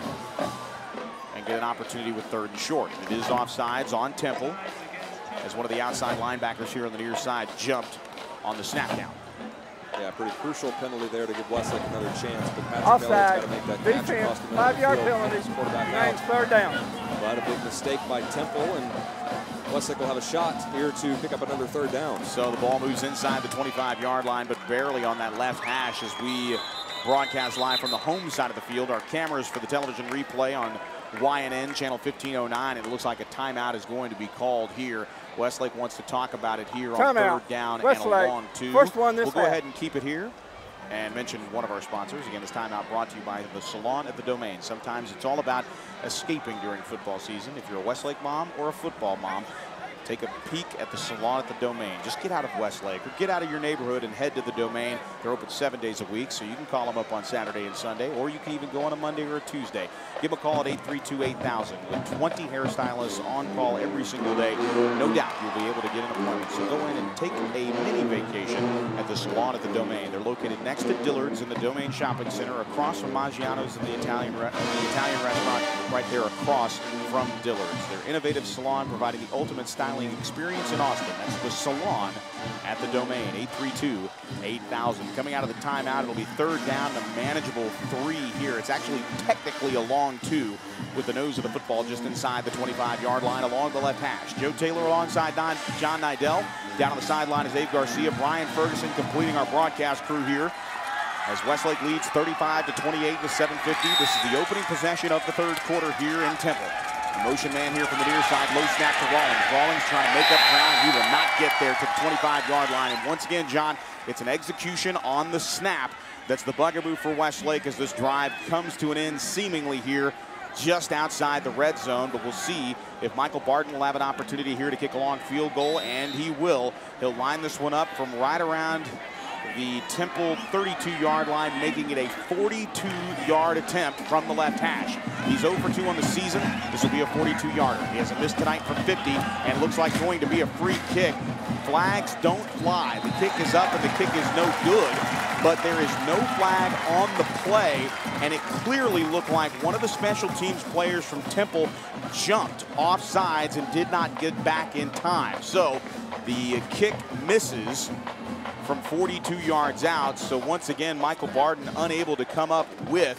and get an opportunity with 3rd and short. It is offsides on Temple as one of the outside linebackers here on the near side jumped on the snap down. Yeah, pretty crucial penalty there to give Westlake another chance, but Patrick offside, Elliott's got to make that catch across the middle 5-yard of the field. penalty, Quarterback remains out. 3rd down. But a big mistake by Temple, and Westlake will have a shot here to pick up another 3rd down. So the ball moves inside the 25-yard line, but barely on that left hash as we broadcast live from the home side of the field. Our cameras for the television replay on YNN, channel 1509. It looks like a timeout is going to be called here. Westlake wants to talk about it here on 3rd down Westlake, and a long 2. first one this we'll go half. ahead and keep it here and mention one of our sponsors. Again, this timeout brought to you by the Salon at the Domain. Sometimes it's all about escaping during football season. If you're a Westlake mom or a football mom, take a peek at the Salon at the Domain. Just get out of Westlake or get out of your neighborhood and head to the Domain. They're open 7 days a week, so you can call them up on Saturday and Sunday, or you can even go on a Monday or a Tuesday. Give them a call at 832-8000 with 20 hairstylists on call every single day. No doubt you'll be able to get an appointment. So go in and take a mini vacation at the Salon at the Domain. They're located next to Dillard's in the Domain Shopping Center, across from Maggiano's and the Italian restaurant right there across from Dillard's. Their innovative salon providing the ultimate styling experience in Austin. That's the Salon at the Domain. 832-8000. Coming out of the timeout, it'll be 3rd down and a manageable 3 here. It's actually technically a long 2 with the nose of the football just inside the 25-yard line along the left hash. Joe Taylor alongside John Nidell. Down on the sideline is Abe Garcia. Brian Ferguson completing our broadcast crew here as Westlake leads 35-28 with 7:50. This is the opening possession of the 3rd quarter here in Temple. Motion man here from the near side, low snap to Rawlings. Rawlings trying to make up ground. He will not get there to the 25-yard line. And once again, John, it's an execution on the snap. That's the bugaboo for Westlake as this drive comes to an end seemingly here just outside the red zone. But we'll see if Michael Barton will have an opportunity here to kick a long field goal, and he will. He'll line this one up from right around the Temple 32-yard line, making it a 42-yard attempt from the left hash. He's 0 for 2 on the season. This will be a 42-yarder. He hasn't missed tonight from 50, and looks like going to be a free kick. Flags don't fly. The kick is up, and the kick is no good, but there is no flag on the play, and it clearly looked like one of the special teams players from Temple jumped off sides and did not get back in time. So the kick misses from 42 yards out. So once again, Michael Barton unable to come up with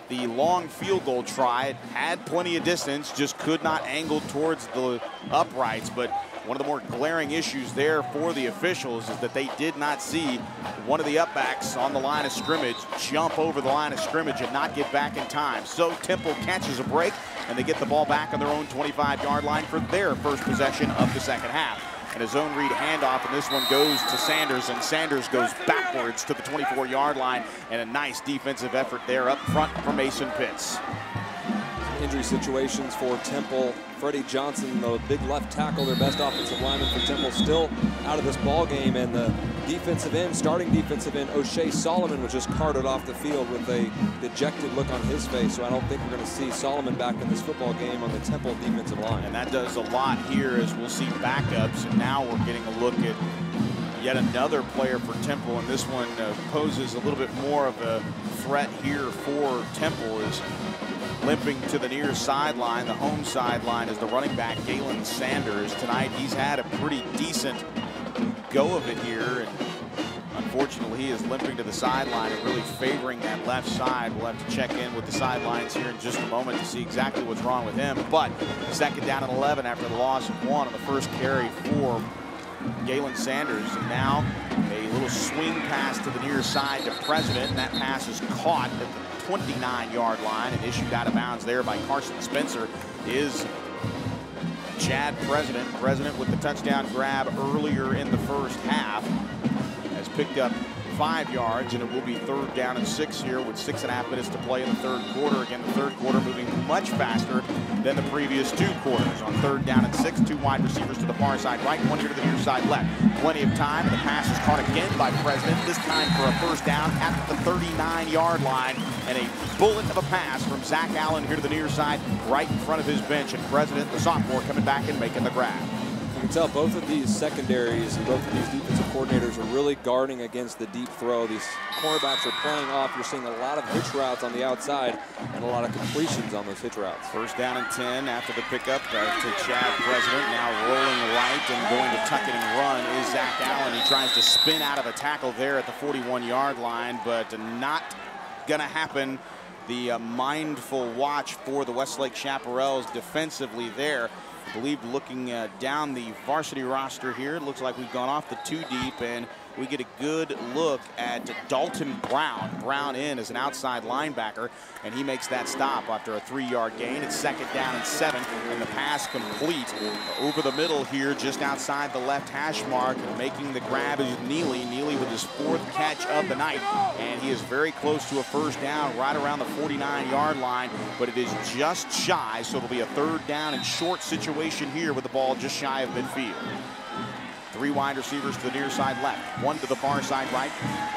the long field goal try. It had plenty of distance, just could not angle towards the uprights. But one of the more glaring issues there for the officials is that they did not see one of the upbacks on the line of scrimmage jump over the line of scrimmage and not get back in time. So Temple catches a break, and they get the ball back on their own 25-yard line for their first possession of the 2nd half. And a zone read handoff, and this one goes to Sanders, and Sanders goes backwards to the 24-yard line, and a nice defensive effort there up front for Mason Pitts. injury situations for Temple. Freddie Johnson, the big left tackle, their best offensive lineman for Temple, still out of this ball game. And the defensive end, starting defensive end, O'Shea Solomon, was just carted off the field with a dejected look on his face. So I don't think we're going to see Solomon back in this football game on the Temple defensive line. And that does a lot here as we'll see backups. And now we're getting a look at yet another player for Temple, and this one poses a little bit more of a threat here for Temple. Is limping to the near sideline, the home sideline, is the running back Galen Sanders. Tonight he's had a pretty decent go of it here, and unfortunately he is limping to the sideline and really favoring that left side. We'll have to check in with the sidelines here in just a moment to see exactly what's wrong with him. But second down and 11 after the loss of 1 on the first carry for Galen Sanders. And now a little swing pass to the near side to President, and that pass is caught at the 29-yard line and issued out of bounds there by Carson Spencer. Is Chad President. President with the touchdown grab earlier in the first half has picked up 5 yards, and it will be third down and 6 here with 6.5 minutes to play in the third quarter. Again, the third quarter moving much faster than the previous 2 quarters. On third down and 6, 2 wide receivers to the far side right, 1 here to the near side left. Plenty of time, and the pass is caught again by President, this time for a first down at the 39-yard line. And a bullet of a pass from Zach Allen here to the near side right in front of his bench. And President, the sophomore, coming back and making the grab. You can tell both of these secondaries and both of these defensive coordinators are really guarding against the deep throw. These cornerbacks are playing off. You're seeing a lot of hitch routes on the outside and a lot of completions on those hitch routes. First down and 10 after the pickup to Chad President. Now rolling right and going to tuck it and run is Zach Allen. He tries to spin out of a tackle there at the 41-yard line, but not going to happen. The mindful watch for the Westlake Chaparrals defensively there. I believe looking down the varsity roster here, it looks like we've gone off the 2 deep, and we get a good look at Dalton Brown. Brown in as an outside linebacker, and he makes that stop after a 3-yard gain. It's second down and 7, and the pass complete over the middle here, just outside the left hash mark, and making the grab is Neely. Neely with his 4th catch of the night, and he is very close to a first down right around the 49-yard line, but it is just shy, so it'll be a third down and short situation here with the ball just shy of midfield. 3 wide receivers to the near side left, 1 to the far side right,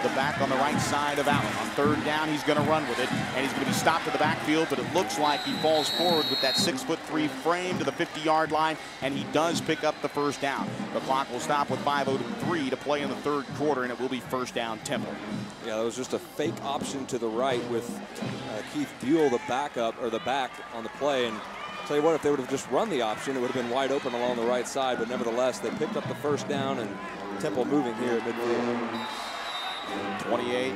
the back on the right side of Allen. On third down, he's going to run with it, and he's going to be stopped in the backfield, but it looks like he falls forward with that 6'3" frame to the 50-yard line, and he does pick up the first down. The clock will stop with 5:03 to play in the third quarter, and it will be first down Temple. Yeah, that was just a fake option to the right with Keith Buell, the backup, or the back on the play, and tell you what, if they would have just run the option, it would have been wide open along the right side, but nevertheless, they picked up the first down, and Temple moving here at midfield. 28,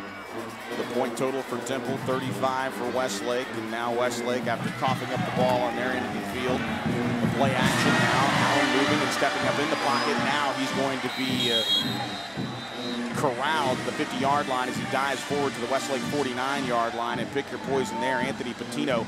the point total for Temple, 35 for Westlake, and now Westlake, after coughing up the ball on their end of the field, the play action now, Allen moving and stepping up in the pocket. Now he's going to be corralled at the 50-yard line as he dives forward to the Westlake 49-yard line, and pick your poison there. Anthony Patino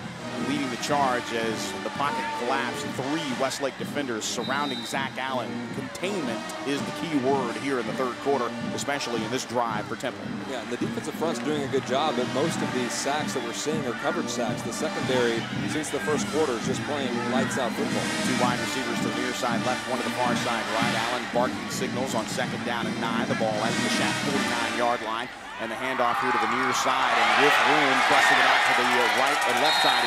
leading the charge as the pocket collapsed. 3 Westlake defenders surrounding Zach Allen. Containment is the key word here in the third quarter, especially in this drive for Temple. Yeah, and the defensive front's doing a good job, but most of these sacks that we're seeing are coverage sacks. The secondary, since the first quarter, is just playing lights out football. 2 wide receivers to the near side left, 1 to the far side right. Allen barking signals on second down and 9. The ball at the Shat 49-yard line. And the handoff here to the near side, and with room, busting it out to the left side,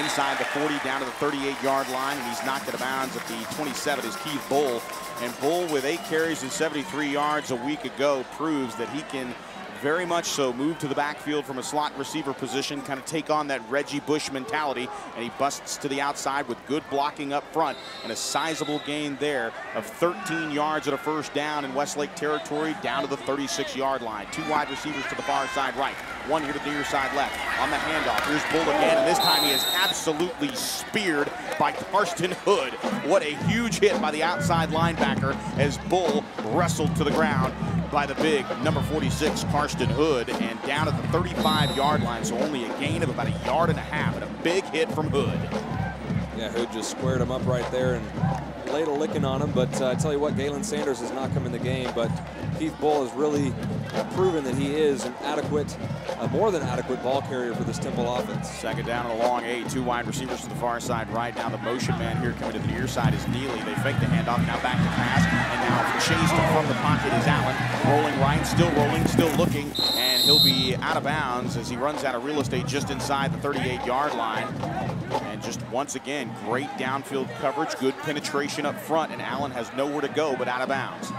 inside the 40, down to the 38-yard line, and he's knocked it out of bounds at the 27 is Keith Bull. And Bull, with 8 carries and 73 yards a week ago, proves that he can very much so move to the backfield from a slot receiver position, kind of take on that Reggie Bush mentality, and he busts to the outside with good blocking up front and a sizable gain there of 13 yards at a first down in Westlake territory, down to the 36-yard line. 2 wide receivers to the far side right, 1 here to the near side left. On the handoff, here's Bull again, and this time he is absolutely speared by Karsten Hood. What a huge hit by the outside linebacker as Bull wrestled to the ground by the big number 46 Karsten Hood, and down at the 35-yard line, so only a gain of about 1.5 yards, and a big hit from Hood. Yeah, Hood just squared him up right there and laid a licking on him, but I tell you what, Galen Sanders has not come in the game, but Keith Bull has really proven that he is an adequate, more than adequate ball carrier for this Temple offense. Second down and a long 8. 2 wide receivers to the far side right. Now the motion man here coming to the near side is Neely. They fake the handoff, now back to pass, and now chased from the pocket is Allen. Rolling right, still rolling, still looking, and he'll be out of bounds as he runs out of real estate just inside the 38-yard line. And just once again, great downfield coverage, good penetration up front, and Allen has nowhere to go but out of bounds.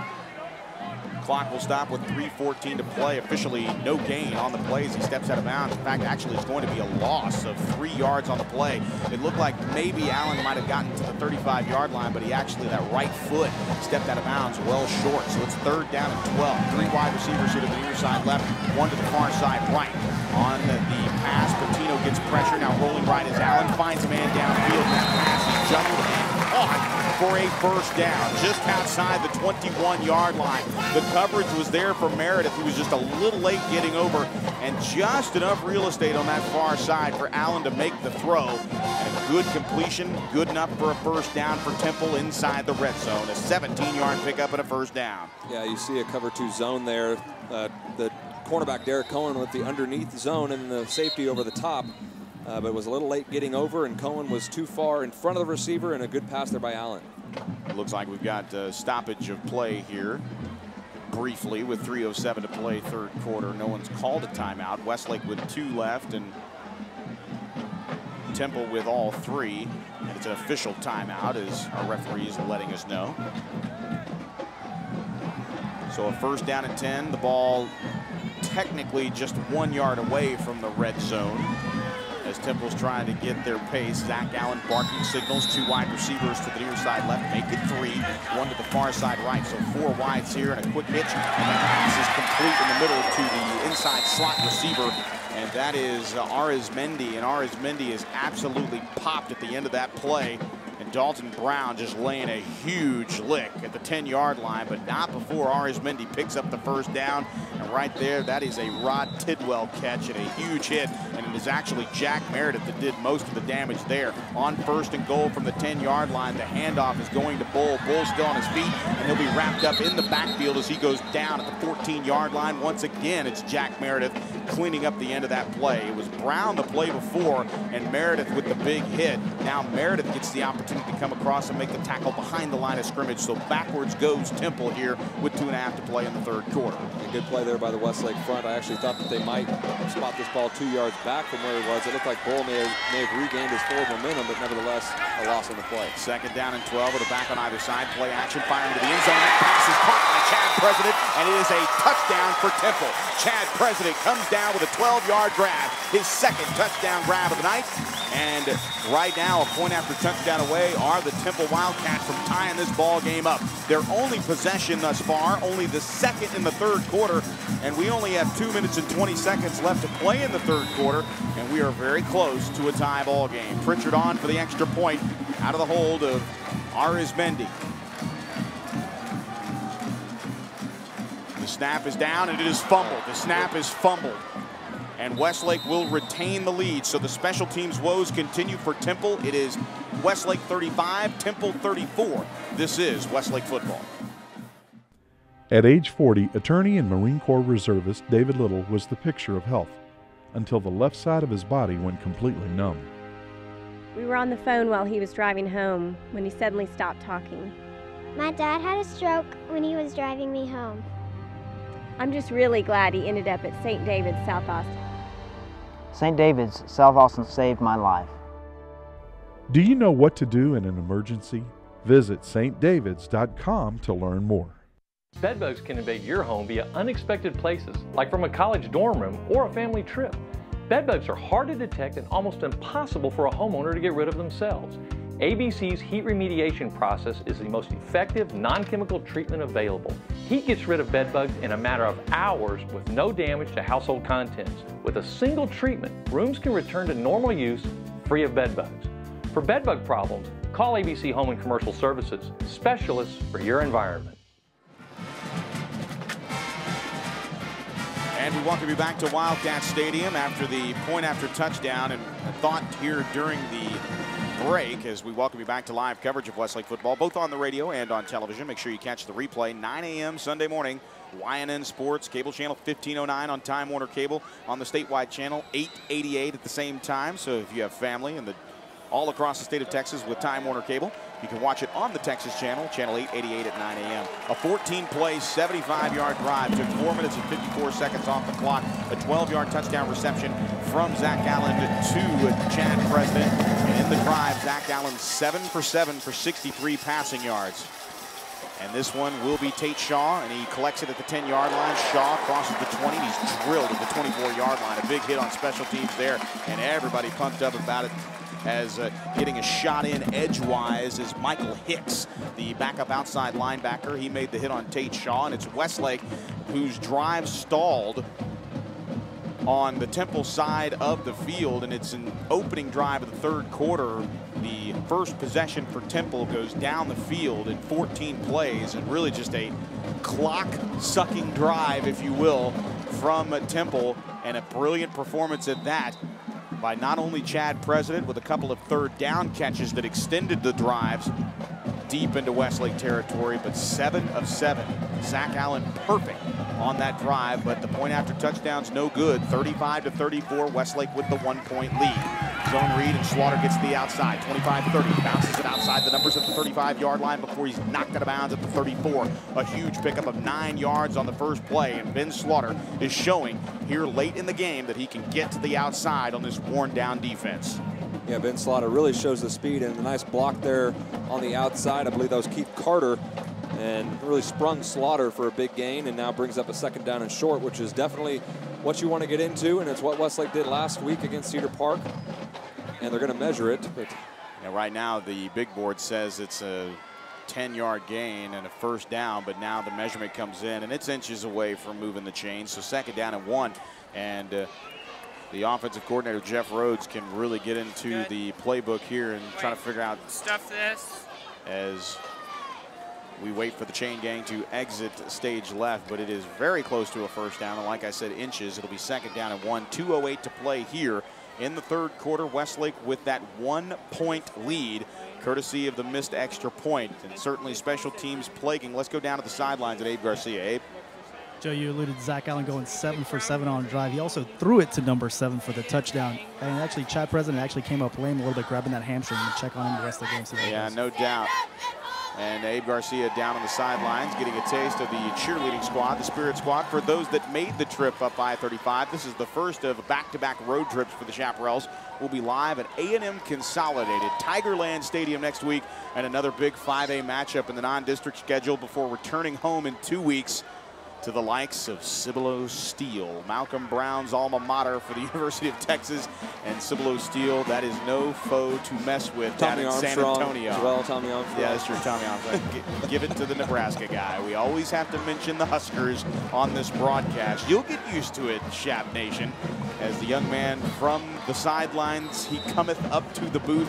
Clock will stop with 3:14 to play. Officially no gain on the play as he steps out of bounds. In fact, actually it's going to be a loss of 3 yards on the play. It looked like maybe Allen might have gotten to the 35-yard line, but he actually, that right foot stepped out of bounds well short. So it's 3rd down and 12. 3 wide receivers here to the near side left, 1 to the far side right. On the pass, Patino gets pressure. Now rolling right as Allen finds a man downfield. That pass is juggled and caught for a first down just outside the 21-yard line. The coverage was there for Meredith. He was just a little late getting over, and just enough real estate on that far side for Allen to make the throw. And a good completion, good enough for a first down for Temple inside the red zone. A 17-yard pickup and a first down. Yeah, you see a cover 2 zone there. The cornerback Derek Cohen with the underneath zone and the safety over the top. But was a little late getting over, and Cohen was too far in front of the receiver, and a good pass there by Allen. It looks like we've got stoppage of play here briefly with 3:07 to play 3rd quarter. No one's called a timeout. Westlake with 2 left, and Temple with all 3. And it's an official timeout as our referee is letting us know. So a first down and 10. The ball technically just 1 yard away from the red zone as Temple's trying to get their pace. Zach Allen barking signals. 2 wide receivers to the near side left, make it 3. 1 to the far side right. So 4 wides here and a quick hitch, and the pass is complete in the middle to the inside slot receiver, and that is Arizmendi. And Arizmendi is absolutely popped at the end of that play. And Dalton Brown just laying a huge lick at the 10-yard line, but not before Arizmendi picks up the first down. And right there, that is a Rod Tidwell catch and a huge hit. And it is actually Jack Meredith that did most of the damage there. On 1st and goal from the 10-yard line, the handoff is going to Bull. Bull's still on his feet, and he'll be wrapped up in the backfield as he goes down at the 14-yard line. Once again, it's Jack Meredith cleaning up the end of that play. It was Brown the play before, and Meredith with the big hit. Now Meredith gets the opportunity to come across and make the tackle behind the line of scrimmage. So backwards goes Temple here with 2.5 to play in the 3rd quarter. A good play there by the Westlake front. I actually thought that they might spot this ball 2 yards back from where he was. It looked like Bull may have regained his forward momentum, but nevertheless a loss on the play. 2nd down and 12 with a back on either side. Play action, firing to the end zone. That pass is caught by Chad President, and it is a touchdown for Temple. Chad President comes down with a 12-yard grab, his 2nd touchdown grab of the night. And right now, a point after touchdown away are the Temple Wildcats from tying this ball game up. Their only possession thus far, only the 2nd in the 3rd quarter, and we only have 2 minutes and 20 seconds left to play in the 3rd quarter, and we are very close to a tie ball game. Pritchard on for the extra point out of the hold of Arizmendi. The snap is down, and it is fumbled. The snap is fumbled. And Westlake will retain the lead. So the special teams woes continue for Temple. It is Westlake 35, Temple 34. This is Westlake football. At age 40, attorney and Marine Corps reservist David Little was the picture of health until the left side of his body went completely numb. We were on the phone while he was driving home when he suddenly stopped talking. My dad had a stroke when he was driving me home. I'm just really glad he ended up at St. David's, South Austin. St. David's, South Austin saved my life. Do you know what to do in an emergency? Visit stdavids.com to learn more. Bedbugs can invade your home via unexpected places, like from a college dorm room or a family trip. Bedbugs are hard to detect and almost impossible for a homeowner to get rid of themselves. ABC's heat remediation process is the most effective non-chemical treatment available. Heat gets rid of bedbugs in a matter of hours with no damage to household contents. With a single treatment, rooms can return to normal use free of bedbugs. For bedbug problems, call ABC Home and Commercial Services, specialists for your environment. And we welcome you back to Wildcat Stadium after the point after touchdown, and a thought here during the break as we welcome you back to live coverage of Westlake football, both on the radio and on television. Make sure you catch the replay, 9 a.m. Sunday morning YNN Sports, cable channel 1509 on Time Warner Cable, on the statewide channel 888 at the same time. So if you have family in all across the state of Texas with Time Warner Cable, you can watch it on the Texas channel, channel 888 at 9 a.m. A 14-play, 75-yard drive took 4 minutes and 54 seconds off the clock. A 12-yard touchdown reception from Zach Allen to Chad President. And in the drive, Zach Allen 7 for 7 for 63 passing yards. And this one will be Tate Shaw, and he collects it at the 10-yard line. Shaw crosses the 20. He's drilled at the 24-yard line. A big hit on special teams there, and everybody pumped up about it, as getting a shot in edgewise is Michael Hicks, the backup outside linebacker. He made the hit on Tate Shaw, and it's Westlake whose drive stalled on the Temple side of the field, and it's an opening drive of the third quarter. The first possession for Temple goes down the field in 14 plays, and really just a clock-sucking drive, if you will, from Temple, and a brilliant performance at that by not only Chad President with a couple of third down catches that extended the drives deep into Westlake territory, but 7 of 7. Zach Allen perfect on that drive, but the point after touchdown's no good. 35-34, Westlake with the 1-point lead. Zone read, and Slaughter gets to the outside. 25-30, bounces it outside the numbers at the 35-yard line before he's knocked out of bounds at the 34. A huge pickup of 9 yards on the first play, and Ben Slaughter is showing here late in the game that he can get to the outside on this worn-down defense. Yeah, Ben Slaughter really shows the speed, and a nice block there on the outside. I believe that was Keith Carter, and really sprung Slaughter for a big gain, and now brings up a second down and short, which is definitely what you want to get into, and it's what Westlake did last week against Cedar Park, and they're going to measure it. But yeah, right now the big board says it's a 10-yard gain and a first down, but now the measurement comes in, and it's inches away from moving the chains. So second down and 1, and the offensive coordinator, Jeff Rhodes, can really get into the playbook here and try to figure out stuff this as we wait for the chain gang to exit stage left, but it is very close to a first down, and like I said, inches. It'll be second down and 1. 2:08 to play here in the third quarter. Westlake with that 1-point lead, courtesy of the missed extra point, and certainly special teams plaguing. Let's go down to the sidelines at Abe Garcia. Abe? Joe, you alluded to Zach Allen going 7 for 7 on a drive. He also threw it to number 7 for the touchdown. And actually, Chad President actually came up lame a little bit, grabbing that hamstring, and check on him the rest of the game. Yeah, no doubt. And Abe Garcia down on the sidelines, getting a taste of the cheerleading squad, the Spirit Squad. For those that made the trip up I-35, this is the first of back-to-back road trips for the Chaparrals. We'll be live at A&M Consolidated Tigerland Stadium next week, and another big 5A matchup in the non-district schedule before returning home in 2 weeks to the likes of Cibolo Steel, Malcolm Brown's alma mater for the University of Texas. And Cibolo Steel, that is no foe to mess with down in San Antonio. Well, Tommy Armstrong. Yeah, that's true, Tommy Armstrong. Give it to the Nebraska guy. We always have to mention the Huskers on this broadcast. You'll get used to it, Chap Nation, as the young man from the sidelines, he cometh up to the booth,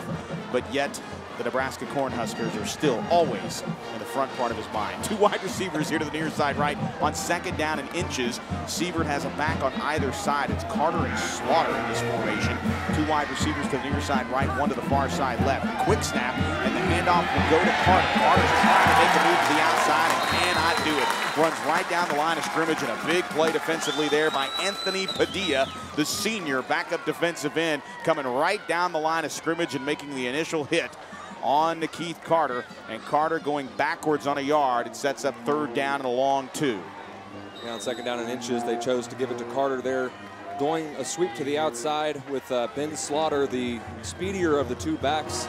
but yet the Nebraska Cornhuskers are still always in the front part of his mind. 2 wide receivers here to the near side right on second down and inches. Sievert has a back on either side. It's Carter and Slaughter in this formation. 2 wide receivers to the near side right, 1 to the far side left. Quick snap, and the handoff will go to Carter. Carter's trying to make a move to the outside and cannot do it. Runs right down the line of scrimmage, and a big play defensively there by Anthony Padilla, the senior backup defensive end, coming right down the line of scrimmage and making the initial hit on to Keith Carter, and Carter going backwards on a yard. It sets up third down and a long 2. Yeah, on second down and inches, they chose to give it to Carter there, going a sweep to the outside with Ben Slaughter, the speedier of the 2 backs,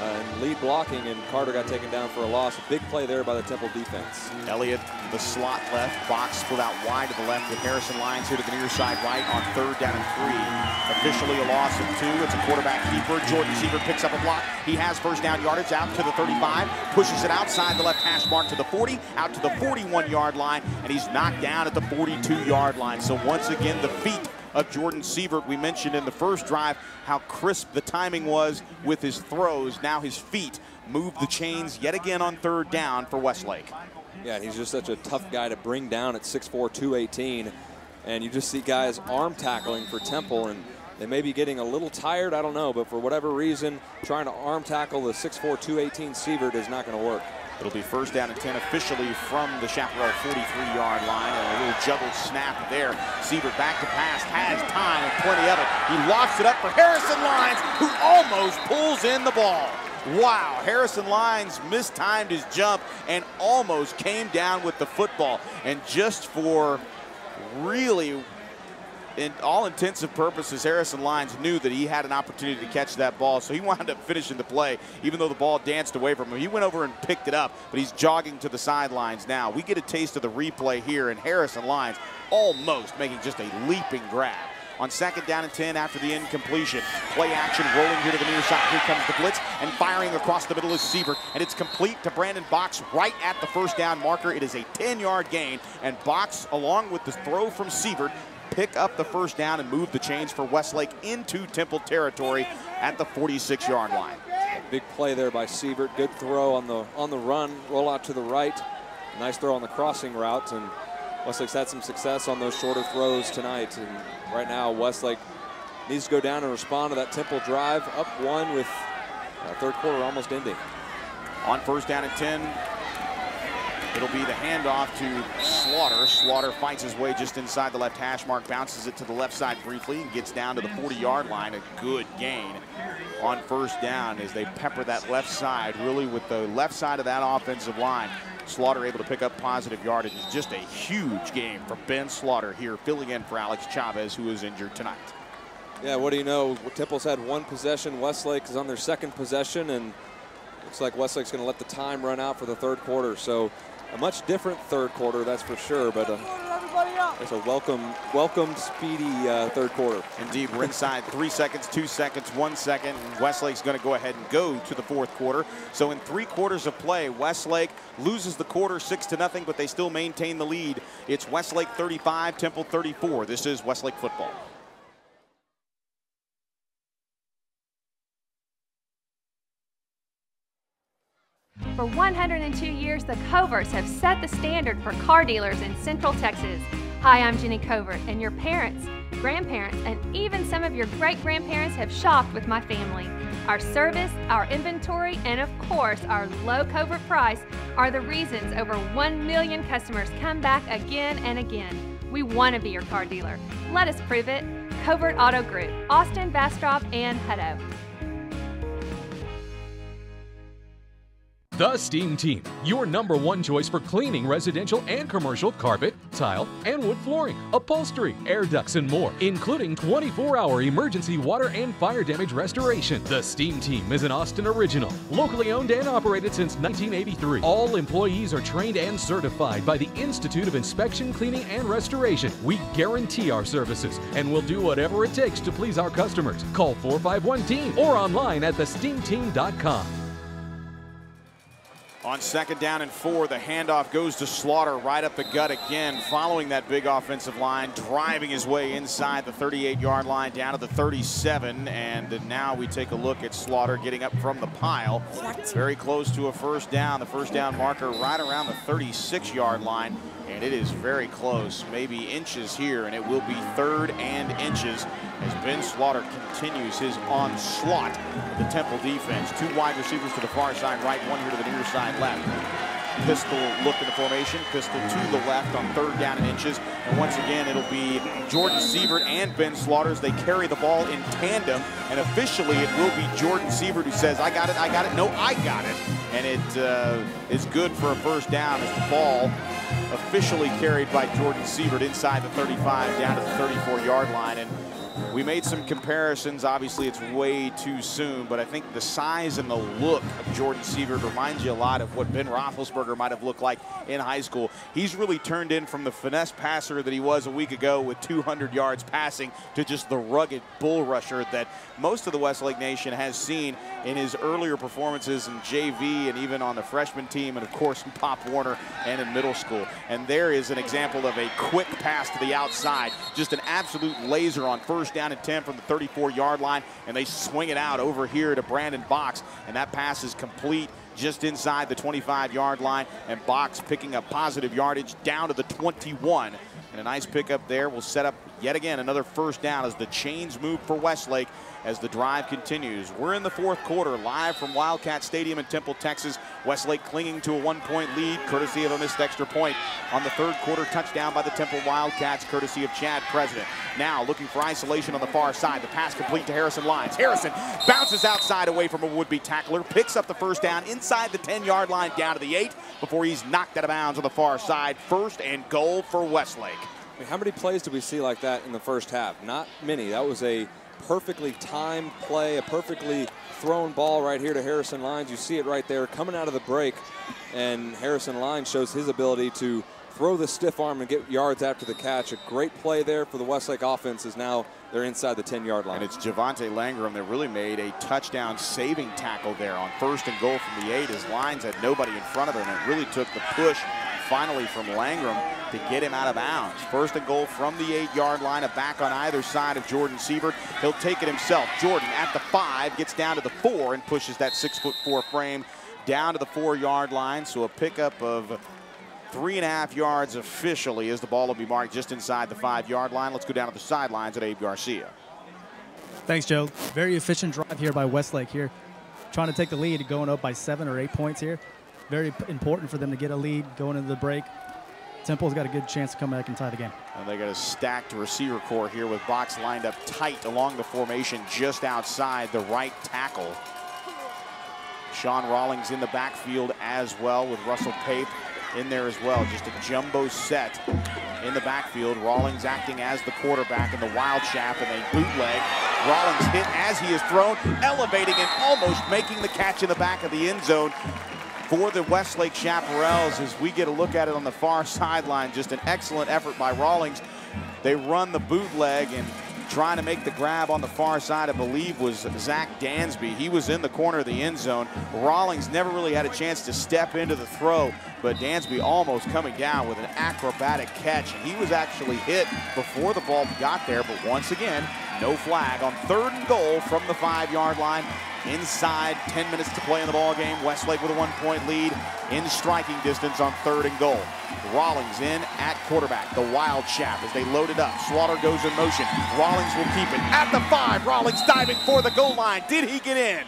and lead blocking, and Carter got taken down for a loss. A big play there by the Temple defense. Elliott, the slot left, box split out wide to the left with Harrison Lyons here to the near side right on third down and 3. Officially a loss of 2. It's a quarterback keeper. Jordan Sievert picks up a block. He has first down yardage out to the 35, pushes it outside the left hash mark to the 40, out to the 41-yard line, and he's knocked down at the 42-yard line. So once again, the feet of Jordan Sievert. We mentioned in the first drive how crisp the timing was with his throws. Now his feet move the chains yet again on third down for Westlake. Yeah, he's just such a tough guy to bring down at 6'4", 218. And you just see guys arm tackling for Temple, and they may be getting a little tired, I don't know, but for whatever reason, trying to arm tackle the 6'4", 218 Sievert is not going to work. It'll be first down and 10 officially from the Chaparral 43-yard line. And a little juggled snap there. Sievert back to pass, has time and plenty of it. He lofts it up for Harrison Lyons, who almost pulls in the ball. Wow, Harrison Lyons mistimed his jump and almost came down with the football. And just for really, in all intensive purposes, Harrison Lyons knew that he had an opportunity to catch that ball, so he wound up finishing the play, even though the ball danced away from him. He went over and picked it up, but he's jogging to the sidelines now. We get a taste of the replay here, and Harrison Lyons almost making just a leaping grab. On second down and 10 after the incompletion. Play action rolling here to the near side. Here comes the blitz, and firing across the middle is Sievert, and it's complete to Brandon Box right at the first down marker. It is a 10-yard gain, and Box, along with the throw from Sievert, pick up the first down and move the chains for Westlake into Temple territory at the 46-yard line. Big play there by Sievert. Good throw on the run, roll out to the right. Nice throw on the crossing route, and Westlake's had some success on those shorter throws tonight. And right now, Westlake needs to go down and respond to that Temple drive. Up one with third quarter almost ending. On first down and 10, it'll be the handoff to Slaughter. Slaughter fights his way just inside the left hash mark, bounces it to the left side briefly, and gets down to the 40-yard line. A good gain on first down as they pepper that left side, really with the left side of that offensive line. Slaughter able to pick up positive yardage. It's just a huge game for Ben Slaughter here, filling in for Alex Chavez, who is injured tonight. Yeah, what do you know? Temple's had one possession. Westlake is on their second possession, and looks like Westlake's going to let the time run out for the third quarter. So a much different third quarter, that's for sure, but it's a welcome speedy third quarter. Indeed, we're inside 3 seconds, 2 seconds, 1 second, and Westlake's going to go ahead and go to the fourth quarter. So in 3 quarters of play, Westlake loses the quarter 6-0, but they still maintain the lead. It's Westlake 35, Temple 34. This is Westlake football. For 102 years, the Coverts have set the standard for car dealers in Central Texas. Hi, I'm Jenny Covert, and your parents, grandparents, and even some of your great-grandparents have shopped with my family. Our service, our inventory, and of course, our low Covert price are the reasons over 1 million customers come back again and again. We want to be your car dealer. Let us prove it. Covert Auto Group, Austin, Bastrop, and Hutto. The Steam Team, your #1 choice for cleaning residential and commercial carpet, tile, and wood flooring, upholstery, air ducts, and more, including 24-hour emergency water and fire damage restoration. The Steam Team is an Austin original, locally owned and operated since 1983. All employees are trained and certified by the Institute of Inspection, Cleaning, and Restoration. We guarantee our services and will do whatever it takes to please our customers. Call 451-TEAM or online at thesteamteam.com. On second down and 4, the handoff goes to Slaughter right up the gut again, following that big offensive line, driving his way inside the 38-yard line down to the 37. And now we take a look at Slaughter getting up from the pile. Very close to a first down. The first down marker right around the 36-yard line. And it is very close, maybe inches here, and it will be 3rd and inches as Ben Slaughter continues his onslaught of the Temple defense. 2 wide receivers to the far side right, 1 here to the near side left. Pistol look in the formation, pistol to the left on 3rd down and inches. And once again, it'll be Jordan Sievert and Ben Slaughter as they carry the ball in tandem. And officially, it will be Jordan Sievert who says, I got it, no, I got it. And it is good for a first down as the ball officially carried by Jordan Sievert inside the 35 down to the 34-yard line. And we made some comparisons. Obviously, it's way too soon, but I think the size and the look of Jordan Sievert reminds you a lot of what Ben Roethlisberger might have looked like in high school. He's really turned in from the finesse passer that he was a week ago with 200 yards passing to just the rugged bull rusher that most of the Westlake Nation has seen in his earlier performances in JV and even on the freshman team, and of course in Pop Warner and in middle school. And there is an example of a quick pass to the outside, just an absolute laser on first down and 10 from the 34-yard line, and they swing it out over here to Brandon Box, and that pass is complete just inside the 25-yard line, and Box picking up positive yardage down to the 21. And a nice pickup there will set up yet again another first down as the chains move for Westlake as the drive continues. We're in the fourth quarter, live from Wildcat Stadium in Temple, Texas. Westlake clinging to a 1-point lead, courtesy of a missed extra point on the third quarter touchdown by the Temple Wildcats, courtesy of Chad President. Now looking for isolation on the far side. The pass complete to Harrison Lyons. Harrison bounces outside away from a would-be tackler, picks up the first down inside the 10-yard line down to the 8 before he's knocked out of bounds on the far side. First and goal for Westlake. I mean, how many plays did we see like that in the first half? Not many. That was a perfectly timed play, a perfectly thrown ball right here to Harrison Lyons. You see it right there coming out of the break, and Harrison Lyons shows his ability to throw the stiff arm and get yards after the catch. A great play there for the Westlake offense as now they're inside the 10-yard line. And it's Javante Langram that really made a touchdown saving tackle there on first and goal from the 8 as Lyons had nobody in front of him, and it really took the push finally from Langram to get him out of bounds. First and goal from the 8-yard line, a back on either side of Jordan Sievert. He'll take it himself. Jordan at the 5, gets down to the 4 and pushes that 6'4" frame down to the 4-yard line. So a pickup of 3.5 yards officially as the ball will be marked just inside the 5-yard line. Let's go down to the sidelines at Abe Garcia. Thanks, Joe. Very efficient drive here by Westlake here. Trying to take the lead, going up by 7 or 8 points here. Very important for them to get a lead going into the break. Temple's got a good chance to come back and tie the game. And they got a stacked receiver core here with box lined up tight along the formation just outside the right tackle. Sean Rawlings in the backfield as well with Russell Pape in there as well. Just a jumbo set in the backfield. Rawlings acting as the quarterback in the wild shaft, and a bootleg. Rawlings hit as he is thrown, elevating and almost making the catch in the back of the end zone for the Westlake Chaparrals. As we get a look at it on the far sideline, just an excellent effort by Rawlings. They run the bootleg, and trying to make the grab on the far side, I believe, was Zach Dansby. He was in the corner of the end zone. Rawlings never really had a chance to step into the throw, but Dansby almost coming down with an acrobatic catch. And he was actually hit before the ball got there, but once again, no flag on third and goal from the 5-yard line. Inside 10 minutes to play in the ball game. Westlake with a 1-point lead in striking distance on third and goal. Rawlings in at quarterback. The wild shaft as they load it up. Slaughter goes in motion. Rawlings will keep it at the 5. Rawlings diving for the goal line. Did he get in?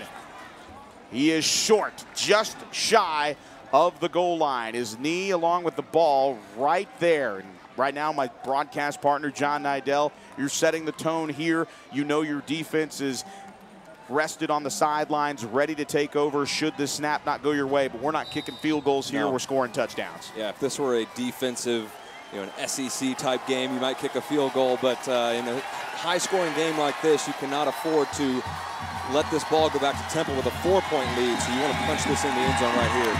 He is short, just shy of the goal line. His knee along with the ball right there. And right now, my broadcast partner, John Nidell, you're setting the tone here. You know your defense is rested on the sidelines, ready to take over should this snap not go your way. But we're not kicking field goals here. No. We're scoring touchdowns. Yeah, if this were a defensive, an SEC type game, you might kick a field goal. But in a high-scoring game like this, you cannot afford to let this ball go back to Temple with a 4-point lead. So you want to punch this in the end zone right here.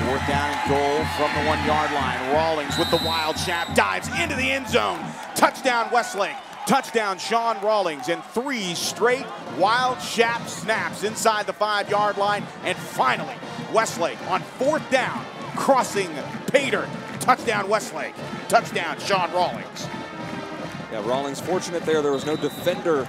Fourth down and goal from the 1-yard line. Rawlings with the wild shaft dives into the end zone. Touchdown, Westlake. Touchdown, Sean Rawlings, and 3 straight wild shaft snaps inside the 5-yard line. And finally, Westlake on 4th down, crossing Pater. Touchdown, Westlake. Touchdown, Sean Rawlings. Yeah, Rawlings fortunate there. There was no defender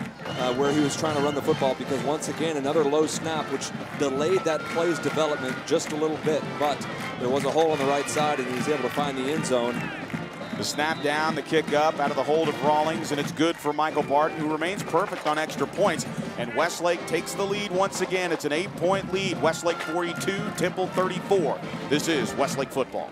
where he was trying to run the football, because once again, another low snap, which delayed that play's development just a little bit. But there was a hole on the right side, and he was able to find the end zone. The snap down, the kick up out of the hold of Rawlings, and it's good for Michael Barton, who remains perfect on extra points. And Westlake takes the lead once again. It's an 8-point lead. Westlake 42, Temple 34. This is Westlake football.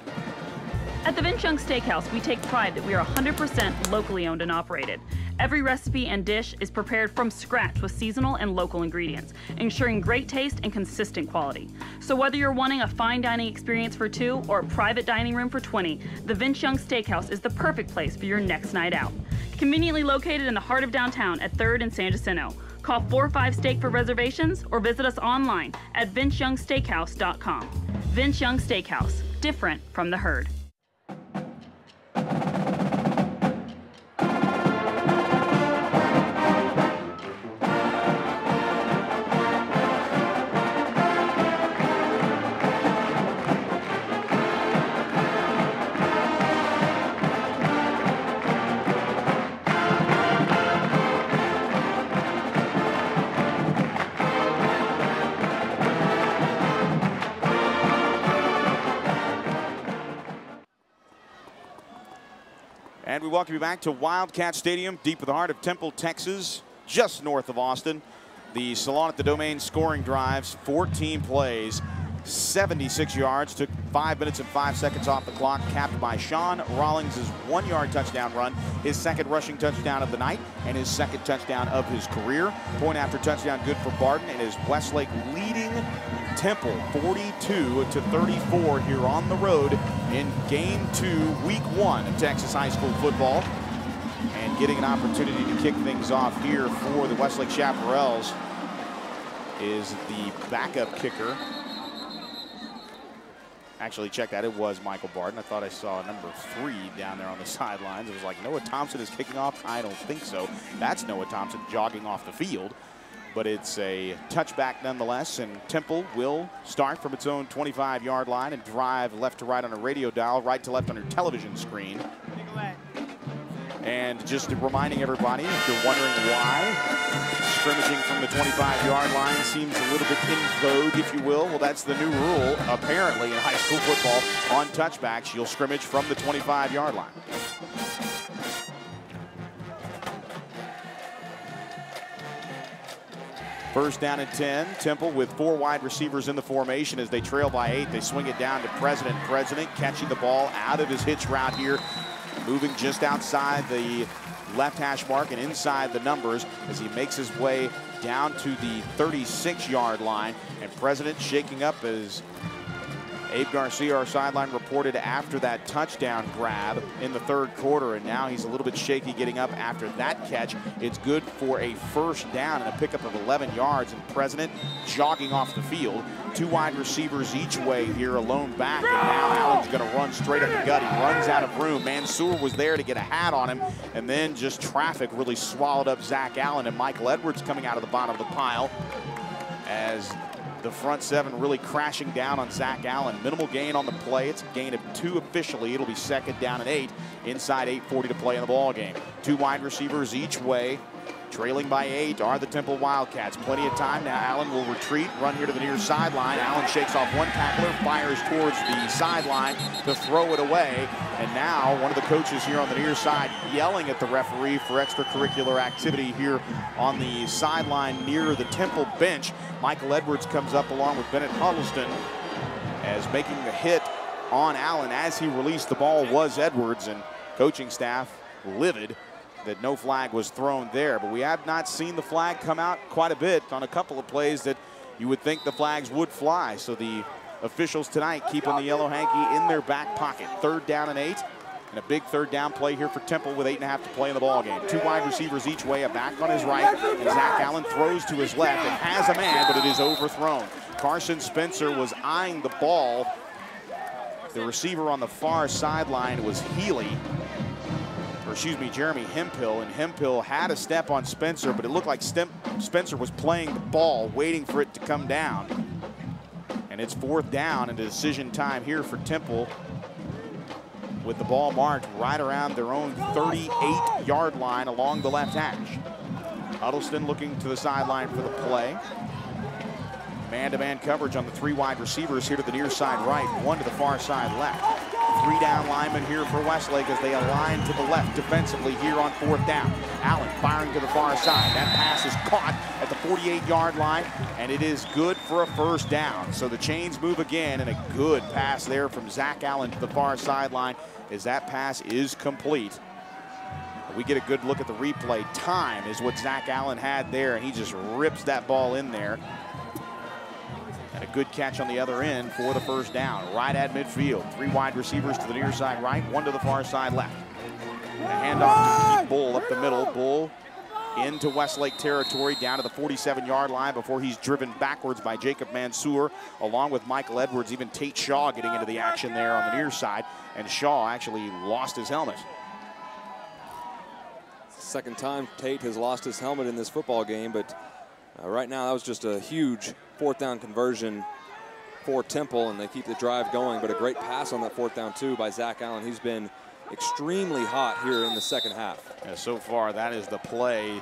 At the Vince Young Steakhouse, we take pride that we are 100% locally owned and operated. Every recipe and dish is prepared from scratch with seasonal and local ingredients, ensuring great taste and consistent quality. So whether you're wanting a fine dining experience for 2 or a private dining room for 20, the Vince Young Steakhouse is the perfect place for your next night out. Conveniently located in the heart of downtown at 3rd and San Jacinto. Call 45-STEAK for reservations or visit us online at vinceyoungsteakhouse.com. Vince Young Steakhouse, different from the herd. And we welcome you back to Wildcat Stadium, deep in the heart of Temple, Texas, just north of Austin. The Salon at the Domain scoring drives, 14 plays, 76 yards, took 5 minutes and 5 seconds off the clock, capped by Sean Rollins' 1-yard touchdown run, his second rushing touchdown of the night, and his second touchdown of his career. Point after touchdown good for Barden, and is Westlake leading Temple 42-34 here on the road in Game 2, Week 1 of Texas high school football. And getting an opportunity to kick things off here for the Westlake Chaparrals is the backup kicker. Actually, check that. It was Michael Barden. I thought I saw number 3 down there on the sidelines. It was like, Noah Thompson is kicking off? I don't think so. That's Noah Thompson jogging off the field. But it's a touchback nonetheless, and Temple will start from its own 25-yard line and drive left to right on a radio dial, right to left on your television screen. And just reminding everybody, if you're wondering why scrimmaging from the 25-yard line seems a little bit in vogue, if you will, well, that's the new rule, apparently, in high school football. On touchbacks, you'll scrimmage from the 25-yard line. First down and 10. Temple with 4 wide receivers in the formation as they trail by 8. They swing it down to President. President catching the ball out of his hitch route here, moving just outside the left hash mark and inside the numbers as he makes his way down to the 36-yard line. And President shaking up as Abe Garcia, our sideline, reported after that touchdown grab in the 3rd quarter, and now he's a little bit shaky getting up after that catch. It's good for a first down and a pickup of 11 yards, and President jogging off the field. 2 wide receivers each way here, a lone back, and now Allen's going to run straight up the gut. He runs out of room. Mansour was there to get a hat on him, and then just traffic really swallowed up Zach Allen, and Michael Edwards coming out of the bottom of the pile as the front 7 really crashing down on Zach Allen. Minimal gain on the play. It's a gain of 2 officially. It'll be 2nd down and 8. Inside 8:40 to play in the ball game. 2 wide receivers each way. Trailing by 8 are the Temple Wildcats. Plenty of time now. Allen will retreat, run here to the near sideline. Allen shakes off one tackler, fires towards the sideline to throw it away. And now one of the coaches here on the near side yelling at the referee for extracurricular activity here on the sideline near the Temple bench. Michael Edwards comes up along with Bennett Huddleston as making the hit on Allen as he released the ball was Edwards, and coaching staff livid that no flag was thrown there. But we have not seen the flag come out quite a bit on a couple of plays that you would think the flags would fly. So the officials tonight keeping the yellow hanky in their back pocket. 3rd down and 8, and a big 3rd down play here for Temple with 8.5 to play in the ball game. 2 wide receivers each way, a back on his right, and Zach Allen throws to his left and has a man, but it is overthrown. Carson Spencer was eyeing the ball. The receiver on the far sideline was Jeremy Hemphill, and Hemphill had a step on Spencer, but it looked like Spencer was playing the ball, waiting for it to come down. And it's 4th down and a decision time here for Temple with the ball marked right around their own 38-yard line along the left hash. Huddleston looking to the sideline for the play. Man-to-man coverage on the 3 wide receivers here to the near side right, 1 to the far side left. 3 down linemen here for Westlake as they align to the left defensively here on 4th down. Allen firing to the far side. That pass is caught at the 48-yard line, and it is good for a first down. So the chains move again, and a good pass there from Zach Allen to the far sideline as that pass is complete. We get a good look at the replay. Time is what Zach Allen had there, and he just rips that ball in there. And a good catch on the other end for the first down. Right at midfield. 3 wide receivers to the near side right, 1 to the far side left. And a handoff to Keith Bull up the middle. Bull into Westlake territory, down to the 47-yard line before he's driven backwards by Jacob Mansour, along with Michael Edwards. Even Tate Shaw getting into the action there on the near side. And Shaw actually lost his helmet. 2nd time Tate has lost his helmet in this football game, but right now that was just a huge 4th down conversion for Temple, and they keep the drive going. But a great pass on that 4th down too by Zach Allen. He's been extremely hot here in the 2nd half. Yeah, so far that is the play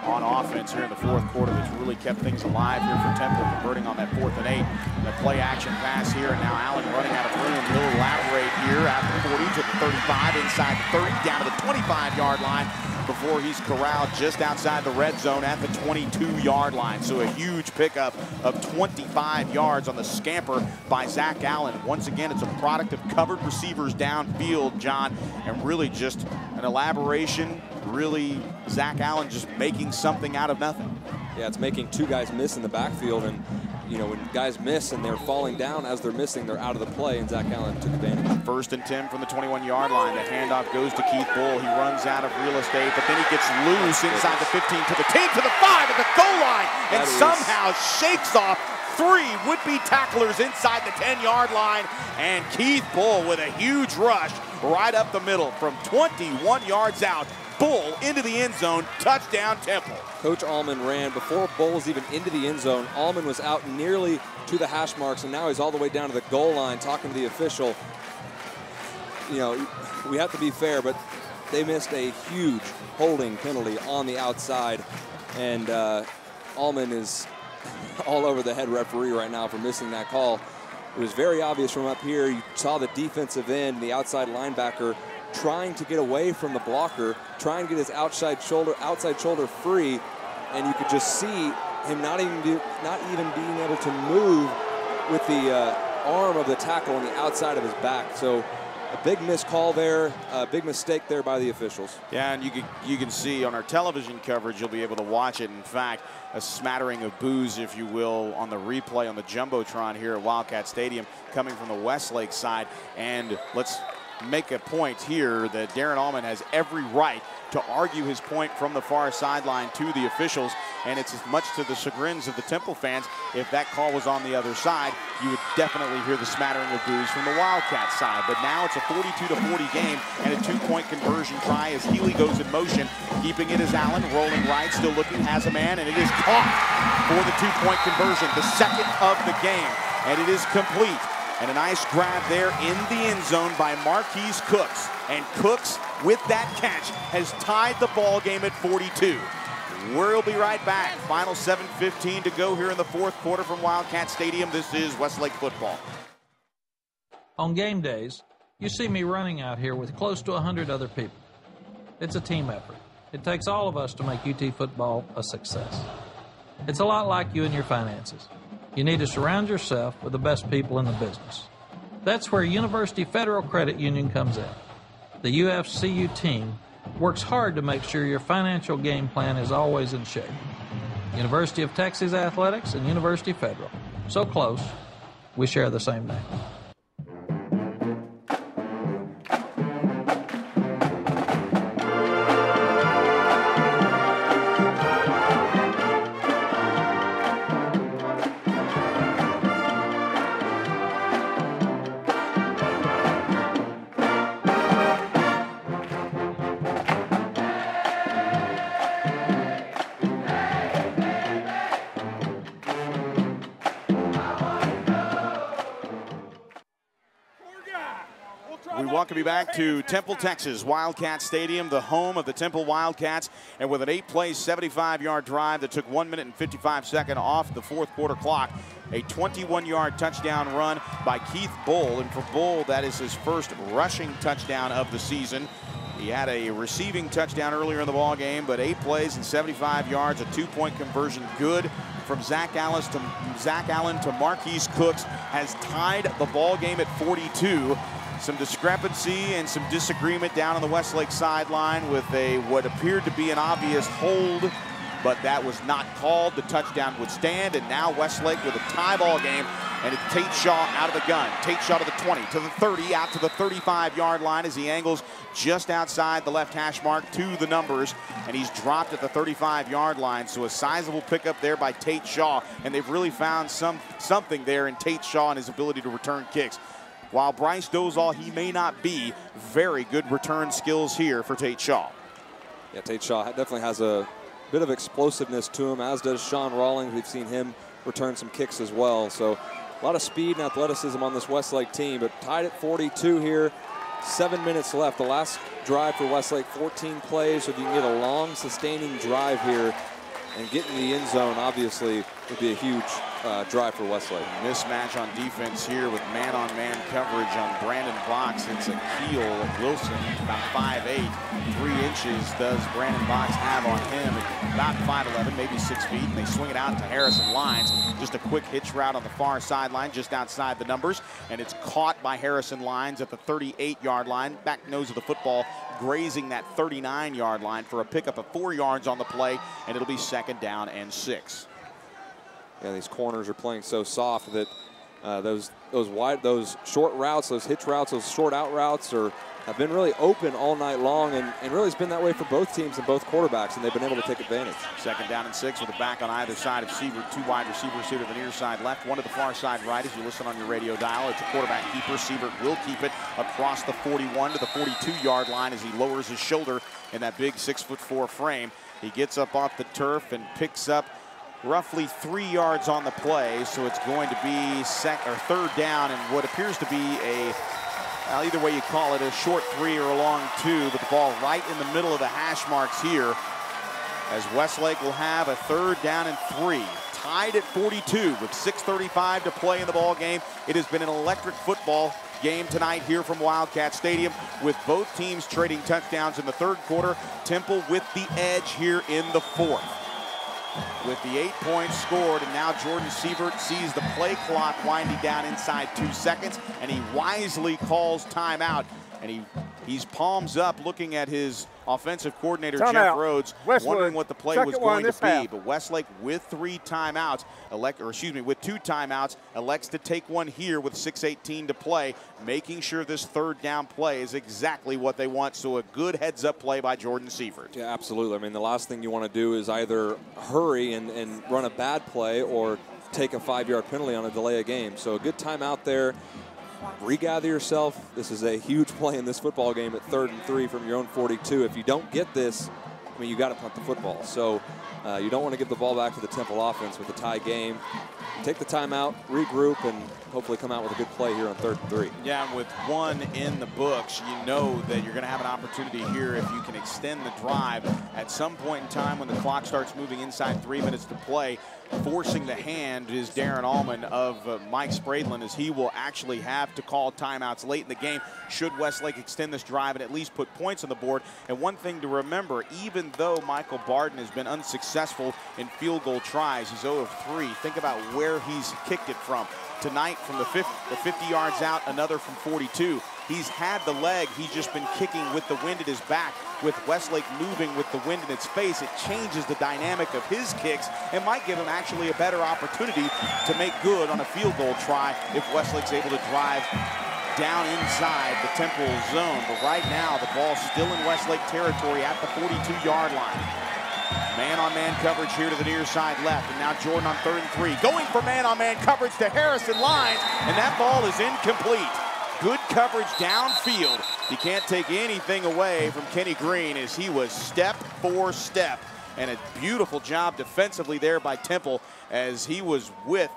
on offense here in the 4th quarter that's really kept things alive here for Temple, converting on that 4th and 8. And the play action pass here, and now Allen running out of room. He'll elaborate here at the 40 to the 35, inside the 30, down to the 25-yard line before he's corralled just outside the red zone at the 22-yard line. So a huge pickup of 25 yards on the scamper by Zach Allen. Once again, it's a product of covered receivers downfield, John, and really just an elaboration, really Zach Allen just making something out of nothing. Yeah, it's making two guys miss in the backfield, and you know, when guys miss and they're falling down as they're missing, they're out of the play, and Zach Allen took advantage. 1st and 10 from the 21-yard line. The handoff goes to Keith Bull. He runs out of real estate, but then he gets loose inside the 15 to the 10 to the 5 at the goal line, and somehow shakes off 3 would-be tacklers inside the 10-yard line, and Keith Bull with a huge rush right up the middle from 21 yards out. Bull into the end zone, touchdown Temple. Coach Allman ran before Bull was even into the end zone. Allman was out nearly to the hash marks, and now he's all the way down to the goal line talking to the official. You know, we have to be fair, but they missed a huge holding penalty on the outside, and Allman is all over the head referee right now for missing that call. It was very obvious from up here. You saw the defensive end, the outside linebacker, trying to get away from the blocker, trying to get his outside shoulder free, and you could just see him not even being able to move with the arm of the tackle on the outside of his back. So a big missed call there, a big mistake there by the officials. Yeah, and you can see on our television coverage, you'll be able to watch it. In fact, a smattering of boos, if you will, on the replay on the Jumbotron here at Wildcat Stadium coming from the Westlake side. And let's make a point here that Darren Allman has every right to argue his point from the far sideline to the officials, and it's as much to the chagrins of the Temple fans. If that call was on the other side, you would definitely hear the smattering of boos from the Wildcat side. But now it's a 42-40 game and a 2-point conversion try as Healy goes in motion. Keeping it is Allen, rolling right, still looking, has a man, and it is caught for the 2-point conversion, the second of the game, and it is complete. And a nice grab there in the end zone by Marquise Cooks. And Cooks, with that catch, has tied the ball game at 42. We'll be right back. Final 7:15 to go here in the 4th quarter from Wildcat Stadium. This is Westlake football. On game days, you see me running out here with close to 100 other people. It's a team effort. It takes all of us to make UT football a success. It's a lot like you and your finances. You need to surround yourself with the best people in the business. That's where University Federal Credit Union comes in. The UFCU team works hard to make sure your financial game plan is always in shape. University of Texas Athletics and University Federal. So close, we share the same name. Welcome you back to Temple, Texas, Wildcat Stadium, the home of the Temple Wildcats. And with an 8-play, 75-yard drive that took 1 minute and 55 seconds off the 4th quarter clock, a 21-yard touchdown run by Keith Bull. And for Bull, that is his first rushing touchdown of the season. He had a receiving touchdown earlier in the ball game, but 8 plays and 75 yards, a 2-point conversion good from Zach Allen to Marquise Cooks has tied the ball game at 42. Some discrepancy and some disagreement down on the Westlake sideline with what appeared to be an obvious hold, but that was not called. The touchdown would stand, and now Westlake with a tie ball game, and it's Tate Shaw out of the gun. Tate Shaw to the 20, to the 30, out to the 35-yard line as he angles just outside the left hash mark to the numbers, and he's dropped at the 35-yard line. So a sizable pickup there by Tate Shaw, and they've really found something there in Tate Shaw and his ability to return kicks. While Bryce Dozal, he may not be, very good return skills here for Tate Shaw. Yeah, Tate Shaw definitely has a bit of explosiveness to him, as does Sean Rawlings. We've seen him return some kicks as well. So a lot of speed and athleticism on this Westlake team, but tied at 42 here. 7 minutes left. The last drive for Westlake, 14 plays. So if you can get a long, sustaining drive here and get in the end zone, obviously, would be a huge drive for Westlake. Mismatch on defense here with man-on-man coverage on Brandon Box. It's a heel. Wilson, about 5'8", 3 inches does Brandon Box have on him. About 5'11", maybe 6 feet. And they swing it out to Harrison Lyons. Just a quick hitch route on the far sideline, just outside the numbers. And it's caught by Harrison Lyons at the 38-yard line. Back nose of the football grazing that 39-yard line for a pickup of 4 yards on the play. And it'll be 2nd down and 6. Yeah, these corners are playing so soft that those short routes, those hitch routes, those short out routes have been really open all night long, and really it's been that way for both teams and both quarterbacks, and they've been able to take advantage. 2nd down and 6 with a back on either side of Sievert. 2 wide receivers here to the near side left, 1 to the far side right as you listen on your radio dial. It's a quarterback keeper. Sievert will keep it across the 41 to the 42-yard line as he lowers his shoulder in that big 6'4" frame. He gets up off the turf and picks up roughly 3 yards on the play, so it's going to be 3rd down and what appears to be either way you call it, a short 3 or a long 2, but the ball right in the middle of the hash marks here as Westlake will have a 3rd down and 3. Tied at 42 with 6:35 to play in the ball game. It has been an electric football game tonight here from Wildcat Stadium with both teams trading touchdowns in the 3rd quarter. Temple with the edge here in the 4th. With the 8 points scored, and now Jordan Sievert sees the play clock winding down inside 2 seconds, and he wisely calls timeout, and he's palms up looking at his offensive coordinator, Jeff Rhodes, wondering what the play was going to be. But Westlake with 2 timeouts, elects to take one here with 6:18 to play, making sure this 3rd down play is exactly what they want. So a good heads-up play by Jordan Sievert. Yeah, absolutely. I mean, the last thing you want to do is either hurry and run a bad play or take a 5-yard penalty on a delay of game. So a good timeout there. Regather yourself. This is a huge play in this football game at 3rd and 3 from your own 42. If you don't get this, I mean, you got to punt the football. So you don't want to give the ball back to the Temple offense with a tie game. Take the timeout, regroup, and hopefully come out with a good play here on 3rd and 3. Yeah, and with 1 in the books, you know that you're going to have an opportunity here if you can extend the drive. At some point in time when the clock starts moving inside 3 minutes to play, forcing the hand is Darren Allman of Mike Spradlin, as he will actually have to call timeouts late in the game should Westlake extend this drive and at least put points on the board. And one thing to remember, even though Michael Barden has been unsuccessful in field goal tries, he's 0 of 3. Think about where he's kicked it from. Tonight from the 50 yards out, another from 42. He's had the leg, he's just been kicking with the wind at his back. With Westlake moving with the wind in its face, it changes the dynamic of his kicks and might give him actually a better opportunity to make good on a field goal try if Westlake's able to drive down inside the Temple zone. But right now, the ball's still in Westlake territory at the 42-yard line. Man-on-man coverage here to the near side left, and now Jordan on 3rd and 3. Going for man-on-man coverage to Harrison Lyons, and that ball is incomplete. Good coverage downfield. You can't take anything away from Kenny Green as he was step for step. And a beautiful job defensively there by Temple as he was with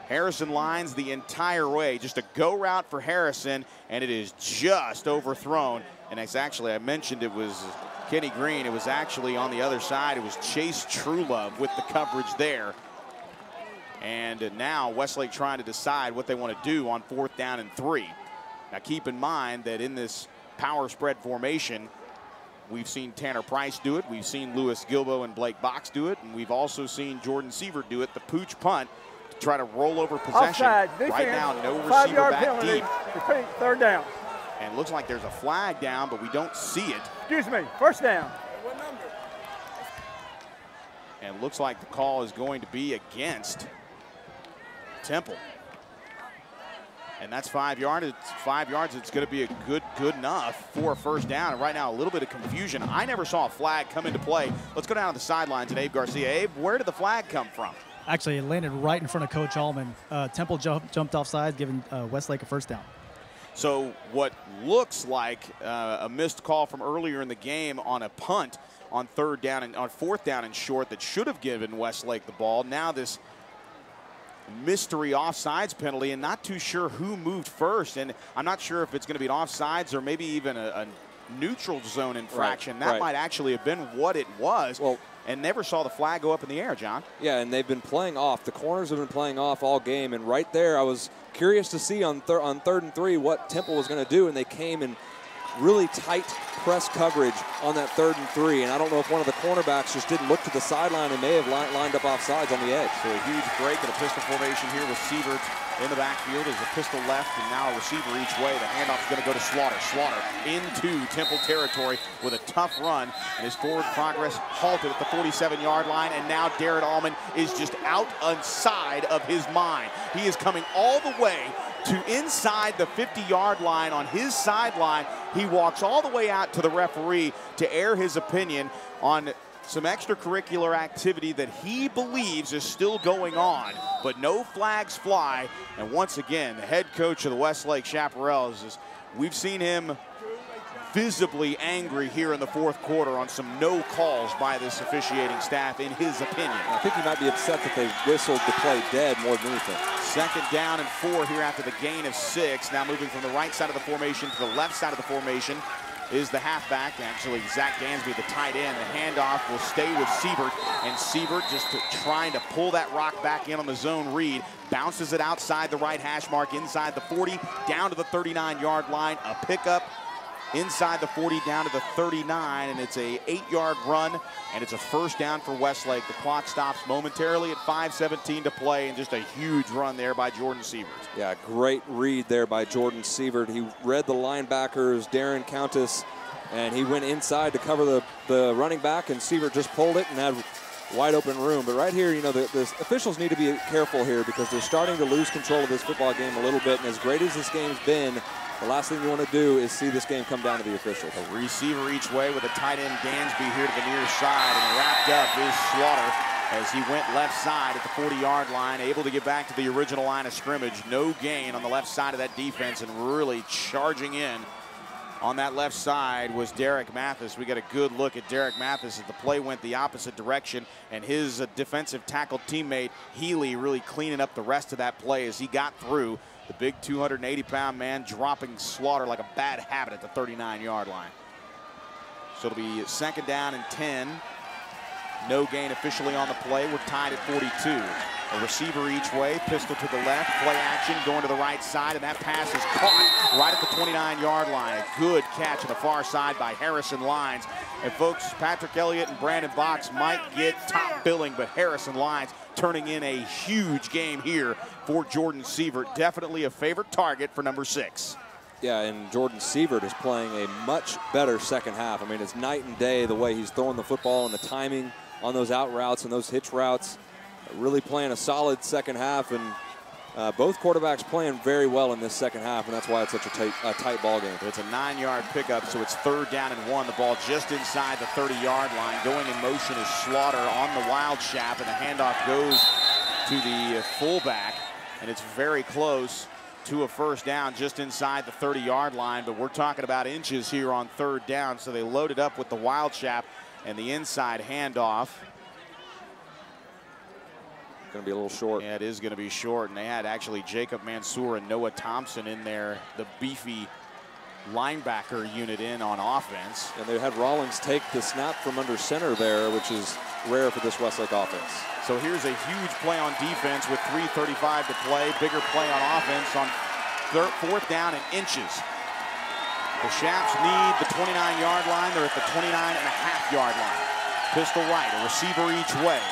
Harrison Lyons the entire way. Just a go route for Harrison, and it is just overthrown. And it's actually, I mentioned it was Kenny Green. It was actually on the other side. It was Chase Truelove with the coverage there. And now Westlake trying to decide what they want to do on 4th down and 3. Now keep in mind that in this power spread formation, we've seen Tanner Price do it, we've seen Lewis Gilbo and Blake Box do it, and we've also seen Jordan Sievert do it, the pooch punt, to try to roll over possession. Offside, right now, no receiver back penalty. deep. Repeat, 3rd down. And it looks like there's a flag down, but we don't see it. Excuse me, 1st down. What number? And it looks like the call is going to be against Temple. And that's 5 yards. It's 5 yards. It's going to be a good enough for a 1st down. And right now, a little bit of confusion. I never saw a flag come into play. Let's go down to the sidelines and Abe Garcia. Abe, where did the flag come from? Actually, it landed right in front of Coach Allman. Temple jumped offside, giving Westlake a 1st down. So what looks like a missed call from earlier in the game on a punt on 3rd down and on 4th down and short that should have given Westlake the ball. Now this mystery offsides penalty, and not too sure who moved first, and I'm not sure if it's going to be an offsides or maybe even a neutral zone infraction. That might actually have been what it was. Well, and never saw the flag go up in the air, John. Yeah, and they've been playing off. The corners have been playing off all game, and right there I was curious to see on 3rd and 3 what Temple was going to do, and they came in really tight press coverage on that 3rd and 3, and I don't know if one of the cornerbacks just didn't look to the sideline and may have lined up offsides on the edge. So a huge break in a pistol formation here with Sievert in the backfield as a pistol left and now a receiver each way. The handoff is going to go to Slaughter. Slaughter into Temple territory with a tough run, and his forward progress halted at the 47-yard line, and now Darren Allman is just outside of his mind. He is coming all the way to inside the 50-yard line on his sideline. He walks all the way out to the referee to air his opinion on some extracurricular activity that he believes is still going on, but no flags fly. And once again, the head coach of the Westlake Chaparrals, we've seen him visibly angry here in the 4th quarter on some no calls by this officiating staff, in his opinion. I think he might be upset that they whistled the play dead more than anything. 2nd down and 4 here after the gain of 6. Now moving from the right side of the formation to the left side of the formation is the halfback, actually Zach Dansby, the tight end. The handoff will stay with Sievert, and Sievert just trying to pull that rock back in on the zone read, bounces it outside the right hash mark, inside the 40, down to the 39-yard line, a pickup inside the 40 down to the 39, and it's a 8-yard run, and it's a 1st down for Westlake. The clock stops momentarily at 5:17 to play, and just a huge run there by Jordan Sievert. Yeah, great read there by Jordan Sievert. He read the linebackers, Darren Countess, and he went inside to cover the running back, and Sievert just pulled it and had wide open room. But right here, you know, the officials need to be careful here because they're starting to lose control of this football game a little bit, and as great as this game's been, the last thing you want to do is see this game come down to the officials. A receiver each way with a tight end Dansby here to the near side, and wrapped up is Slaughter as he went left side at the 40-yard line, able to get back to the original line of scrimmage. No gain on the left side of that defense, and really charging in on that left side was Derek Mathis. We got a good look at Derek Mathis as the play went the opposite direction, and his defensive tackle teammate Healy really cleaning up the rest of that play as he got through. The big 280-pound man dropping Slaughter like a bad habit at the 39-yard line. So it'll be 2nd down and 10. No gain officially on the play. We're tied at 42. A receiver each way, pistol to the left, play action going to the right side, and that pass is caught right at the 29-yard line. A good catch on the far side by Harrison Lyons. And folks, Patrick Elliott and Brandon Box might get top billing, but Harrison Lyons turning in a huge game here for Jordan Sievert. Definitely a favorite target for number 6. Yeah, and Jordan Sievert is playing a much better second half. I mean, it's night and day the way he's throwing the football and the timing on those out routes and those hitch routes. Really playing a solid second half, and both quarterbacks playing very well in this second half, and that's why it's such a tight ball game. It's a 9-yard pickup, so it's 3rd down and 1. The ball just inside the 30-yard line. Going in motion is Slaughter on the wild chap, and the handoff goes to the fullback, and it's very close to a 1st down just inside the 30-yard line, but we're talking about inches here on 3rd down, so they loaded up with the wild chap and the inside handoff. Going to be a little short. Yeah, it is going to be short, and they had actually Jacob Mansour and Noah Thompson in there, the beefy linebacker unit in on offense. And they had Rawlings take the snap from under center there, which is rare for this Westlake offense. So here's a huge play on defense with 3:35 to play. Bigger play on offense on 4th down and inches. The Chaps need the 29-yard line. They're at the 29.5-yard line. Pistol right, a receiver each way.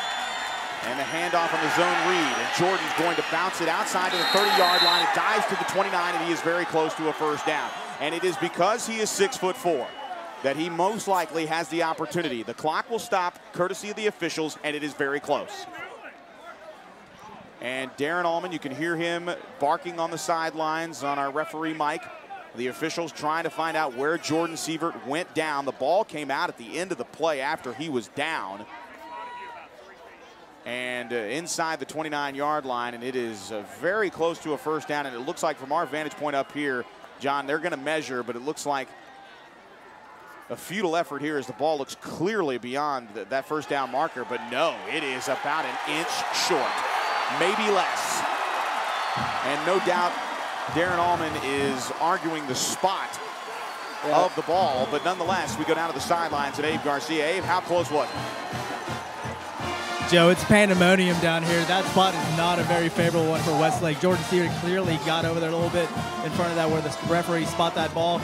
And the handoff on the zone read, and Jordan's going to bounce it outside to the 30-yard line. It dives to the 29, and he is very close to a 1st down. And it is because he is 6'4" that he most likely has the opportunity. The clock will stop, courtesy of the officials, and it is very close. And Darren Allman, you can hear him barking on the sidelines on our referee mic. The officials trying to find out where Jordan Sievert went down. The ball came out at the end of the play after he was down. And inside the 29-yard line, and it is very close to a 1st down. And it looks like from our vantage point up here, John, they're going to measure, but it looks like a futile effort here as the ball looks clearly beyond that 1st down marker. But no, it is about an inch short, maybe less. And no doubt Darren Allman is arguing the spot of the ball, but nonetheless, we go down to the sidelines and Abe Garcia. Abe, how close was it? Joe, it's pandemonium down here. That spot is not a very favorable one for Westlake. Jordan Seaver clearly got over there a little bit in front of that where the referee spot that ball.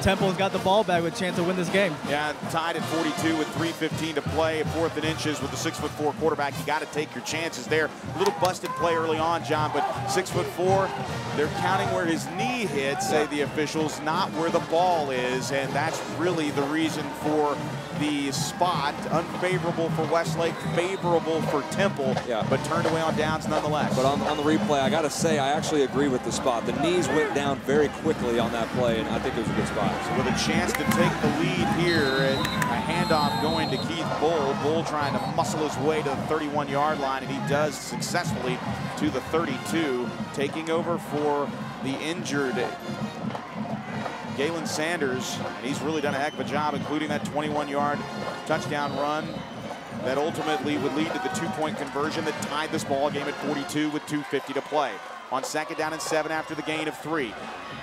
Temple's got the ball back with a chance to win this game. Yeah, tied at 42 with 3:15 to play. 4th and inches with the 6'4" quarterback. You got to take your chances there. A little busted play early on, John, but 6'4", they're counting where his knee hit, say the officials, not where the ball is, and that's really the reason for the spot. Unfavorable for Westlake, favorable for Temple, but turned away on downs nonetheless. But on the replay, I got to say, I actually agree with the spot. The knees went down very quickly on that play, and I think it was a good spot. So with a chance to take the lead here, and a handoff going to Keith Bull. Bull trying to muscle his way to the 31-yard line, and he does successfully to the 32, taking over for the injured Galen Sanders. And he's really done a heck of a job, including that 21-yard touchdown run that ultimately would lead to the 2-point conversion that tied this ball game at 42 with 2:50 to play. On 2nd down and 7 after the gain of 3.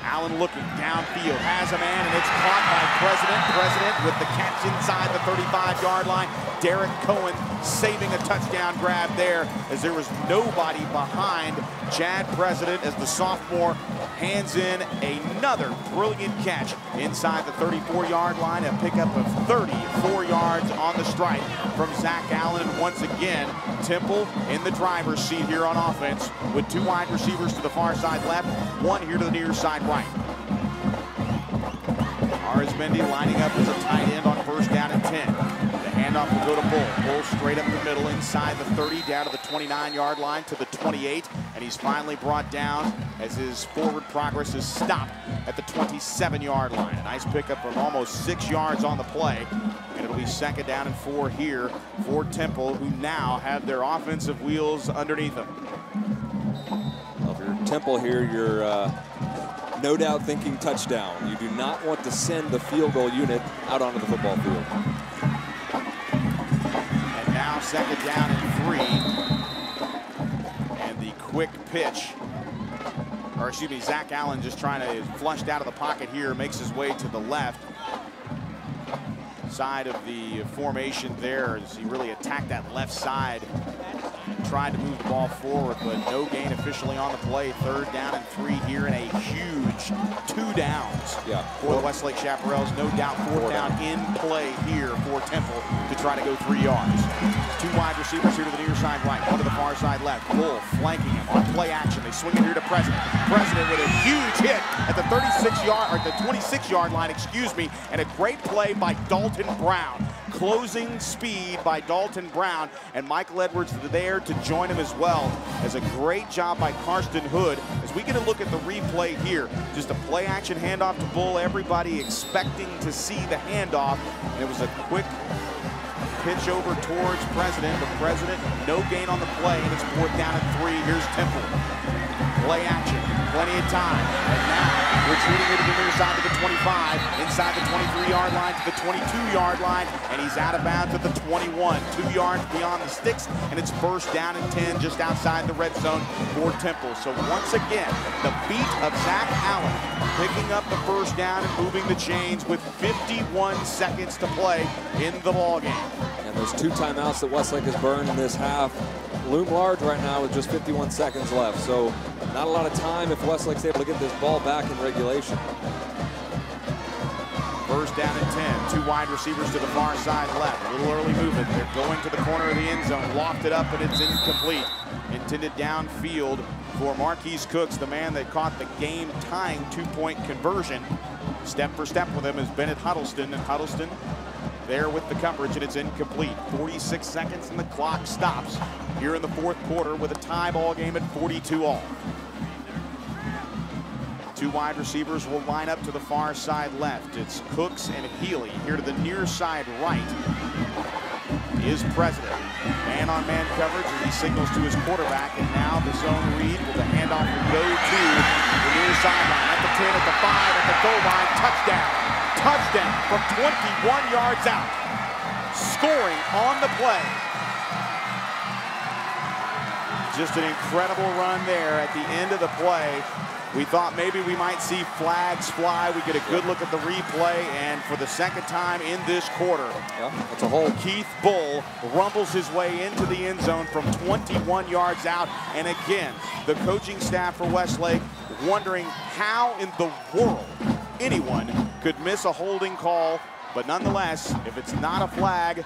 Allen looking downfield, has a man, and it's caught by President. President with the catch inside the 35-yard line. Derek Cohen saving a touchdown grab there as there was nobody behind Chad President as the sophomore hands in another brilliant catch inside the 34-yard line. A pickup of 34 yards on the strike from Zach Allen. And once again, Temple in the driver's seat here on offense with 2 wide receivers to the far side left, 1 here to the near side right. Arizmendi lining up as a tight end on 1st down and 10. The handoff will go to Bull. Bull straight up the middle inside the 30, down to the 29-yard line to the 28, and he's finally brought down as his forward progress is stopped at the 27-yard line. A nice pickup of almost 6 yards on the play, and it'll be 2nd down and 4 here for Temple, who now have their offensive wheels underneath them. Well, if you're Temple here, you're no doubt thinking touchdown. You do not want to send the field goal unit out onto the football field. And now 2nd down and 3. And the quick pitch, or excuse me, Zach Allen just trying to flushed out of the pocket here, makes his way to the left side of the formation there as he really attacked that left side. Tried to move the ball forward, but no gain officially on the play. 3rd down and 3 here, and a huge 2 downs for the Westlake Chaparrals. No doubt 4th down in play here for Temple to try to go 3 yards. 2 wide receivers here to the near side right, 1 to the far side left. Bull flanking him on play action. They swing it here to President. President with a huge hit at the 36-yard, or the 26-yard line, excuse me, and a great play by Dalton Brown. Closing speed by Dalton Brown, and Michael Edwards there to join him as well. As a great job by Karsten Hood. As we get a look at the replay here, just a play action handoff to Bull. Everybody expecting to see the handoff, and it was a quick pitch over towards President, but President no gain on the play, and it's 4th down and 3. Here's Temple. Play action, plenty of time, and now retreating it to the near side to the 25, inside the 23-yard line to the 22-yard line, and he's out of bounds at the 21, 2 yards beyond the sticks, and it's 1st down and 10 just outside the red zone for Temple. So once again, the feat of Zach Allen picking up the 1st down and moving the chains with 51 seconds to play in the ballgame. And those 2 timeouts that Westlake has burned in this half loom large right now with just 51 seconds left. So not a lot of time if Westlake's able to get this ball back in regulation. 1st down and 10. 2 wide receivers to the far side left. A little early movement. They're going to the corner of the end zone. Lofted up, but it's incomplete. Intended downfield for Marquise Cooks, the man that caught the game-tying 2-point conversion. Step for step with him is Bennett Huddleston, and Huddleston there with the coverage, and it's incomplete. 46 seconds and the clock stops here in the 4th quarter with a tie ball game at 42 all. 2 wide receivers will line up to the far side left. It's Cooks and Healy. Here to the near side right is President. Man-on-man coverage as he signals to his quarterback, and now the zone read with the handoff will go to the near sideline. At the 10, at the 5, at the goal line, touchdown. Touchdown from 21 yards out. Scoring on the play. Just an incredible run there at the end of the play We thought maybe we might see flags fly. We get a good look at the replay, and for the second time in this quarter, that's a hold. Keith Bull rumbles his way into the end zone from 21 yards out. And again, the coaching staff for Westlake wondering how in the world anyone could miss a holding call. But nonetheless, if it's not a flag,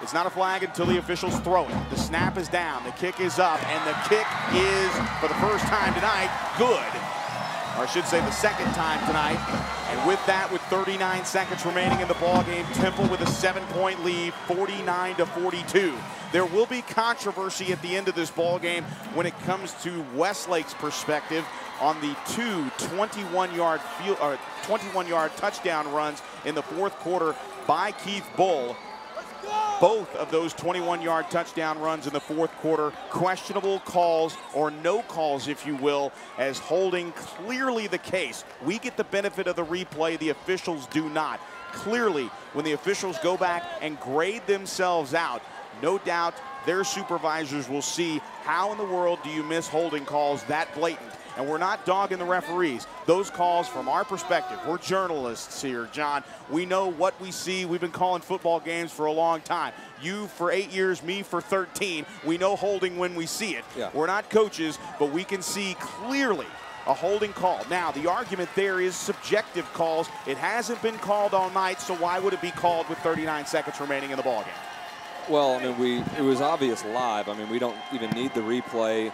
it's not a flag until the officials throw it. The snap is down, the kick is up, and the kick is, for the first time tonight, good. Or I should say the second time tonight. And with that, with 39 seconds remaining in the ballgame, Temple with a 7-point lead, 49-42. There will be controversy at the end of this ballgame when it comes to Westlake's perspective on the two 21-yard touchdown runs in the fourth quarter by Keith Bull. Both of those 21-yard touchdown runs in the fourth quarter, questionable calls or no calls, if you will, as holding clearly the case. We get the benefit of the replay, the officials do not. Clearly, when the officials go back and grade themselves out, no doubt their supervisors will see how in the world do you miss holding calls that blatant. And we're not dogging the referees. Those calls, from our perspective, we're journalists here, John. We know what we see. We've been calling football games for a long time. You for 8 years, me for 13. We know holding when we see it. Yeah. We're not coaches, but we can see clearly a holding call. Now, the argument there is subjective calls. It hasn't been called all night, so why would it be called with 39 seconds remaining in the ballgame? Well, I mean, it was obvious live. I mean, we don't even need the replay.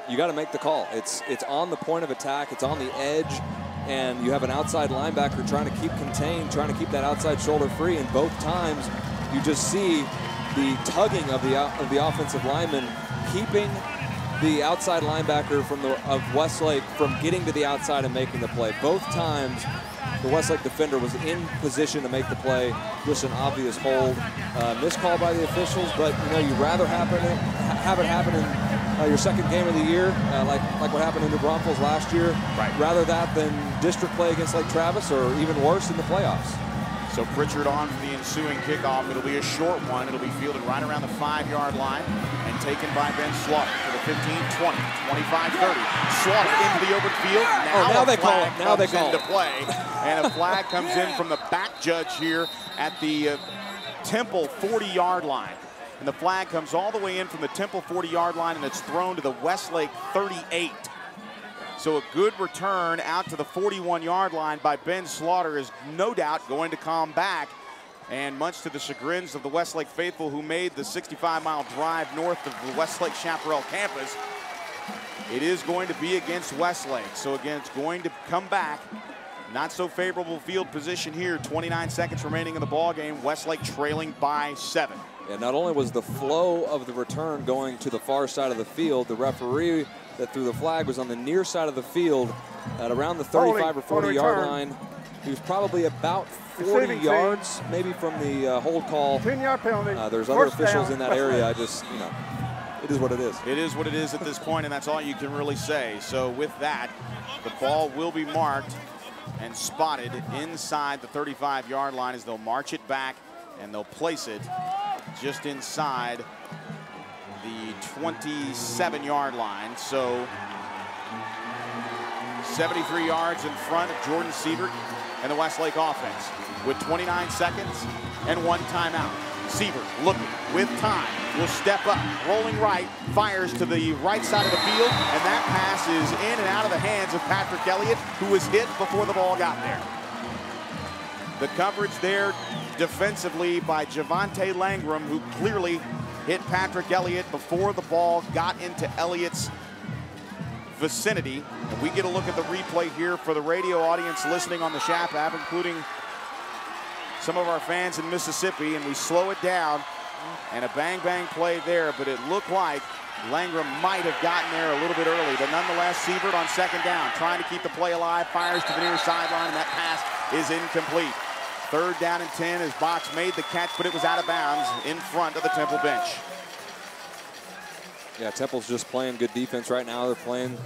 You got to make the call. It's on the point of attack. It's on the edge, and you have an outside linebacker trying to keep contained, trying to keep that outside shoulder free. And both times, you just see the tugging of the offensive lineman, keeping the outside linebacker of Westlake from getting to the outside and making the play. Both times, the Westlake defender was in position to make the play. Just an obvious hold. Missed call by the officials, but you'd rather have it happen in your second game of the year, like what happened in New Braunfels last year, rather that than district play against Lake Travis, or even worse in the playoffs. So Pritchard on for the ensuing kickoff. It'll be a short one. It'll be fielded right around the 5-yard line and taken by Ben Slaughter for the 15, 20, 25, 30. Slaughter into the open field. Now they call it. Now they call into play. And a flag comes in from the back judge here at the Temple 40-yard line. And the flag comes all the way in from the Temple 40-yard line, and it's thrown to the Westlake 38. So a good return out to the 41-yard line by Ben Slaughter is no doubt going to come back. And much to the chagrins of the Westlake faithful who made the 65-mile drive north of the Westlake Chaparral campus, it is going to be against Westlake. So again, it's going to come back. Not so favorable field position here. 29 seconds remaining in the ball game. Westlake trailing by 7. Yeah, not only was the flow of the return going to the far side of the field, the referee that threw the flag was on the near side of the field at around the 35 or 40-yard line. He was probably about 40 yards, maybe, from the hold call. 10-yard penalty. There's other officials in that area. I just, it is what it is. It is what it is at this point, and that's all you can really say. So with that, the ball will be marked and spotted inside the 35-yard line as they'll march it back and they'll place it just inside the 27-yard line. So 73 yards in front of Jordan Siebert and the Westlake offense with 29 seconds and 1 timeout. Siebert looking with time, will step up, rolling right, fires to the right side of the field, and that pass is in and out of the hands of Patrick Elliott, who was hit before the ball got there. The coverage there defensively by Javante Langram, who clearly hit Patrick Elliott before the ball got into Elliott's vicinity. And we get a look at the replay here for the radio audience listening on the Chap app, including some of our fans in Mississippi, and we slow it down, and a bang-bang play there, but it looked like Langram might have gotten there a little bit early, but nonetheless, Siebert on second down, trying to keep the play alive, fires to the near sideline, and that pass is incomplete. 3rd down and 10 as Box made the catch, but it was out of bounds in front of the Temple bench. Yeah, Temple's just playing good defense right now. They're playing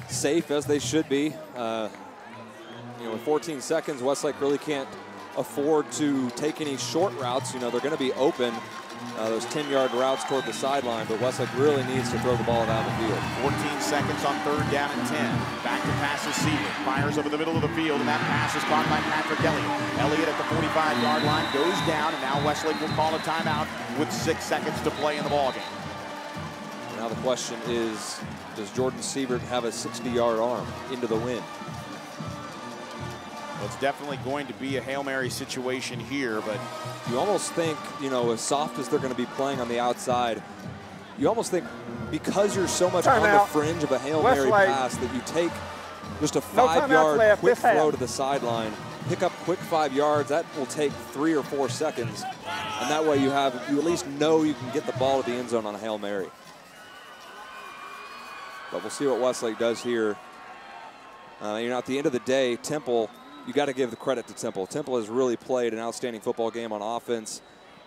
safe, as they should be. With 14 seconds, Westlake really can't afford to take any short routes. They're going to be open those 10-yard routes toward the sideline, but Westlake really needs to throw the ball down the field. 14 seconds on 3rd down and 10. Back to pass is Seaver. Fires over the middle of the field, and that pass is caught by Patrick Elliott. Elliott at the 45-yard line goes down, and now Westlake will call a timeout with 6 seconds to play in the ballgame. Now the question is, does Jordan Sievert have a 60-yard arm into the wind? Well, it's definitely going to be a Hail Mary situation here, but you almost think, you know, as soft as they're going to be playing on the outside, you almost think because you're so much on the fringe of a Hail Mary pass that you take just a 5-yard quick throw to the sideline, pick up quick 5 yards. That will take 3 or 4 seconds, and that way you at least know you can get the ball to the end zone on a Hail Mary. But we'll see what Westlake does here. You know, at the end of the day, Temple, you got to give the credit to Temple. Temple has really played an outstanding football game on offense.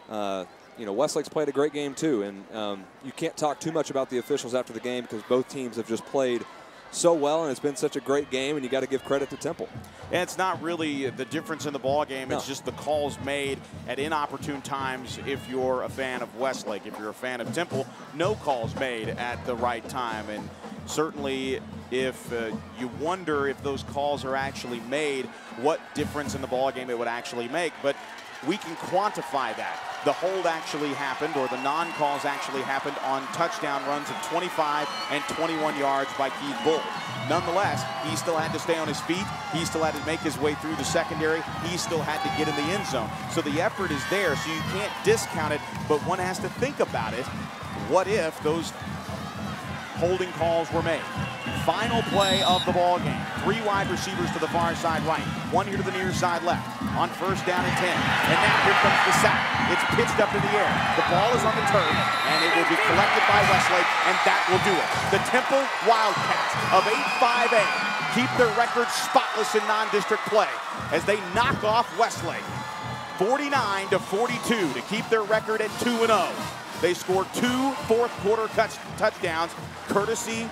You know, Westlake's played a great game too, and you can't talk too much about the officials after the game because both teams have just played so well, and it's been such a great game, and you got to give credit to Temple. And it's not really the difference in the ball game. It's just the calls made at inopportune times if you're a fan of Westlake. If you're a fan of Temple, no calls made at the right time. And certainly if you wonder if those calls are actually made, what difference in the ball game it would actually make. But we can quantify that. The hold actually happened, or the non-calls actually happened on touchdown runs of 25 and 21 yards by Keith Bull. Nonetheless, he still had to stay on his feet. He still had to make his way through the secondary. He still had to get in the end zone. So the effort is there, so you can't discount it, but one has to think about it. What if those holding calls were made? Final play of the ball game. 3 wide receivers to the far side right, 1 here to the near side left on 1st down and 10. And now here comes the sack. It's pitched up in the air. The ball is on the turf, and it will be collected by Westlake, and that will do it. The Temple Wildcats of 8-5A keep their record spotless in non-district play as they knock off Westlake 49-42 to keep their record at 2-0. They scored 2 fourth-quarter touchdowns, courtesy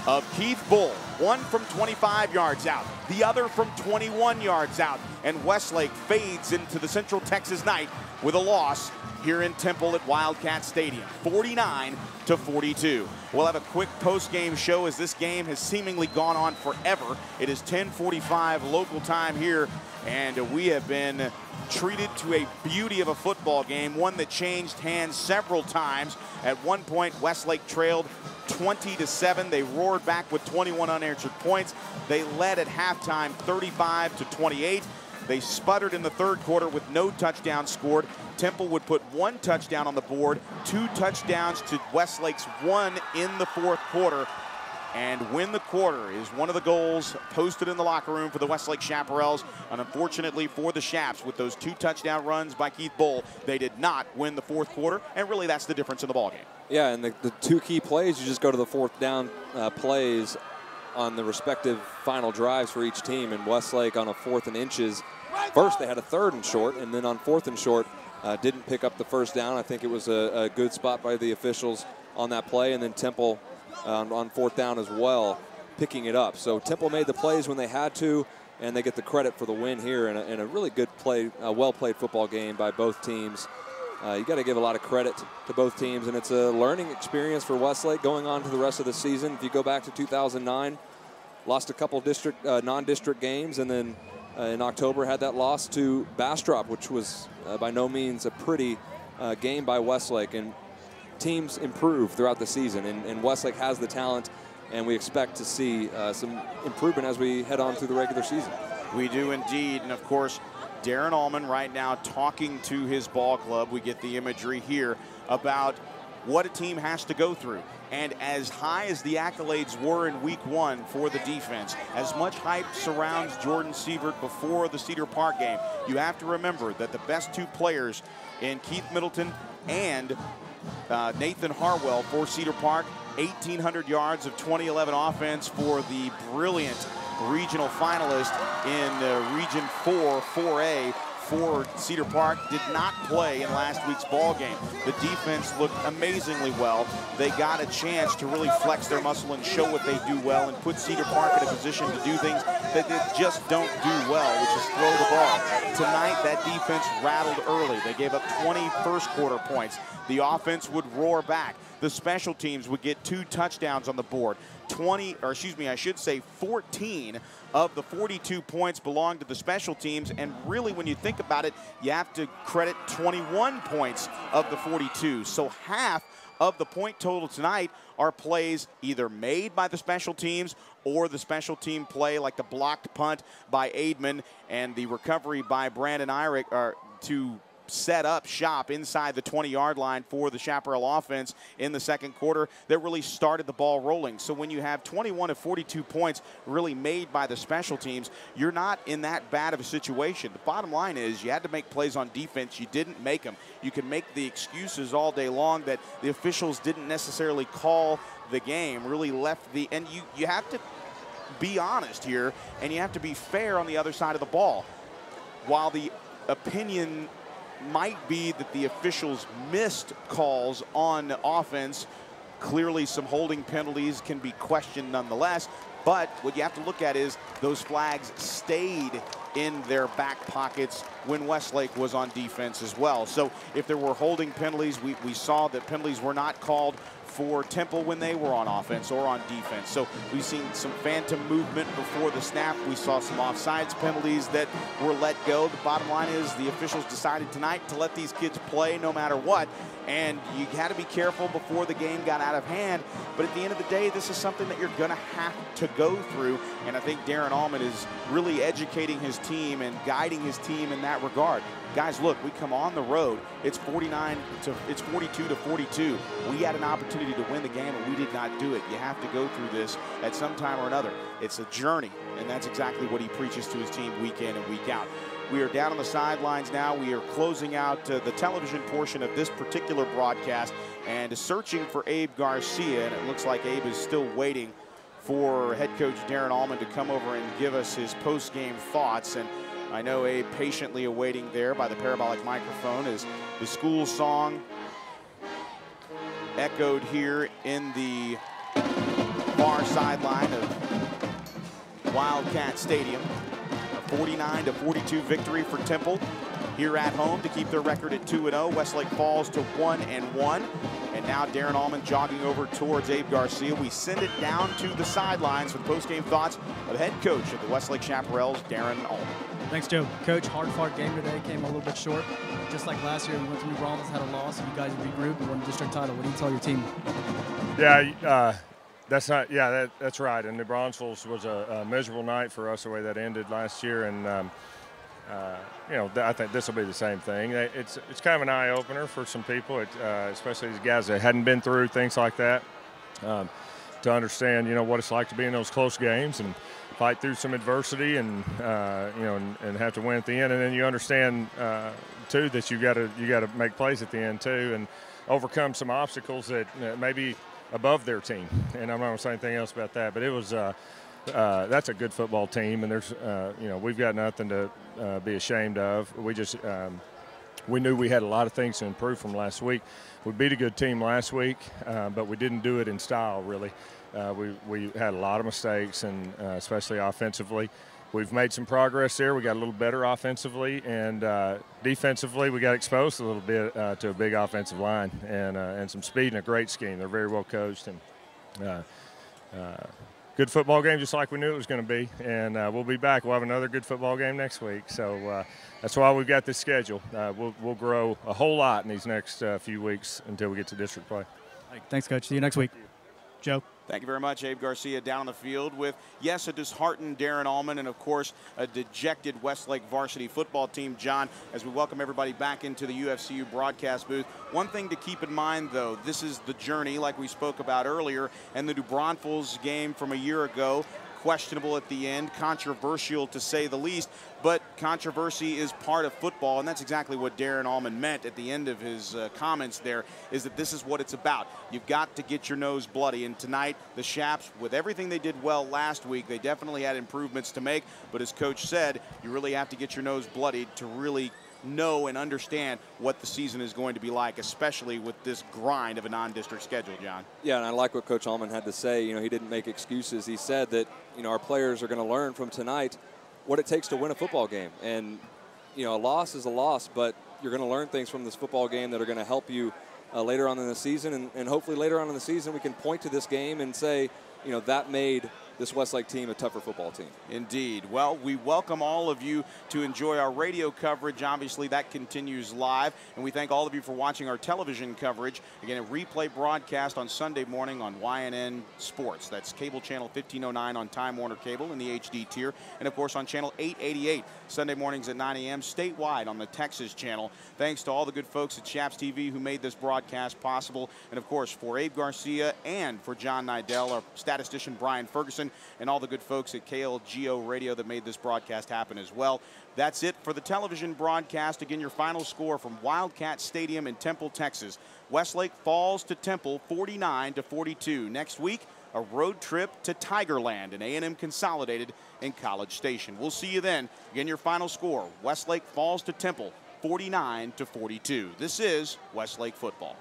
of Keith Bull. One from 25 yards out, the other from 21 yards out. And Westlake fades into the Central Texas night with a loss here in Temple at Wildcat Stadium, 49-42. We'll have a quick post-game show as this game has seemingly gone on forever. It is 10:45 local time here, and we have been treated to a beauty of a football game, one that changed hands several times. At one point, Westlake trailed 20-7. They roared back with 21 unanswered points. They led at halftime 35-28. They sputtered in the 3rd quarter with no touchdowns scored. Temple would put 1 touchdown on the board, 2 touchdowns to Westlake's 1 in the 4th quarter. And win the quarter is one of the goals posted in the locker room for the Westlake Chaparrals. And unfortunately for the Chaps, with those 2 touchdown runs by Keith Bull, they did not win the 4th quarter. And really, that's the difference in the ballgame. Yeah, and the 2 key plays, you just go to the 4th down plays on the respective final drives for each team. And Westlake on a 4th and inches. First, they had a 3rd and short, and then on 4th and short, didn't pick up the 1st down. I think it was a good spot by the officials on that play. And then Temple on 4th down as well, picking it up. So Temple made the plays when they had to, and they get the credit for the win here in a really good play, well-played football game by both teams. You got to give a lot of credit to both teams, and it's a learning experience for Westlake going on to the rest of the season. If you go back to 2009, lost a couple non-district games, and then in October had that loss to Bastrop, which was by no means a pretty game by Westlake. And teams improve throughout the season, and Westlake has the talent, and we expect to see some improvement as we head on through the regular season. We do indeed, and of course, Darren Allman right now talking to his ball club. We get the imagery here about what a team has to go through. And as high as the accolades were in week 1 for the defense, as much hype surrounds Jordan Sievert before the Cedar Park game, you have to remember that the best 2 players in Keith Middleton and Nathan Harwell for Cedar Park, 1,800 yards of 2011 offense for the brilliant regional finalist in Region 4, 4A, for Cedar Park did not play in last week's ball game. The defense looked amazingly well. They got a chance to really flex their muscle and show what they do well and put Cedar Park in a position to do things that they just don't do well, which is throw the ball. Tonight, that defense rattled early. They gave up 20 first quarter points. The offense would roar back. The special teams would get 2 touchdowns on the board. 14 of the 42 points belong to the special teams, and really when you think about it, you have to credit 21 points of the 42. So half of the point total tonight are plays either made by the special teams or the special team play, like the blocked punt by Aidman and the recovery by Brandon Irick to set up shop inside the 20-yard line for the Chaparral offense in the second quarter that really started the ball rolling. So when you have 21 of 42 points really made by the special teams, you're not in that bad of a situation. The bottom line is you had to make plays on defense. You didn't make them. You can make the excuses all day long that the officials didn't necessarily call the game, really left the – and you have to be honest here, and you have to be fair on the other side of the ball. While the opinion – might be that the officials missed calls on offense, clearly some holding penalties can be questioned nonetheless, but what you have to look at is those flags stayed in their back pockets when Westlake was on defense as well. So if there were holding penalties, we saw that penalties were not called for Temple when they were on offense or on defense. So we've seen some phantom movement before the snap. We saw some offsides penalties that were let go. The bottom line is the officials decided tonight to let these kids play no matter what. And you had to be careful before the game got out of hand. But at the end of the day, this is something that you're going to have to go through. And I think Darren Allman is really educating his team and guiding his team in that regard. Guys, look, we come on the road. It's 42 to 42. We had an opportunity to win the game, and we did not do it. You have to go through this at some time or another. It's a journey, and that's exactly what he preaches to his team week in and week out. We are down on the sidelines now. We are closing out the television portion of this particular broadcast and searching for Abe Garcia, and it looks like Abe is still waiting for head coach Darren Allman to come over and give us his post-game thoughts. And I know Abe patiently awaiting there by the parabolic microphone as the school song echoed here in the far sideline of Wildcat Stadium. A 49 to 42 victory for Temple here at home to keep their record at 2-0. Westlake falls to 1-1. And now Darren Allman jogging over towards Abe Garcia. We send it down to the sidelines with post-game thoughts of head coach of the Westlake Chaparrals, Darren Allman. Thanks, Joe. Coach, hard-fought game today, came a little bit short. Just like last year, we went to New Braunfels, had a loss, and you guys regrouped and won the district title. What do you tell your team? Yeah, that's right. And New Braunfels was a miserable night for us the way that ended last year, and I think this will be the same thing. It's kind of an eye-opener for some people, especially these guys that hadn't been through things like that, to understand what it's like to be in those close games and fight through some adversity and and have to win at the end. And then you understand too that you got to make plays at the end too and overcome some obstacles that may be above their team. And I'm not going to say anything else about that, but it was that's a good football team, and there's we've got nothing to be ashamed of. We knew we had a lot of things to improve from last week. We beat a good team last week, but we didn't do it in style really. We had a lot of mistakes, and especially offensively. We've made some progress there. We got a little better offensively, and defensively we got exposed a little bit to a big offensive line and some speed and a great scheme. They're very well coached, and good football game, just like we knew it was going to be. And we'll be back. We'll have another good football game next week. So that's why we've got this schedule. We'll grow a whole lot in these next few weeks until we get to district play. Thanks, Coach. See you next week. Joe. Thank you very much, Abe Garcia down the field with, yes, a disheartened Darren Allman and, of course, a dejected Westlake varsity football team. John, as we welcome everybody back into the UFCU broadcast booth, one thing to keep in mind, though, this is the journey like we spoke about earlier, and the New Braunfels game from a year ago, questionable at the end, controversial to say the least, but controversy is part of football, and that's exactly what Darren Allman meant at the end of his comments there, is that this is what it's about. You've got to get your nose bloody, and tonight the Chaps, with everything they did well last week, they definitely had improvements to make, but as Coach said, you really have to get your nose bloodied to really know and understand what the season is going to be like, especially with this grind of a non-district schedule, John. Yeah, and I like what Coach Allman had to say. You know, he didn't make excuses. He said that, you know, our players are going to learn from tonight what it takes to win a football game. And, you know, a loss is a loss, but you're going to learn things from this football game that are going to help you later on in the season. And hopefully later on in the season we can point to this game and say, you know, that made this Westlake team a tougher football team. Indeed. Well, we welcome all of you to enjoy our radio coverage. Obviously, that continues live, and we thank all of you for watching our television coverage. Again, a replay broadcast on Sunday morning on YNN Sports. That's cable channel 1509 on Time Warner Cable in the HD tier, and of course on channel 888 Sunday mornings at 9 a.m. statewide on the Texas channel. Thanks to all the good folks at ChapTV who made this broadcast possible, and of course for Abe Garcia and for John Nidell, our statistician Brian Ferguson, and all the good folks at KLGO Radio that made this broadcast happen as well. That's it for the television broadcast. Again, your final score from Wildcat Stadium in Temple, Texas. Westlake falls to Temple 49-42. Next week, a road trip to Tigerland and A&M Consolidated in College Station. We'll see you then. Again, your final score, Westlake falls to Temple 49-42. This is Westlake football.